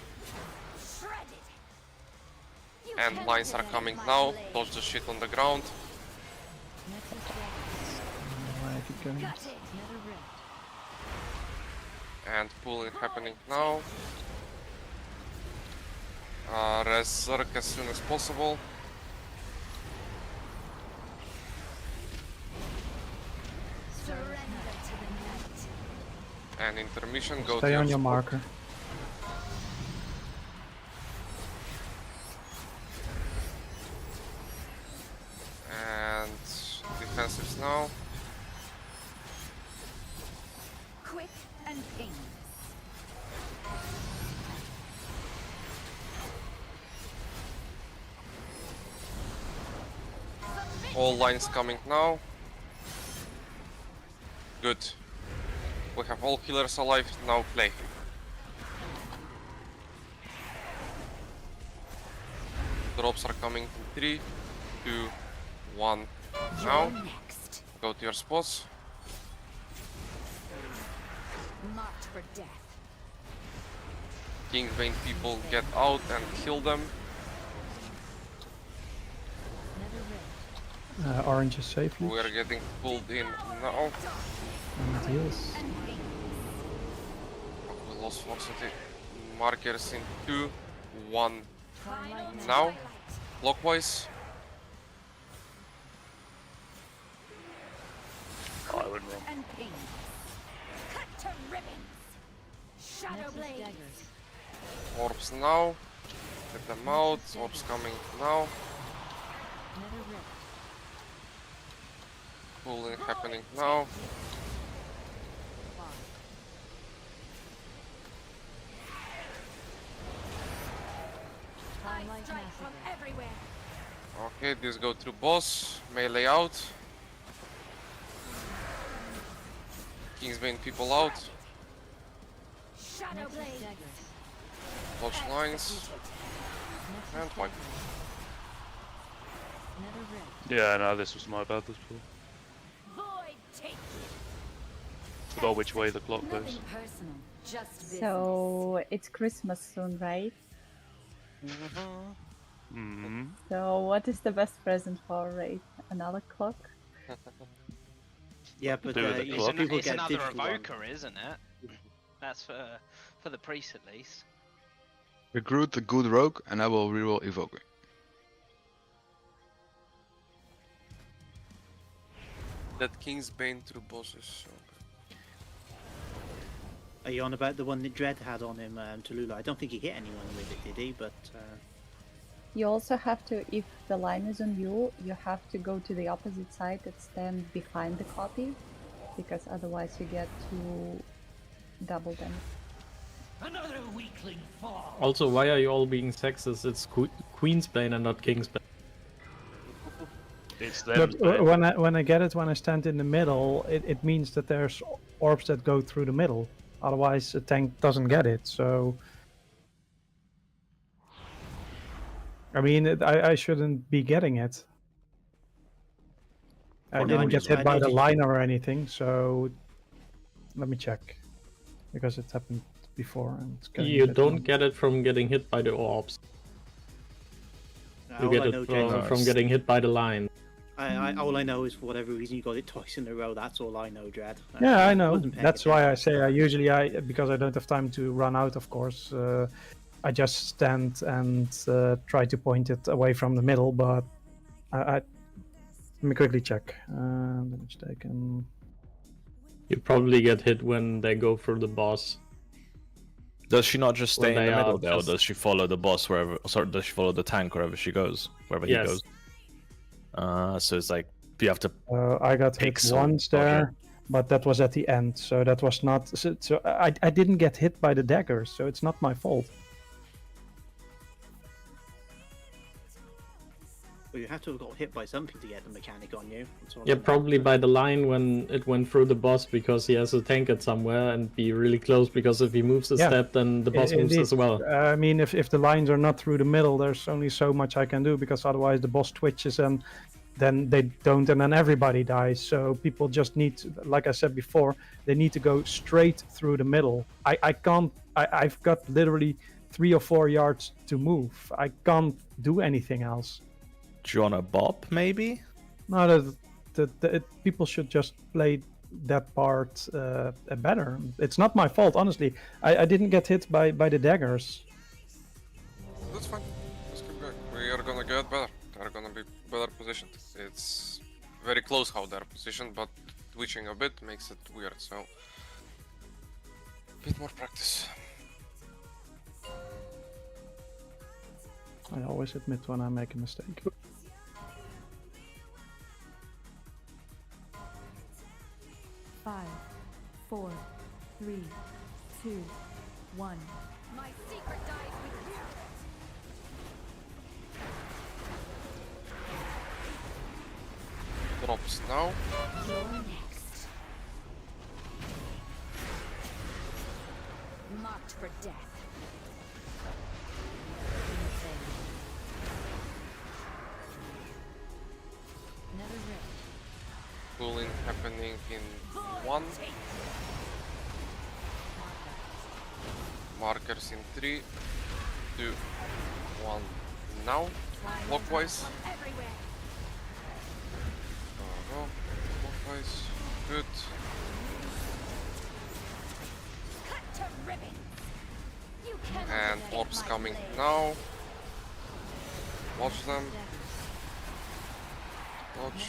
And lines are coming now. Dodge the shit on the ground. And pulling happening now. Res Zerg as soon as possible. And intermission, go Stay to on your spot. marker. And defensives now. Quick and painless. All lines coming now. Good. We have all healers alive, now play. Drops are coming in 3, 2, 1. Now, go to your spots. Marked for death. Kingsbane people get out and kill them. Orange is safe. We are getting pulled in now. And heals. We lost velocity. Markers in 2, 1. Now, clockwise. Oh, I went wrong. And painless. Cut to ribbons. Shadow blade. Orbs now. Get them out. Orbs coming now. Pulling happening now. Strike from everywhere. Okay, this go through boss. Melee out. Kingsbane people out. Shadow blade. Dodge lines. And wipe. Yeah, no, this was my bad. This pool. Void take. Forgot which way the clock goes. Nothing personal. Just business. So it's Christmas soon, right? Mm-hmm. So what is the best present for Raid? Another clock? Yeah, but Do with the you clock. know, people It's get another digital ones. evoker, isn't it? That's for the priest at least. Recruit the good rogue and I will reroll evoker. That Kingsbane through bosses. Are you on about the one that Dread had on him, Tallulah? I don't think he hit anyone with it, did he? But You also have to, if the line is on you, you have to go to the opposite side and stand behind the copy, because otherwise you get to double damage. Another weakling fall. Also, why are you all being sexist? It's Queen's Bane and not King's Bane. It's them. But when I get it, when I stand in the middle, it means that there's orbs that go through the middle. Otherwise, a tank doesn't get it. So, I mean, I shouldn't be getting it. I No, didn't get just- hit I by the noticed- line or anything. So, let me check, because it happened before. And it's getting You a bit don't long. get it from getting hit by the orbs. You All get I it know, James, from getting hit by the line. all I know is for whatever reason you got it twice in a row. That's all I know, Dread. Yeah, I know. wasn't paying That's why I say attention. because I don't have time to run out. Of course, I just stand and try to point it away from the middle. But let me quickly check. Damage taken. You probably get hit when they go through the boss. Does she not just When stay in they the are middle there, or just- does she follow the boss wherever? Sorry, does she follow the tank wherever she goes, wherever Yes. he goes? So it's like you have to. I got hit pixel once dodge there, it. but that was at the end. So that was not. So I didn't get hit by the daggers, so it's not my fault. Well, you have to have got hit by something to get the mechanic on you. That's all I Yeah, know. probably by the line when it went through the boss because he has a tank it somewhere and be really close because if he moves a Yeah, step, then the boss moves indeed. as well. I mean, if the lines are not through the middle, there's only so much I can do, because otherwise the boss twitches and then they don't, and then everybody dies. So people just need to, like I said before, they need to go straight through the middle. I can't. I've got literally 3 or 4 yards to move. I can't do anything else. Do you want a bop, maybe? No, people should just play that part better. It's not my fault, honestly. I didn't get hit by the daggers. That's fine. Let's keep going. We are gonna get better. They're gonna be better positioned. It's very close how they're positioned, but twitching a bit makes it weird, so bit more practice. I always admit when I make a mistake. Five, 4, 3, 2, 1. My secret dies with you. Drops now. You're next. Marked for death. Another ring. Cooling happening in 1. Markers in 3, 2, 1. Now, clockwise. Everywhere. Go. Clockwise. Good. Cut to ribbons. You cannot And escape orbs my coming blade. now. Watch them. Watch.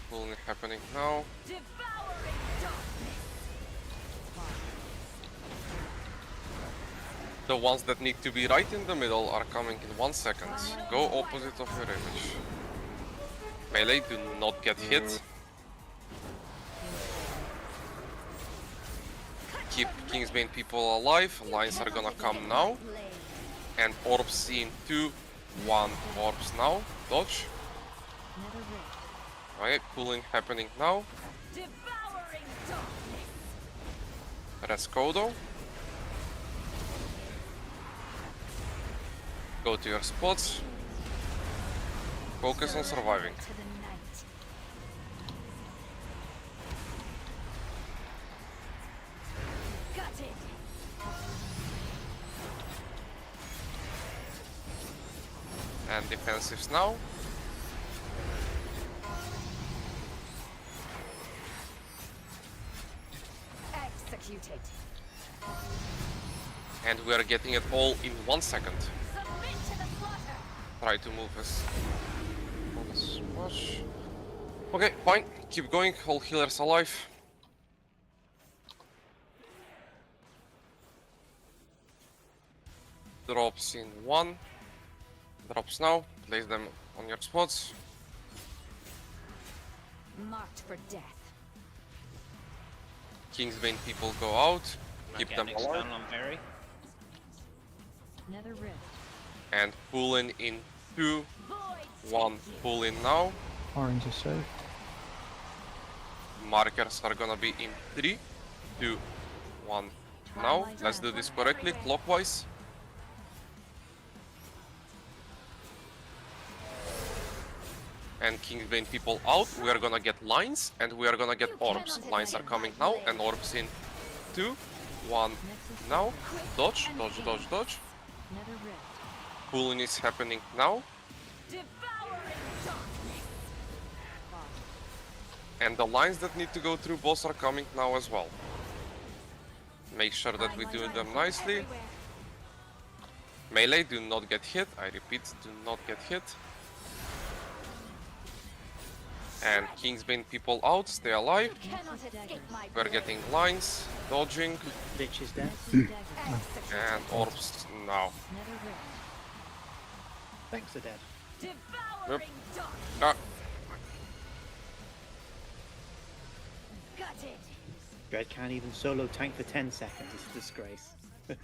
Cooling happening now. Devouring darkness. The ones that need to be right in the middle are coming in 1 second. Go opposite of your image. Melee, do not get hit. Keep Kingsbane people alive. Lines are gonna come now. And orbs in 2, 1. Orbs now. Dodge. Okay, cooling happening now. Devouring darkness. Press Kodo. Go to your spots. Focus on surviving. To the night. Gutted. And defensives now. Executed. And we are getting it all in 1 second. Submit to the slaughter. Try to move as much. Okay, fine. Keep going. All healers alive. Drops in 1, Drops now. Place them on your spots. Marked for death. Kingsbane people go out. Keep them alive. External on Very. Nether rift. And pull in 2, 1. Pull in now. Orange is safe. Markers are gonna be in 3, 2, 1. Now, let's do this correctly, clockwise. And Kingsbane people out. We are gonna get lines and we are gonna get orbs. Lines are coming now and orbs in 2, 1. Now, dodge, dodge, dodge, dodge. Nether rift. Pulling is happening now. And the lines that need to go through boss are coming now as well. Make sure that we do them nicely. Melee, do not get hit. I repeat, do not get hit. And Kingsbane people out, stay alive. We're getting lines, dodging. Lich is dead. And orbs now. Thanks are dead. Yep. Ah. Dread can't even solo tank for 10 seconds. It's a disgrace. The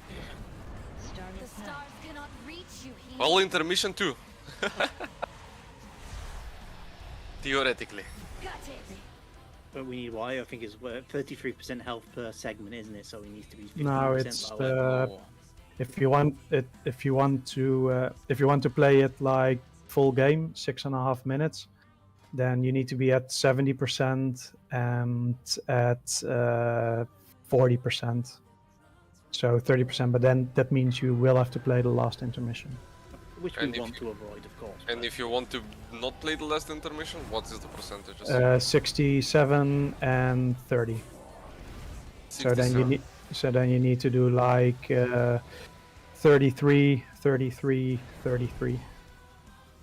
stars cannot reach you here. Well, intermission too. Theoretically. But we need why I think it's 33% health per segment, isn't it? So he needs to be 50% No, it's lower. if you want to play it like full game, 6.5 minutes, then you need to be at 70% and at 40%. So 30%, but then that means you will have to play the last intermission. Which we want to avoid, of course. And if you want to not play the last intermission, what is the percentages? 67 and 30. So then you need to do like 33, 33, 33.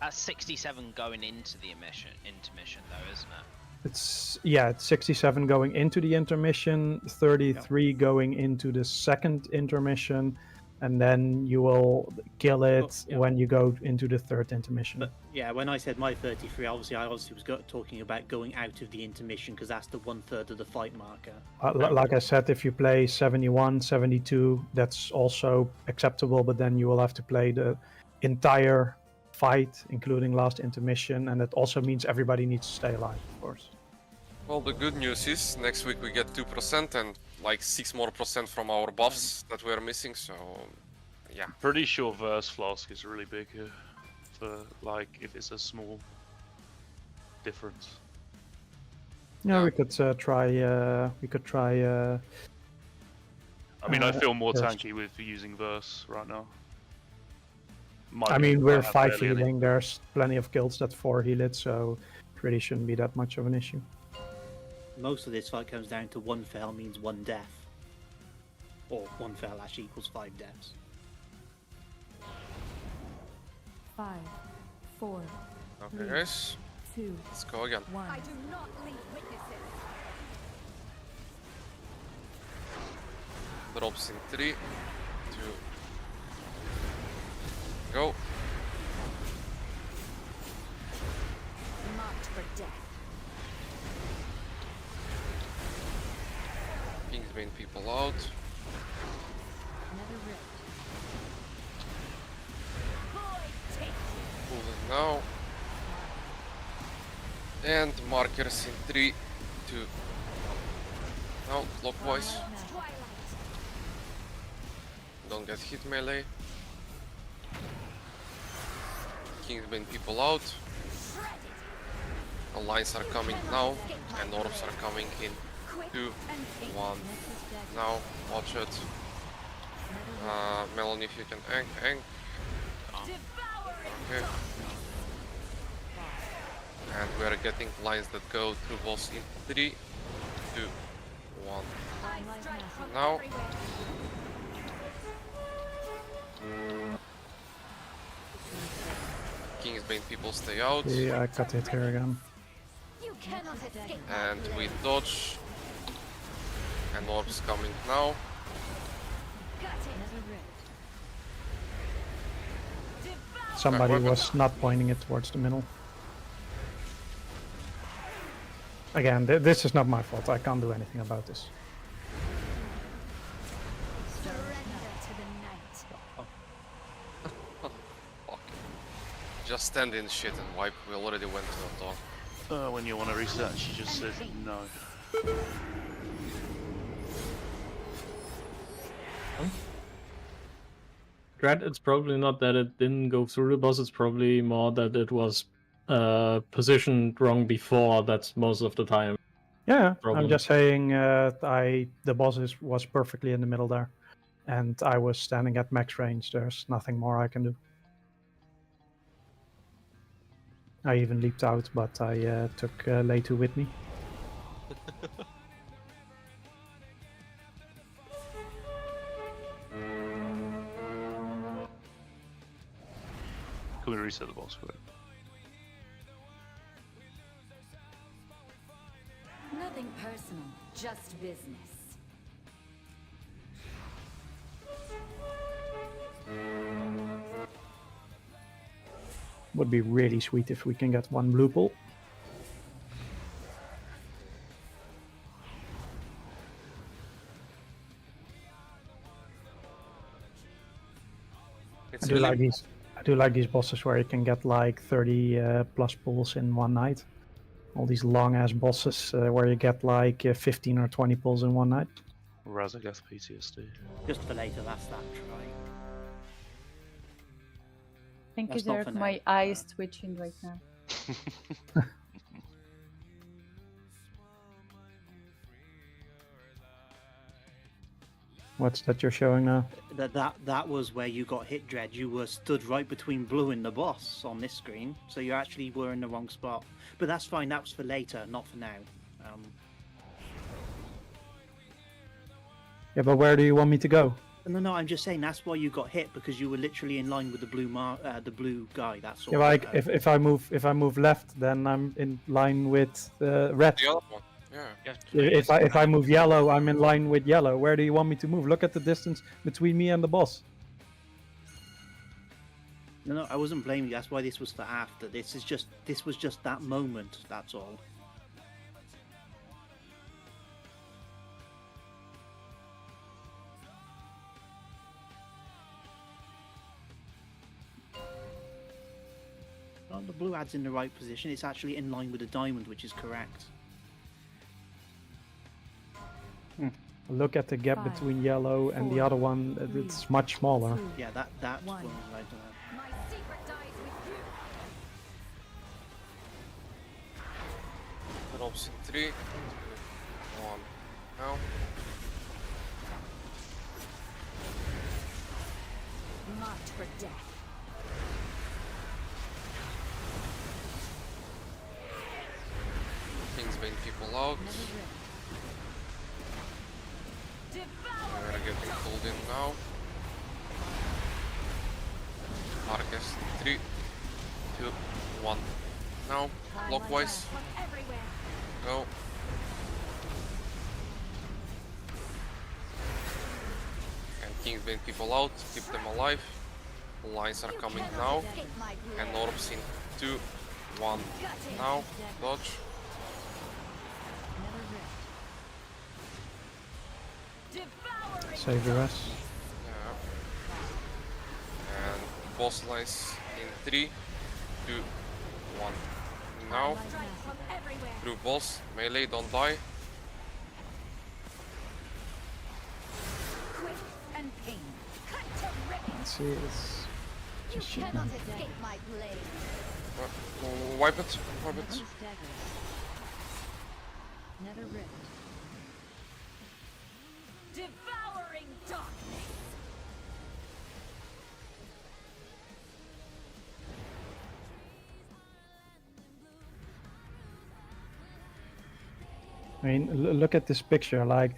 That's 67 going into the intermission though, isn't it? It's 67 going into the intermission, 33 going into the second intermission, and then you will kill it when you go into the third intermission. But yeah, when I said my 33, obviously I was talking about going out of the intermission because that's the 1/3 of the fight marker. Like I said, if you play 71, 72, that's also acceptable, but then you will have to play the entire fight, including last intermission, and it also means everybody needs to stay alive, of course. Well, the good news is next week we get 2% and like 6% more from our buffs that we're missing, so yeah. Pretty sure Verse Flask is really big here, for like if it's a small difference. Yeah, we could try. I mean, I feel more Verse. tanky with using Verse right now. I mean, we're might have 5 barely any. healing. There's plenty of guilds that 4 heal it, so it really shouldn't be that much of an issue. Most of this fight comes down to 1 fail means 1 death. Or 1 fail actually equals 5 deaths. 5, 4, Okay, guys. 2, Let's go again. 1. I do not leave witnesses. Drops in 3, 2, go. Marked for death. Kingsbane people out. Nether rift. Pull in now. And markers in 3, 2, 1. Now, clockwise. Don't get hit melee. Kingsbane people out. The lines are coming now, and orbs are coming in 2, 1. Now, watch it. Melon, if you can ank. Okay. And we are getting lines that go through boss in 3, 2, 1. Now. Kingsbane people stay out. Yeah, I got hit here again. You cannot escape. And we dodge. And orbs coming now. Somebody weapon. was not pointing it towards the middle. Again, this is not my fault. I can't do anything about this. Surrender to the night. Fuck. Just stand in shit and wipe. We already went to the top. When you want to reset, she just said no. Dread, it's probably not that it didn't go through the boss, it's probably more that it was positioned wrong before, that's most of the time. Yeah, problem. I'm just saying the boss was perfectly in the middle there. And I was standing at max range. There's nothing more I can do. I even leaped out, but I took Leitu with me. Can we reset the boss quick? Nothing personal, just business. Would be really sweet if we can get one blue pull. I do like these bosses where you can get like 30 plus pulls in one night. All these long ass bosses where you get like 15 or 20 pulls in one night. Razagath PTSD. Just for later, that's that try. Thank you, That's not Derek. for now. My eyes twitching right now. What's that you're showing now? That was where you got hit, Dredge. You were stood right between Blue and the boss on this screen, so you actually were in the wrong spot. But that's fine. That was for later, not for now. Yeah, but where do you want me to go? No, I'm just saying that's why you got hit, because you were literally in line with the blue guy. That's all. Yeah, like if I move left, then I'm in line with red. The other one, yeah. If I move yellow, I'm in line with yellow. Where do you want me to move? Look at the distance between me and the boss. No, I wasn't blaming you. That's why this was for after. This was just that moment. That's all. Well, the blue ad's in the right position. It's actually in line with the diamond, which is correct. Look at the gap between yellow and the other one. It's much smaller. Yeah, that's one right there. My secret dies with you. Drops in 3, 2, 1. Now. Marked for death. Things bring people out. We're getting pulled in now. Marcus, 3, 2, 1. Now, clockwise. Go. And Kings bring people out, keep them alive. Lines are coming now. And orbs in 2, 1. Now, dodge. Save the rest. Yeah. And boss lines in 3, 2, 1. Now, through boss, melee, don't die. Quick and pain. Cut to ribbons. Let's see, it's You just shit cannot now. escape my blade. Wipe it, wipe it. Never ripped. Devouring darkness. I mean, look at this picture, like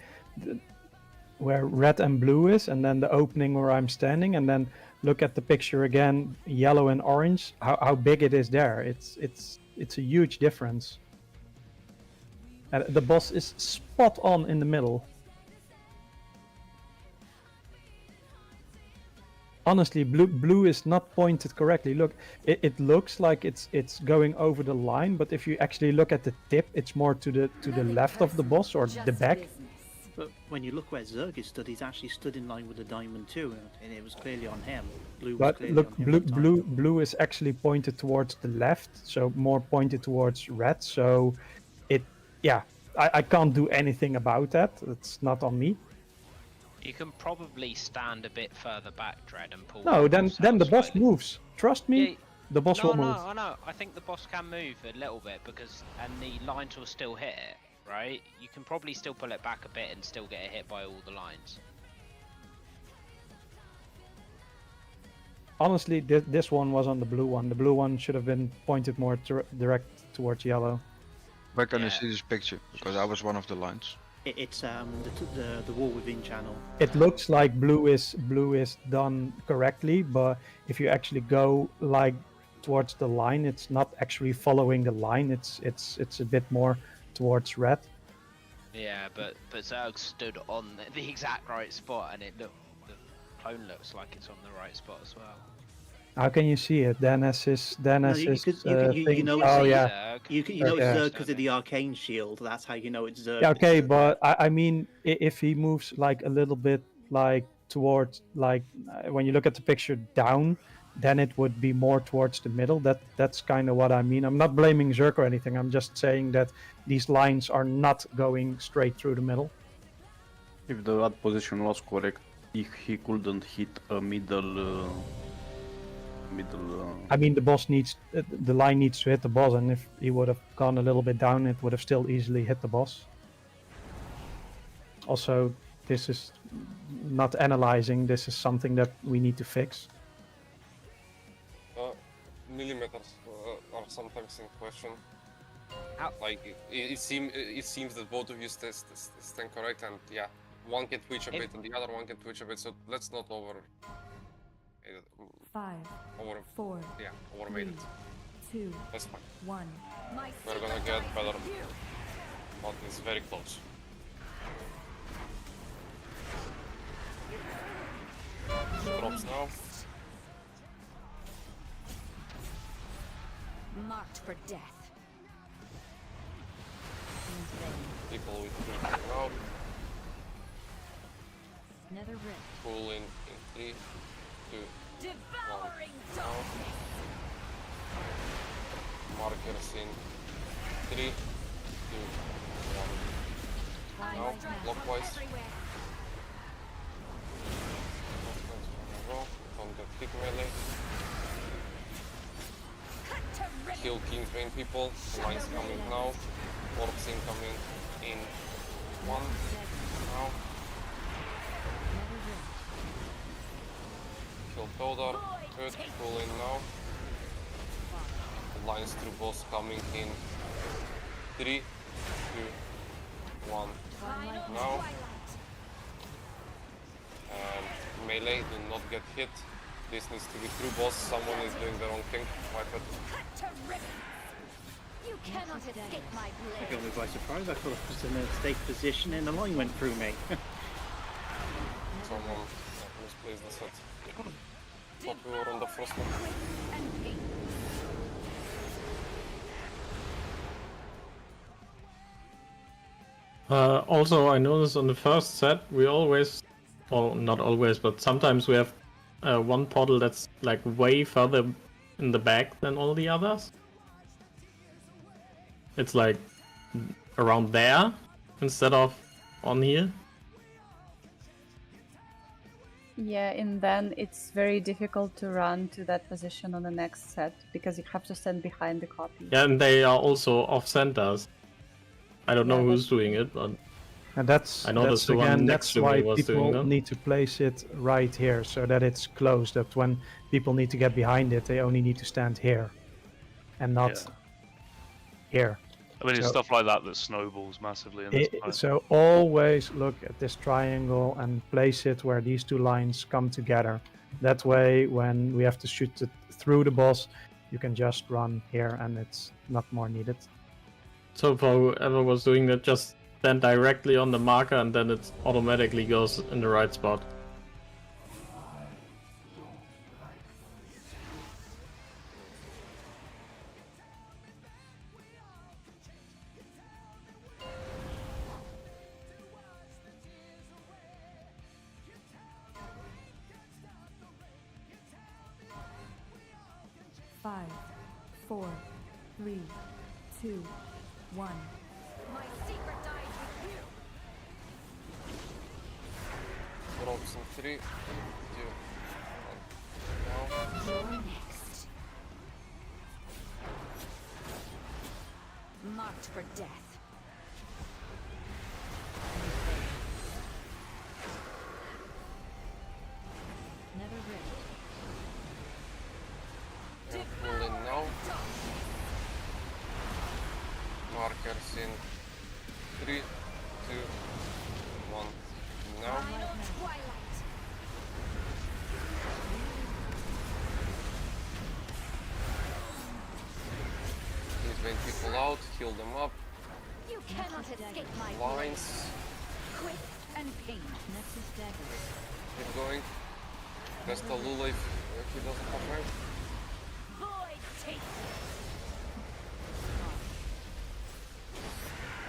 where red and blue is, and then the opening where I'm standing, and then look at the picture again, yellow and orange. How big it is there? It's a huge difference. And the boss is spot on in the middle. Honestly, blue is not pointed correctly. Look, it looks like it's going over the line, but if you actually look at the tip, it's more to the left of the boss or the back. But when you look where Zerg stood, he's actually stood in line with the diamond too, and it was clearly on him. Blue was But clearly look, on him that time. blue is actually pointed towards the left, so more pointed towards red. So, yeah, I can't do anything about that. It's not on me. You can probably stand a bit further back, Dread, and pull. No, the then the boss slightly. moves. Trust me, Yeah, the boss will move. I know. I think the boss can move a little bit because, and the lines will still hit it, right? You can probably still pull it back a bit and still get it hit by all the lines. Honestly, this one was on the blue one. The blue one should have been pointed more direct towards yellow. Where can I see this picture? Because I was one of the lines. It's the War Within channel. It looks like blue is done correctly, but if you actually go like towards the line, it's not actually following the line. It's a bit more towards red. Yeah, but Zerg stood on the exact right spot, and the clone looks like it's on the right spot as well. How can you see it? Dennis is You know it's Zerg because of the arcane shield. That's how you know it's Zerg. Yeah, okay, but I mean, if he moves like a little bit like towards like when you look at the picture down, then it would be more towards the middle. That's kind of what I mean. I'm not blaming Zerg or anything. I'm just saying that these lines are not going straight through the middle. If the rat position was correct, he couldn't hit a middle. I mean, the line needs to hit the boss, and if he would have gone a little bit down, it would have still easily hit the boss. Also, this is not analyzing. This is something that we need to fix. Millimeters are sometimes in question. Like it seems that both of you stand correct, and yeah, one can twitch a bit and the other one can twitch a bit. So let's not over. 5, 4, overmade it. 2, That's fine. 1. We're gonna get better, but it's very close. Drops now. Marked for death. People with three now. Nether rift. Pull in 3, 2, 1. Now. Markers in 3, 2, 1. Now, clockwise. Don't get kick melee. Kill Kingsbane people. Lines coming now. Orbs incoming in 1. Now. Kill Todar. Good. Pull in now. Lines through boss coming in 3, 2, 1. Now. And melee, do not get hit. This needs to be through boss. Someone is doing the wrong thing. Wipe it. You cannot escape my blade. It got me by surprise. I thought I was in a safe position and the line went through me. Someone misplaced the set. Thought we were on the first one. Also, I noticed on the first set, we always, well, not always, but sometimes we have one portal that's like way further in the back than all the others. It's like around there instead of on here. Yeah, and then it's very difficult to run to that position on the next set because you have to stand behind the copy. Yeah, and they are also off centers. I don't know who's doing it, but and that's I noticed the again one next that's to why me was doing people that. need to place it right here so that it's close. That when people need to get behind it, they only need to stand here, and not here. I mean, it's So- stuff like that that snowballs massively. In this fight. So always look at this triangle and place it where these two lines come together. That way, when we have to shoot it through the boss, you can just run here and it's not more needed. So for whoever was doing that, just stand directly on the marker and then it automatically goes in the right spot. 5, 4, 3, 2, 1. My secret dies with you. Drops in 3, 2, 1. Now. You're next. Marked for death. Never ready. Yeah, pull in now. Markers in 3, 2, 1. Now. Final twilight. Please bring people out, heal them up. You cannot escape my Lines. quick and pain. Nexus daggers. Keep going. Best a Lula if he doesn't have rank. Void take.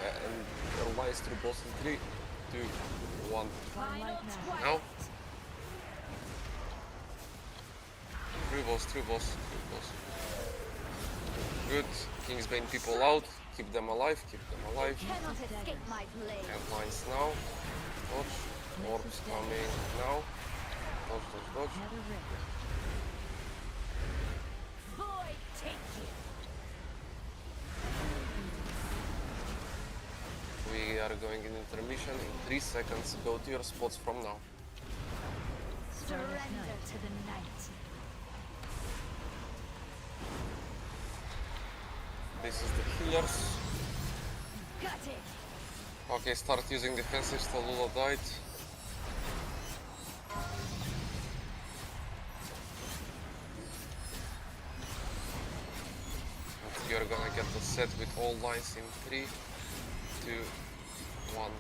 And your lines through boss in 3, 2, 1. Final twilight. Now. Through boss, through boss, through boss. Good. Kingsbane people out. Keep them alive, keep them alive. Cannot escape my blade. And lines now. Dodge. Orbs coming now. Dodge, dodge, dodge. Never ready. Void take you. We are going in intermission in 3 seconds. Go to your spots from now. Surrender to the night. This is the healers. Got it. Okay, start using defensives till Lula died. And you're gonna get the set with all lines in 3, 2, 1.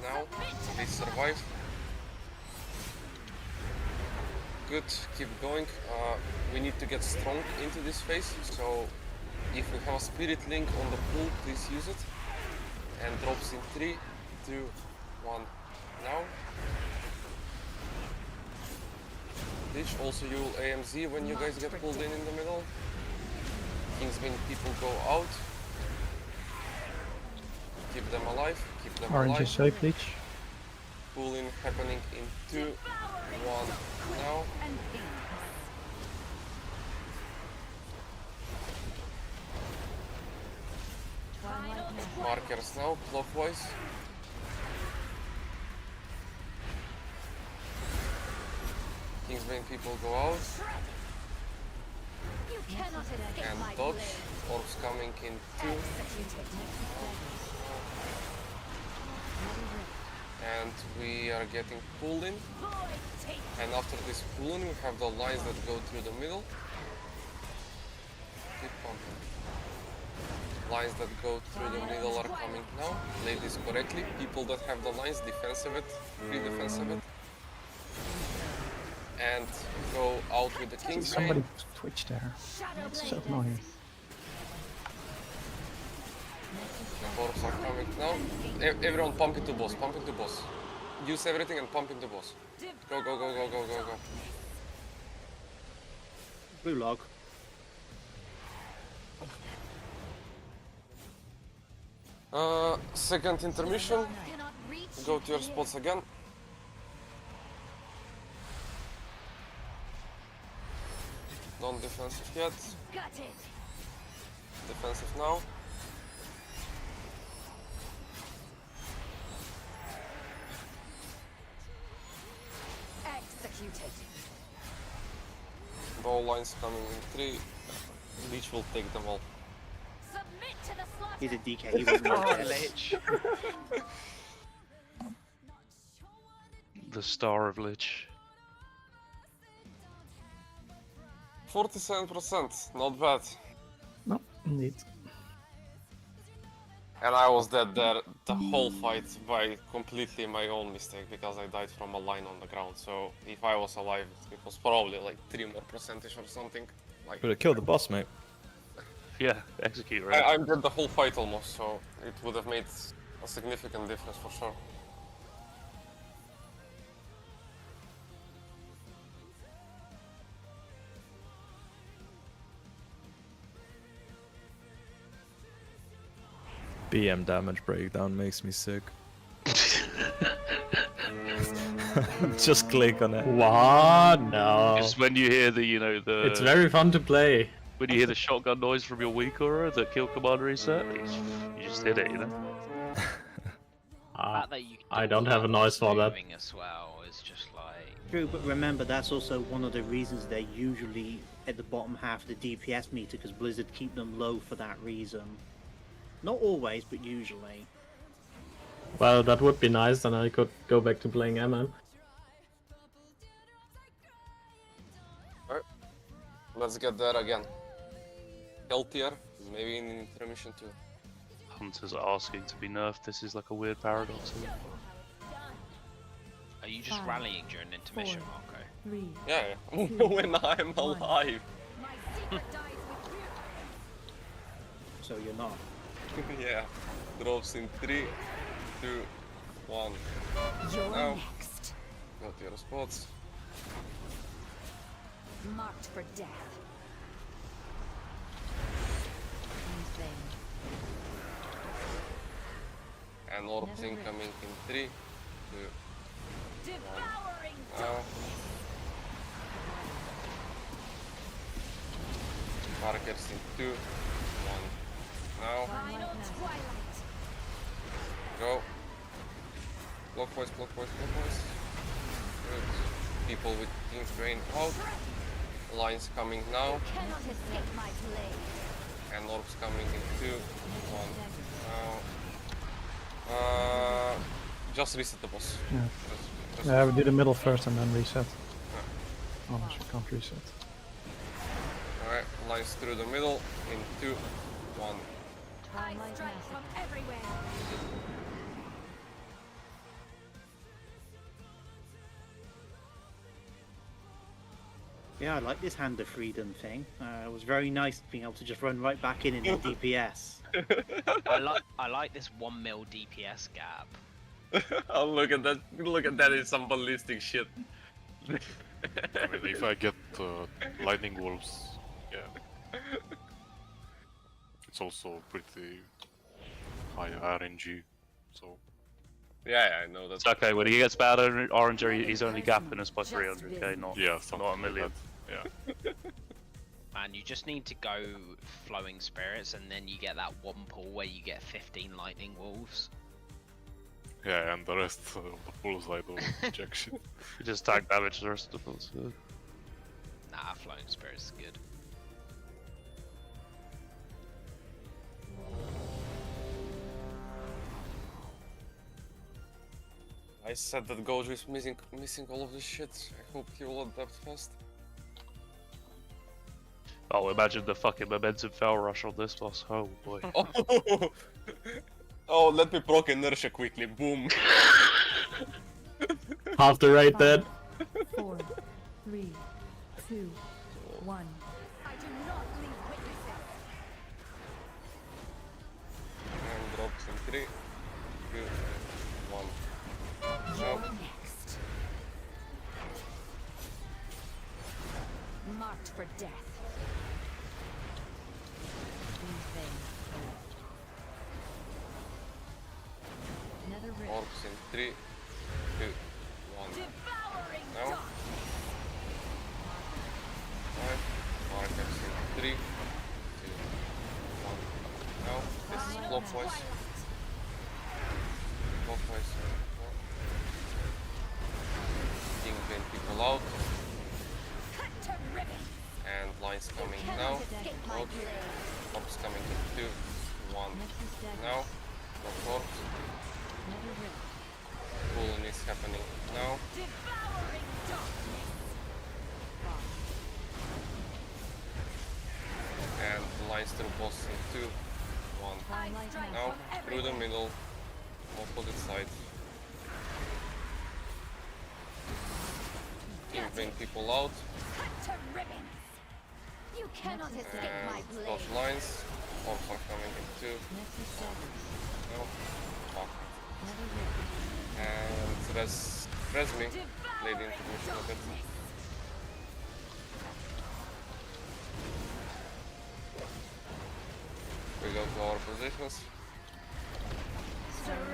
Now, please survive. Good, keep going. We need to get strong into this phase, so if we have a spirit link on the pool, please use it. And drops in 3, 2, 1. Now. Ditch. Also, you will AMZ when you guys get pulled in the middle. Kingsbane people go out. Keep them alive. Keep them Orange alive. is safe, Leech. Pull in happening in 2, 1. Now. Markers now, clockwise. Kingsbane people go out. You cannot escape And my dodge. blade. Orbs coming in 2. And we are getting pulled in. And after this pull in, we have the lines that go through the middle. Keep pumping. Lines that go through the middle are coming now. Play this correctly. People that have the lines, defensive it, pre-defensive it. And go out with the Kingsbane. Somebody twitched there. It's so annoying. The orbs are coming now. Everyone pump into boss, pump into boss. Use everything and pump into boss. Go, go, go, go, go, go, go. Blue log. Second intermission. Go to your spots again. Don't defensive yet. Got it. Defensive now. Executed. Ball lines coming in 3. Leech will take them all. Submit to the slaughter. He's a DK. He was not Lich. The star of Lich. 47%, not bad. No, indeed. And I was dead there the whole fight by completely my own mistake because I died from a line on the ground. So if I was alive, it was probably like 3 more percentage or something. Like, Could have killed the boss, mate. Yeah, execute, right? I'm dead the whole fight almost, so it would have made a significant difference for sure. BM damage breakdown makes me sick. Just click on it. What? No. Just when you hear the, you know, the... It's very fun to play. When you hear the shotgun noise from your weak aura, the kill command reset, you just hit it, you know? I don't have a noise for that. As well is just like... True, but remember that's also one of the reasons they're usually at the bottom half of the DPS meter, because Blizzard keep them low for that reason. Not always, but usually. Well, that would be nice, then I could go back to playing MM. Alright, let's get there again. Healthier, maybe in intermission too. Hunters are asking to be nerfed. This is like a weird paradox. Isn't it? Are you just rallying during intermission, Marco? 3, Yeah, 2, when I'm alive. So you're not. Yeah, drops in 3, 2, 1. You're Now, next. go to your spots. Marked for death. And orbs incoming in 3, 2, 1. Now. Markers in 2, 1. Now. Go. Clockwise, clockwise, clockwise. Good. People with King's Drain out. Lines coming now. Cannot escape my blade. And orbs coming in 2, 1. Now. Just reset the boss. Yeah. Just Yeah, we do the middle first and then reset. Otherwise we can't reset. Alright, lines through the middle in 2, 1. I strike from everywhere. Yeah, I like this Hand of Freedom thing. It was very nice being able to just run right back in the DPS. I like this 1 mil DPS gap. Oh, look at that! Look at that! It's some ballistic shit. I mean, if I get lightning wolves, yeah, it's also pretty high RNG. So Yeah, I know that. It's okay, when he gets bad orange, he's only gapping us by 300k, not, yeah, not a million. Yeah. Man, you just need to go flowing spirits, and then you get that one pull where you get 15 lightning wolves. Yeah, and the rest of the pulls I don't check shit. You just tag damage the rest of the pulls. Yeah. Nah, flowing spirits is good. I said that Gojo is missing all of this shit. I hope he will adapt fast. Oh, imagine the fucking momentum fell rush on this boss. Oh boy. Oh, oh, let me proc inertia quickly. Boom. Half the rate dead. 4, 3, 2, 1. I do not leave witnesses. And drops in 3, 2, 1. You're No. next. Marked for death. Another rip. Orbs in 3, 2, 1. Devouring No. Alright. Markers in 3, 2, 1. No. This is clockwise. Clockwise. King 20 people out. Cut to ribbons. And lines coming now. Out. Orbs coming in 2, 1. Now. No orbs. Pulling is happening now. Devouring darkness. And lines through boss in 2, 1. Now. Through the middle. Opposite side. King 20 people out. Cut to ribbons. You cannot escape my And blade. those lines. Orbs are coming in 2. No. Fuck. And res me. Played into mission a bit. We go to our positions.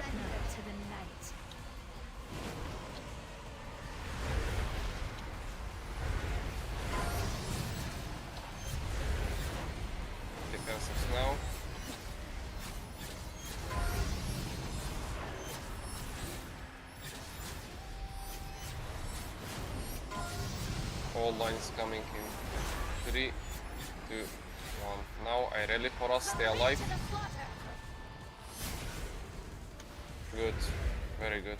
Surrender to the night. Defensives now. All lines coming in 3, 2, 1. Now I rally for us, stay alive. Good, very good.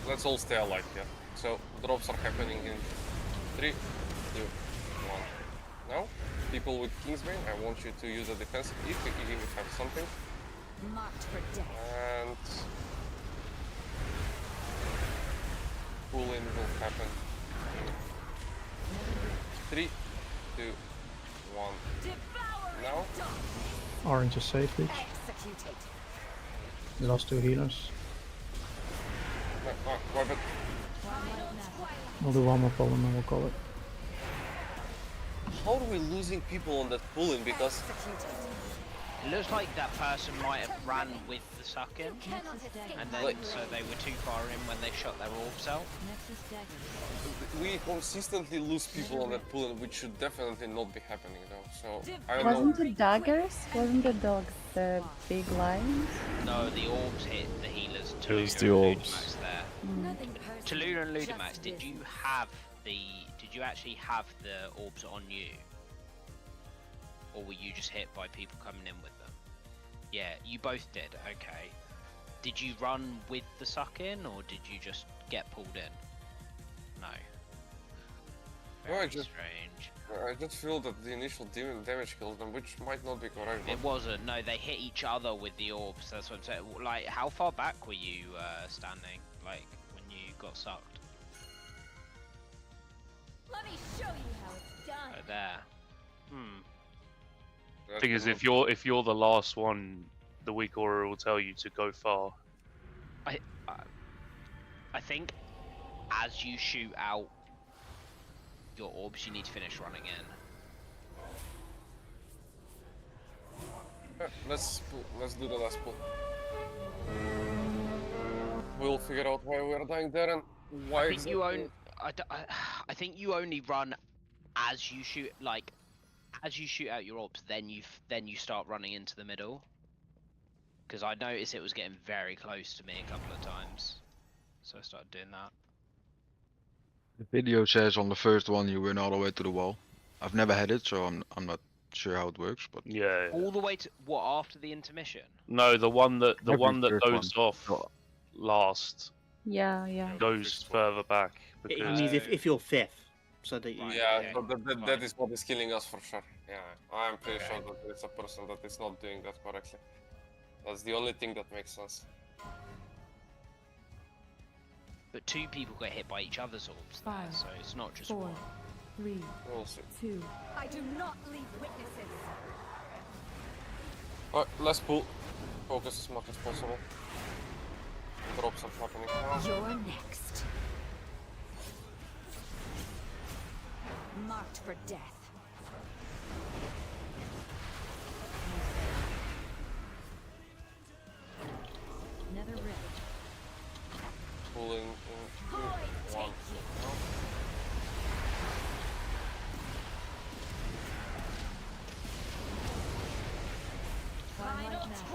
Let's all stay alive here. So drops are happening in 3, 2, 1. Now, people with Kingsbane, I want you to use a defensive if you have something. Marked for death. And pull in will happen. 3, 2, 1. Now. Orange is safe each. Executed. We lost 2 healers. Weapon. We'll do one more problem and we'll call it. How are we losing people on that pull-in? Because It looks like that person might have ran with the suck-in, and then so they were too far in when they shot their orbs out. we consistently lose people on that pull-in, which should definitely not be happening though. So I don't know. Wasn't it daggers? Wasn't the dogs the big lions? No, the orbs hit the healers. It was Tallulah the and orbs. Ludimax there. Tallulah and Ludimax, did you actually have the orbs on you? Or were you just hit by people coming in with them? Yeah, you both did, okay. Did you run with the suck-in, or did you just get pulled in? No. No, Strange. I just feel that the initial damage killed them, which might not be correct. It wasn't, no, they hit each other with the orbs, that's what I'm saying. Like, how far back were you standing, like, when you got sucked? Let me show you how it's done. Right there. Thing is, if you're the last one, the weak aura will tell you to go far. I think as you shoot out your orbs, you need to finish running in. Let's do the last pull. We'll figure out why we're dying there and why. I think you own. I think you only run as you shoot, like as you shoot out your orbs, then you start running into the middle. Because I noticed it was getting very close to me a couple of times, so I started doing that. The video says on the first one you went all the way to the wall. I've never had it, so I'm not sure how it works, but yeah. All the way to what, after the intermission? No, the one that Every goes one. off last Yeah, yeah. goes further back. It Because means if you're fifth, so that you. Yeah, but that is what is killing us for sure. Yeah, I'm pretty sure that it's a person that is not doing that correctly. That's the only thing that makes sense. But 2 people got hit by each other's orbs there, 5, so it's not just 4, one. 3, We'll see. 2. I do not leave witnesses. Alright, let's pull. Focus as much as possible. Drops are happening now. You're next. Marked for death. Nether rift. Pulling in 2, 1.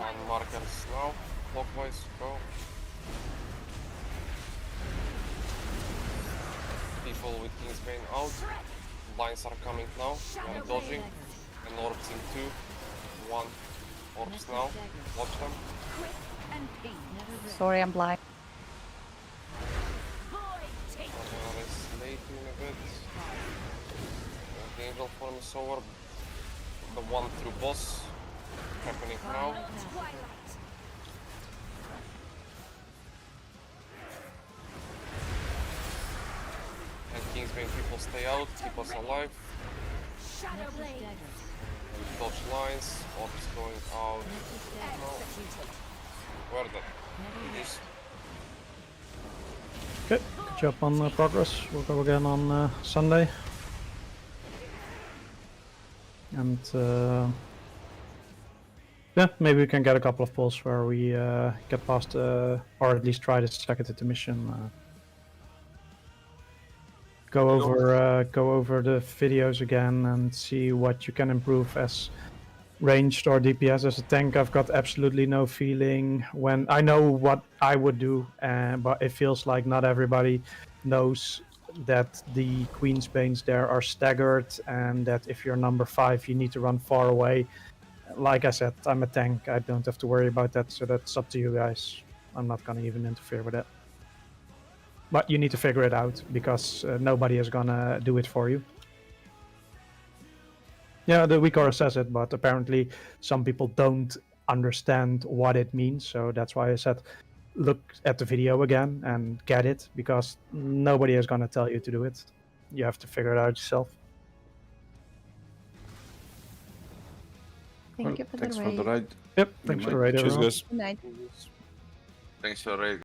And markers now. Clockwise, go. People with Kingsbane out. Lines are coming now. We are dodging. And orbs in 2, 1. Orbs now. Watch them. Sorry, I'm blind. Is late in a bit. The angel form is over. The one through boss happening now. And Kingsbane people stay out, keep us alive. We dodge lines, orbs going out. Where the? Yes. Okay, good job on progress. We'll go again on Sunday. And Yeah, maybe we can get a couple of pulls where we get past, or at least try the second intermission. Go over the videos again and see what you can improve as ranged or DPS. As a tank, I've got absolutely no feeling when I know what I would do, but it feels like not everybody knows that the Queen's Banes there are staggered, and that if you're number 5, you need to run far away. Like I said, I'm a tank. I don't have to worry about that, so that's up to you guys. I'm not gonna even interfere with it. But you need to figure it out, because nobody is gonna do it for you. Yeah, the weak aura says it, but apparently some people don't understand what it means, so that's why I said look at the video again and get it, because nobody is gonna tell you to do it. You have to figure it out yourself. Thank you for Thanks the for the raid. ride. Yep, thanks for the raid, Cheers, everyone. guys. Good night. Thanks for raid.